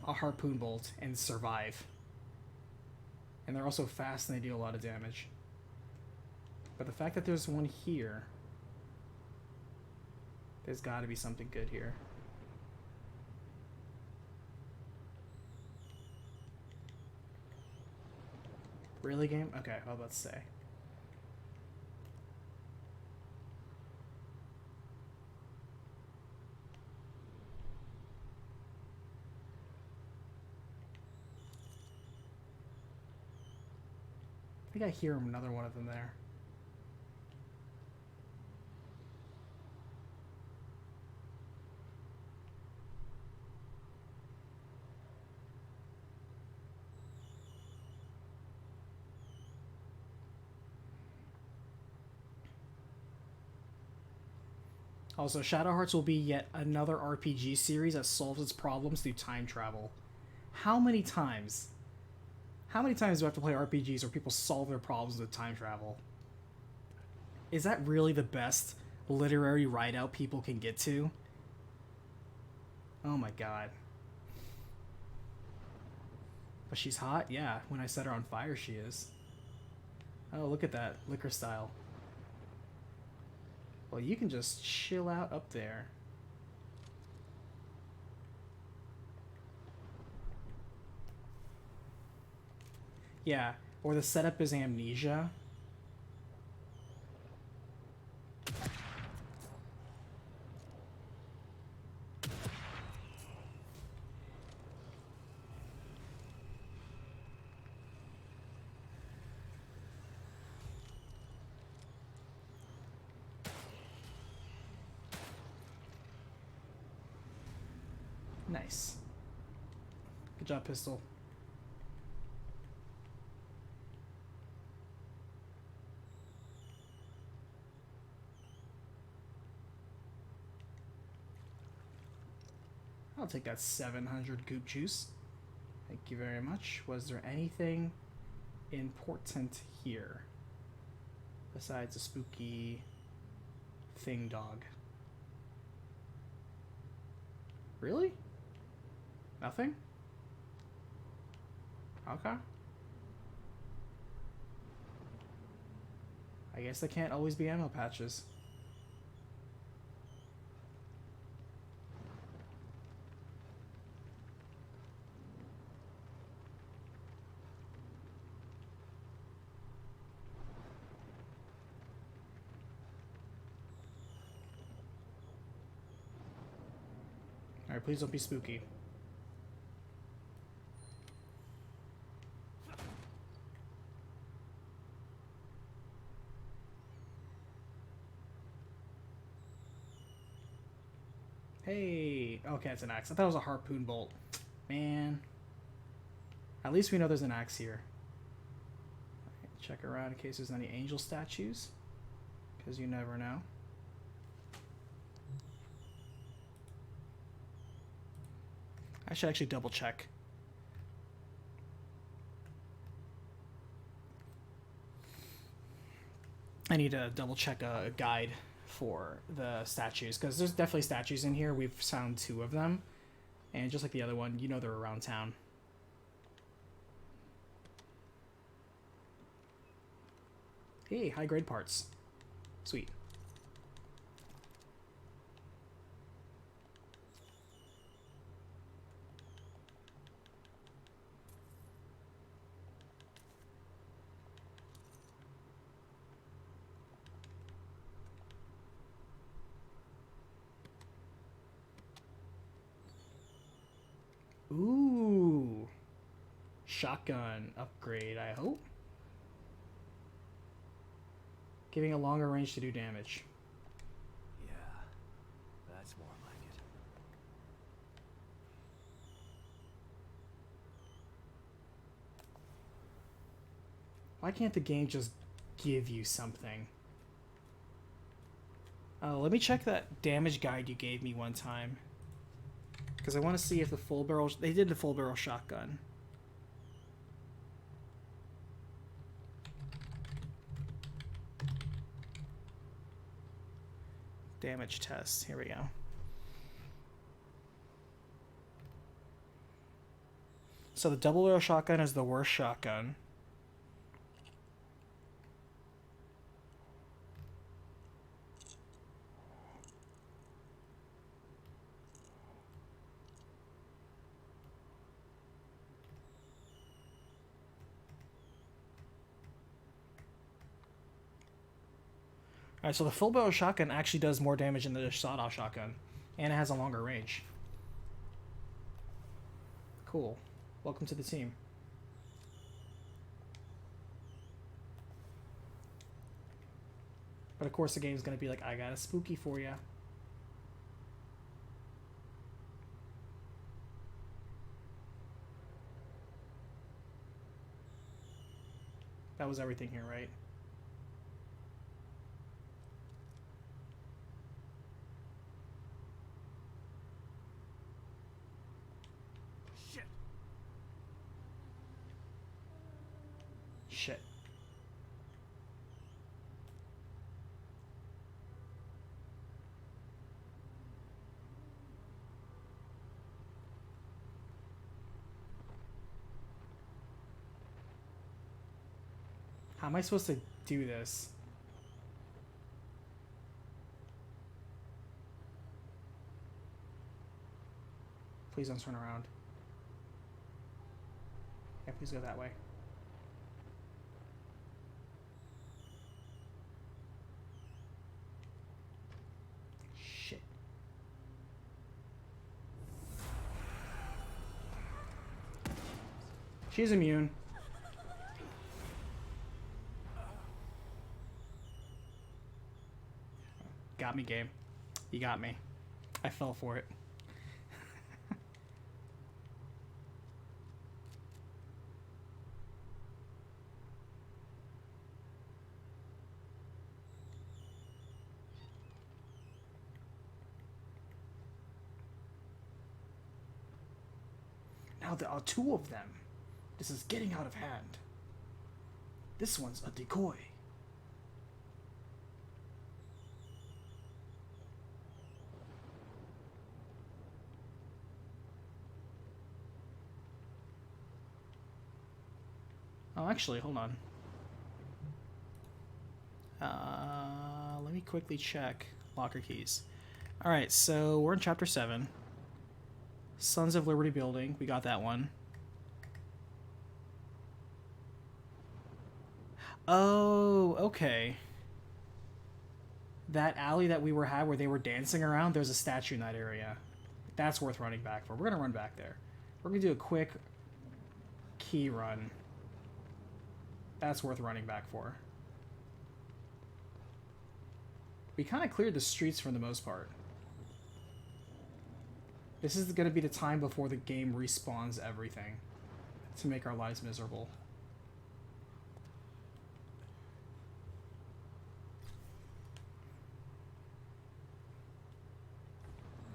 harpoon bolt and survive. And they're also fast and they deal a lot of damage. But the fact that there's one here, there's got to be something good here. Really, game? Okay, I was about to say. I think I hear another one of them there. Also, Shadow Hearts will be yet another RPG series that solves its problems through time travel. How many times? How many times do I have to play RPGs where people solve their problems with time travel? Is that really the best literary write-out people can get to? Oh my god. But she's hot? Yeah, when I set her on fire she is. Oh, look at that. Liquor style. Well, you can just chill out up there. Yeah, or the setup is Amnesia. Nice. Good job, Pistol. I'll take that 700 goop juice. Thank you very much. Was there anything important here besides a spooky thing dog? Really? Nothing? Okay. I guess they can't always be ammo patches. Alright, please don't be spooky. Hey! Okay, it's an axe. I thought it was a harpoon bolt. Man. At least we know there's an axe here. Check around in case there's any angel statues. Because you never know. should actually double check. I need to double check a guide for the statues, because there's definitely statues in here. We've found 2 of them, and just like the other one, you know they're around town. Hey, high grade parts. Sweet. Ooh. Shotgun upgrade, I hope. Giving a longer range to do damage. Yeah, that's more like it. Why can't the game just give you something? Let me check that damage guide you gave me one time. Because I want to see if the full barrel... They did the full barrel shotgun. Damage test. Here we go. So the double barrel shotgun is the worst shotgun. Alright, so the full barrel shotgun actually does more damage than the sawed-off shotgun. And it has a longer range. Cool. Welcome to the team. But of course the game's gonna be like, I got a spooky for ya. That was everything here, right? Shit. How am I supposed to do this? Please don't turn around. Yeah, please go that way. Shit. She's immune. Got me, game. You got me. I fell for it. Now there are 2 of them. This is getting out of hand. This one's a decoy. Oh, actually, hold on. Let me quickly check locker keys. Alright, so we're in Chapter 7. Sons of Liberty Building. We got that one. Oh, okay. That alley that we had where they were dancing around, there's a statue in that area. That's worth running back for. We're going to run back there. We're going to do a quick key run. That's worth running back for. We kind of cleared the streets for the most part. This is going to be the time before the game respawns everything to make our lives miserable.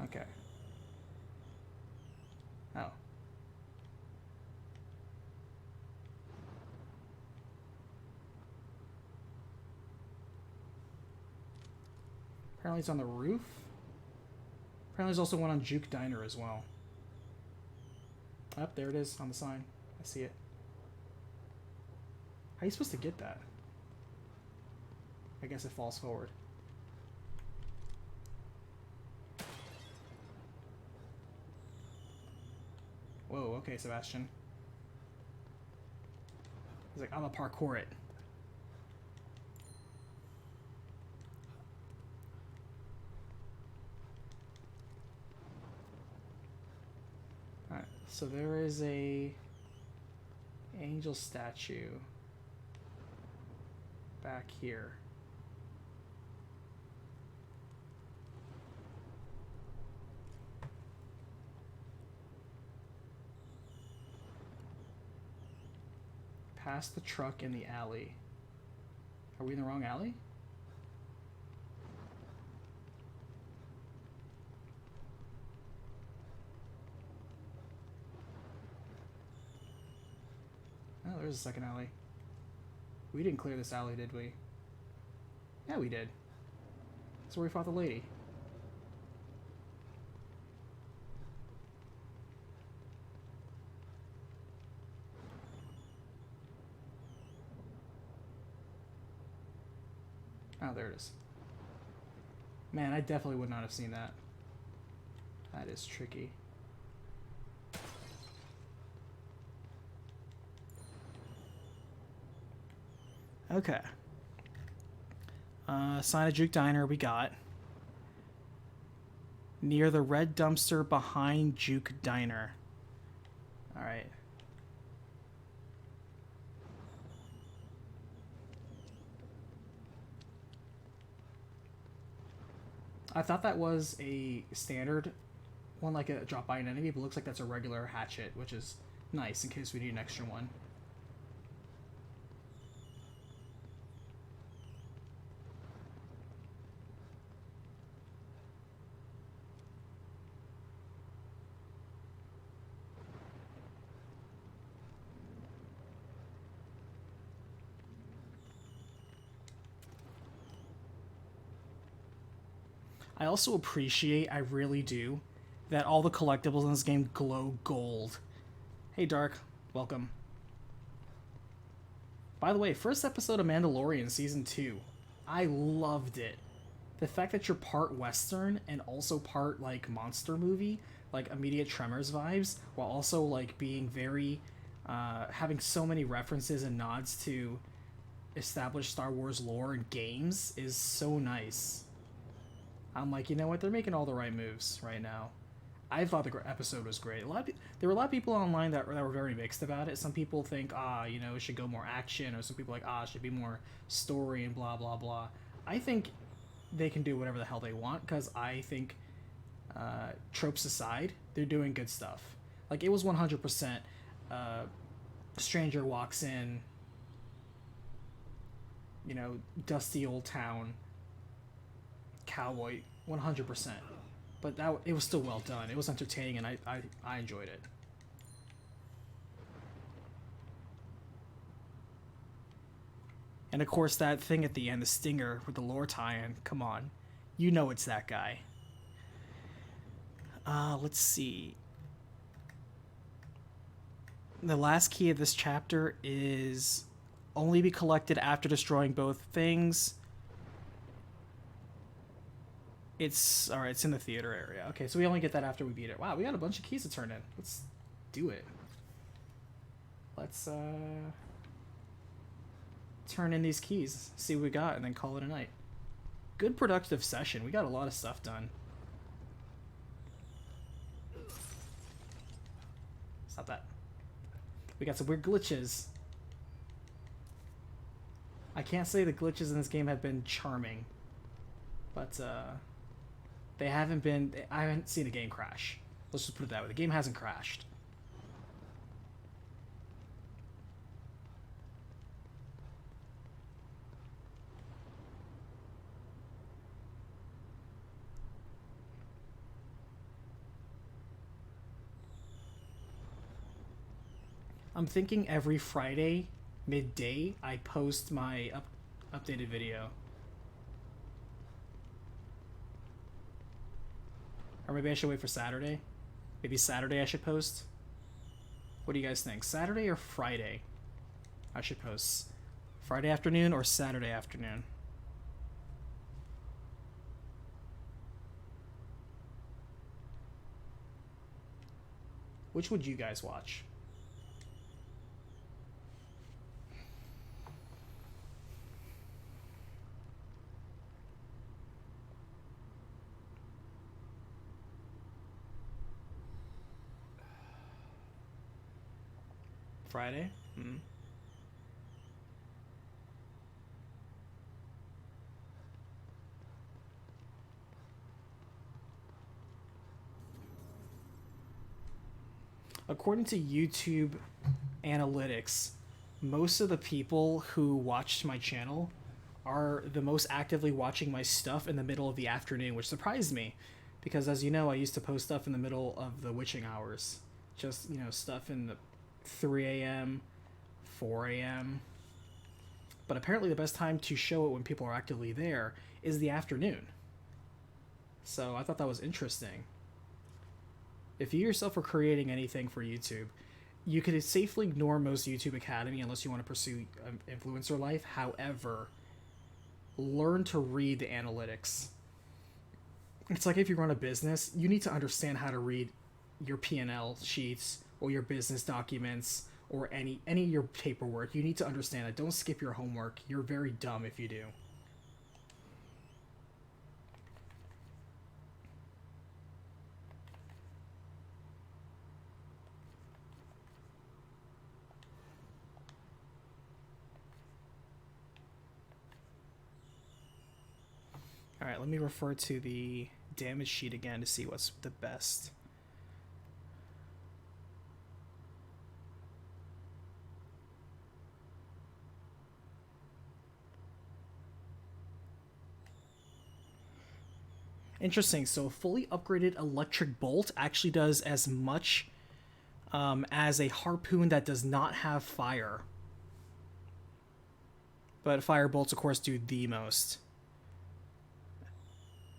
Okay. Oh. Apparently it's on the roof. Apparently there's also one on Juke Diner as well. Up there it is on the sign. I see it. How are you supposed to get that? I guess it falls forward. Whoa, okay, Sebastian. He's like, I'm a parkour it. Alright, so there is a angel statue back here. Past the truck in the alley. Are we in the wrong alley? Oh, there's a second alley. We didn't clear this alley, did we? Yeah, we did. That's where we fought the lady. Oh, there it is. Man, I definitely would not have seen that. That is tricky. Okay. Sign of Juke Diner we got. Near the red dumpster behind Juke Diner. Alright. I thought that was a standard one, like a drop by an enemy, but looks like that's a regular hatchet, which is nice in case we need an extra one. I also appreciate, I really do, that all the collectibles in this game glow gold. Hey Dark, welcome. By the way, first episode of Mandalorian Season 2. I loved it. The fact that you're part Western and also part, like, monster movie, like immediate Tremors vibes, while also, like, being very, having so many references and nods to established Star Wars lore and games is so nice. I'm like, you know what? They're making all the right moves right now. I thought the episode was great. There were a lot of people online that were very mixed about it. Some people think, you know, it should go more action, or some people like, it should be more story and blah, blah, blah. I think they can do whatever the hell they want, because I think, tropes aside, they're doing good stuff. Like, it was 100%, stranger walks in, you know, dusty old town, cowboy, 100%. But it was still well done. It was entertaining, and I enjoyed it. And of course, that thing at the end, the stinger with the lore tie-in. Come on, you know it's that guy. Let's see. The last key of this chapter is only be collected after destroying both things. It's in the theater area. Okay, so we only get that after we beat it. Wow, we got a bunch of keys to turn in. Let's do it. Let's turn in these keys, see what we got, and then call it a night. Good productive session. We got a lot of stuff done. Stop that. We got some weird glitches. I can't say the glitches in this game have been charming, but they haven't been. I haven't seen a game crash. Let's just put it that way. The game hasn't crashed. I'm thinking every Friday, midday, I post my updated video. Or maybe I should wait for Saturday. Maybe Saturday I should post. What do you guys think? Saturday or Friday? I should post. Friday afternoon or Saturday afternoon? Which would you guys watch? Friday? Hmm. According to YouTube analytics, most of the people who watched my channel are the most actively watching my stuff in the middle of the afternoon, which surprised me because, as you know, I used to post stuff in the middle of the witching hours. Just, you know, stuff in the 3 a.m., 4 a.m. But apparently the best time to show it when people are actively there is the afternoon. So I thought that was interesting. If you yourself are creating anything for YouTube, you could safely ignore most YouTube Academy unless you want to pursue influencer life. However, learn to read the analytics. It's like if you run a business, you need to understand how to read your P&L sheets or your business documents or any of your paperwork. You need to understand it. Don't skip your homework. You're very dumb if you do. Alright, let me refer to the damage sheet again to see what's the best. Interesting, so a fully upgraded electric bolt actually does as much as a harpoon that does not have fire. But fire bolts, of course, do the most.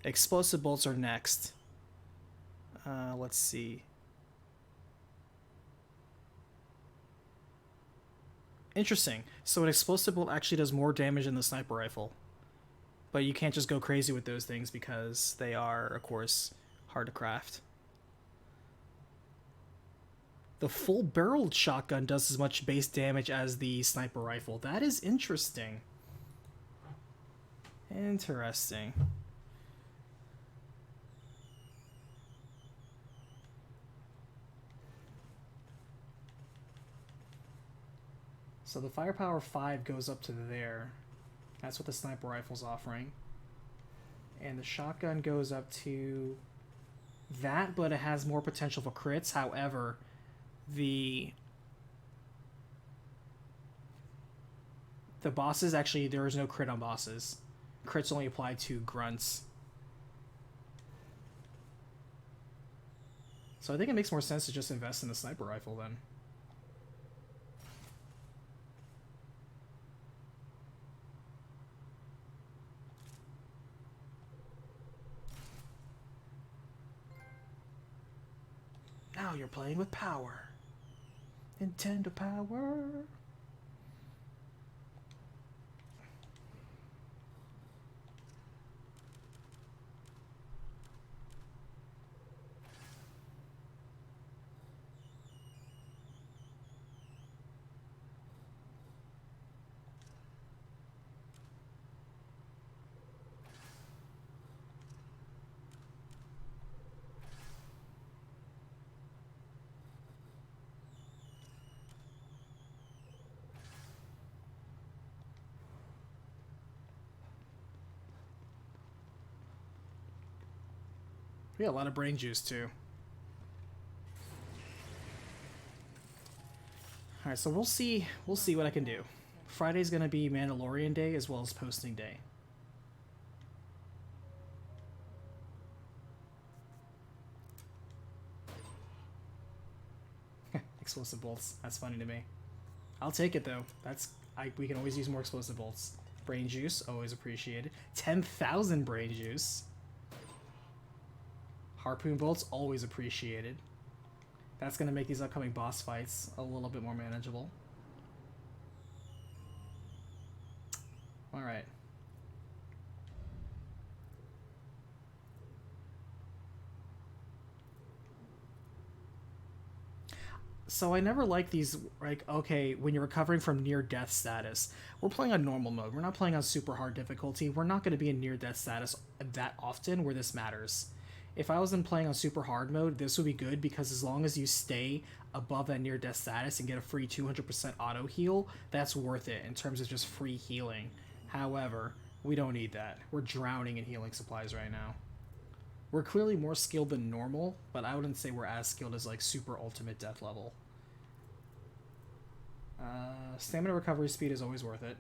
Explosive bolts are next. Let's see. Interesting. So an explosive bolt actually does more damage than the sniper rifle. But you can't just go crazy with those things because they are, of course, hard to craft. The full-barreled shotgun does as much base damage as the sniper rifle. That is interesting. Interesting. So the firepower 5 goes up to there. That's what the sniper rifle's offering. And the shotgun goes up to that, but it has more potential for crits. However, the bosses, actually, there is no crit on bosses. Crits only apply to grunts. So I think it makes more sense to just invest in the sniper rifle then. Now you're playing with power. Nintendo power. Yeah, a lot of brain juice too. Alright, so we'll see what I can do. Friday's gonna be Mandalorian Day as well as posting day. Explosive bolts. That's funny to me. I'll take it though. We can always use more explosive bolts. Brain juice, always appreciated. 10,000 brain juice. Harpoon bolts, always appreciated. That's going to make these upcoming boss fights a little bit more manageable. Alright. So I never like these, like, okay, when you're recovering from near-death status. We're playing on normal mode. We're not playing on super hard difficulty. We're not going to be in near-death status that often where this matters. If I was playing on super hard mode, this would be good because as long as you stay above that near-death status and get a free 200% auto heal, that's worth it in terms of just free healing. However, we don't need that. We're drowning in healing supplies right now. We're clearly more skilled than normal, but I wouldn't say we're as skilled as like super ultimate death level. Stamina recovery speed is always worth it.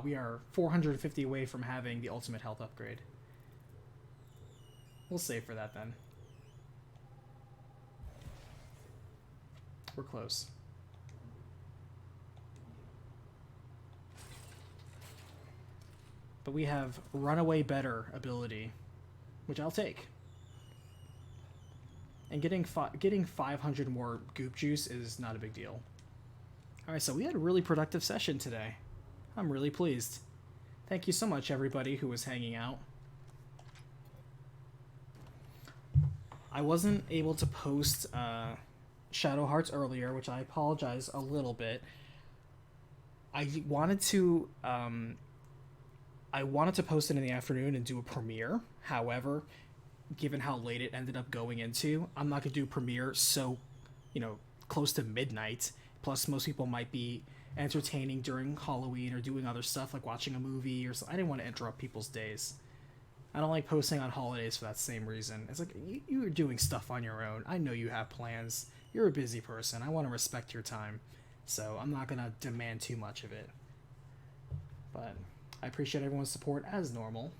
We are 450 away from having the ultimate health upgrade. We'll save for that then. We're close. But we have Runaway Better ability, which I'll take. And getting 500 more goop juice is not a big deal. Alright, so we had a really productive session today. I'm really pleased. Thank you so much, everybody who was hanging out. I wasn't able to post Shadow Hearts earlier, which I apologize a little bit. I wanted to post it in the afternoon and do a premiere. However, given how late it ended up going into, I'm not gonna do premiere so, close to midnight. Plus, most people might be entertaining during Halloween or doing other stuff like watching a movie or something. I didn't want to interrupt people's days. I don't like posting on holidays for that same reason. It's like, you're doing stuff on your own. I know you have plans. You're a busy person. I want to respect your time. So I'm not going to demand too much of it. But I appreciate everyone's support as normal.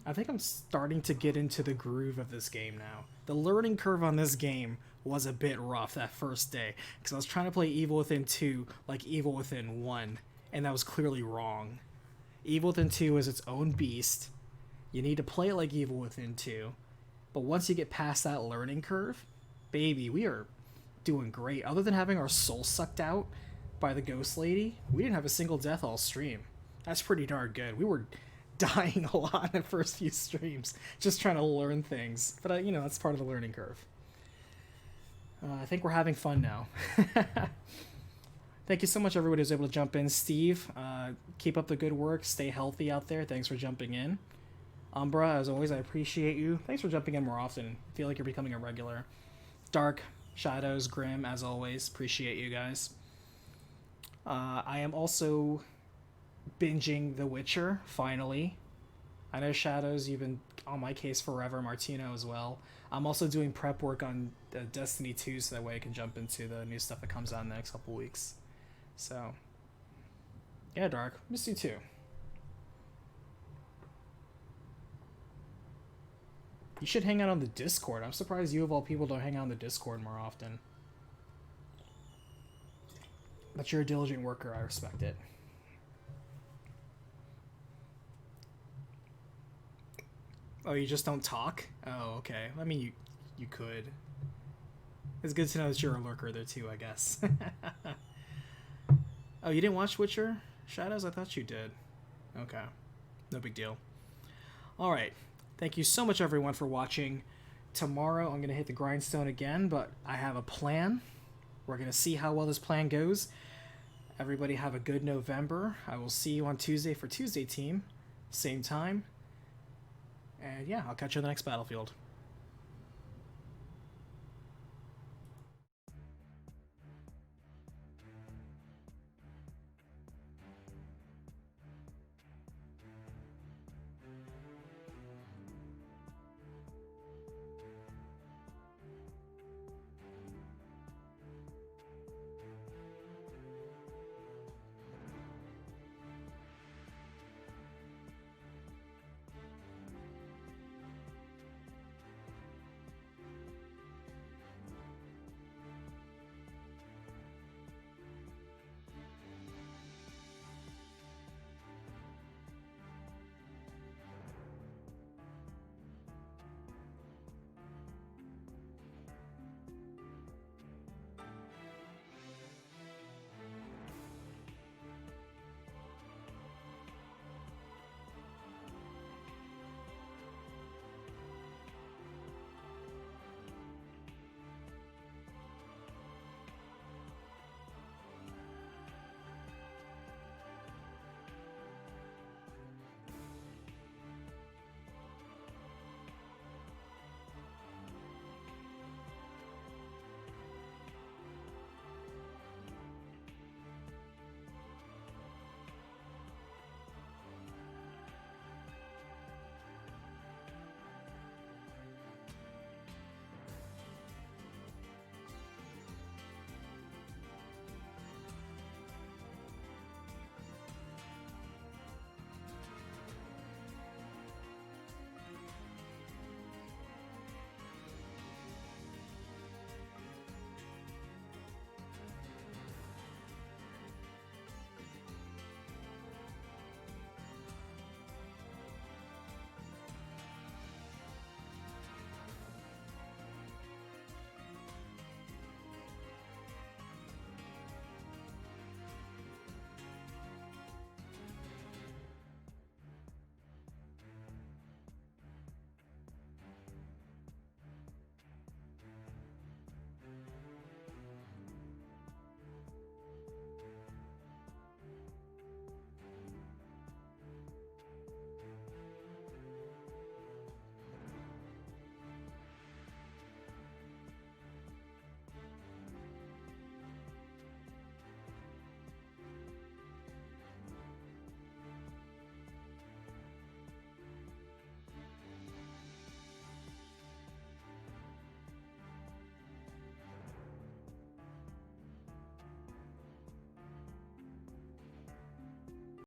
I think I'm starting to get into the groove of this game now. The learning curve on this game was a bit rough that first day, because I was trying to play Evil Within 2 like Evil Within 1, and that was clearly wrong. Evil Within 2 is its own beast. You need to play it like Evil Within 2, but once you get past that learning curve, baby, we are doing great. Other than having our soul sucked out by the ghost lady, we didn't have a single death all stream. That's pretty darn good. We were dying a lot in the first few streams, just trying to learn things, but that's part of the learning curve. I think we're having fun now. Thank you so much, everybody who's able to jump in. Steve, keep up the good work. Stay healthy out there. Thanks for jumping in. Umbra, as always, I appreciate you. Thanks for jumping in more often. I feel like you're becoming a regular. Dark, Shadows, Grim, as always, appreciate you guys. I am also binging The Witcher, finally. I know Shadows, you've been on my case forever. Martino as well. I'm also doing prep work on Destiny 2 so that way I can jump into the new stuff that comes out in the next couple weeks. So, yeah, Dark, miss you too. You should hang out on the Discord. I'm surprised you of all people don't hang out on the Discord more often. But you're a diligent worker, I respect it. Oh, you just don't talk? Oh, okay. I mean, you could. It's good to know that you're a lurker there too, I guess. Oh, you didn't watch Witcher Shadows? I thought you did. Okay. No big deal. Alright. Thank you so much, everyone, for watching. Tomorrow, I'm going to hit the grindstone again, but I have a plan. We're going to see how well this plan goes. Everybody have a good November. I will see you on Tuesday for Tuesday Team. Same time. And yeah, I'll catch you on the next Battlefield.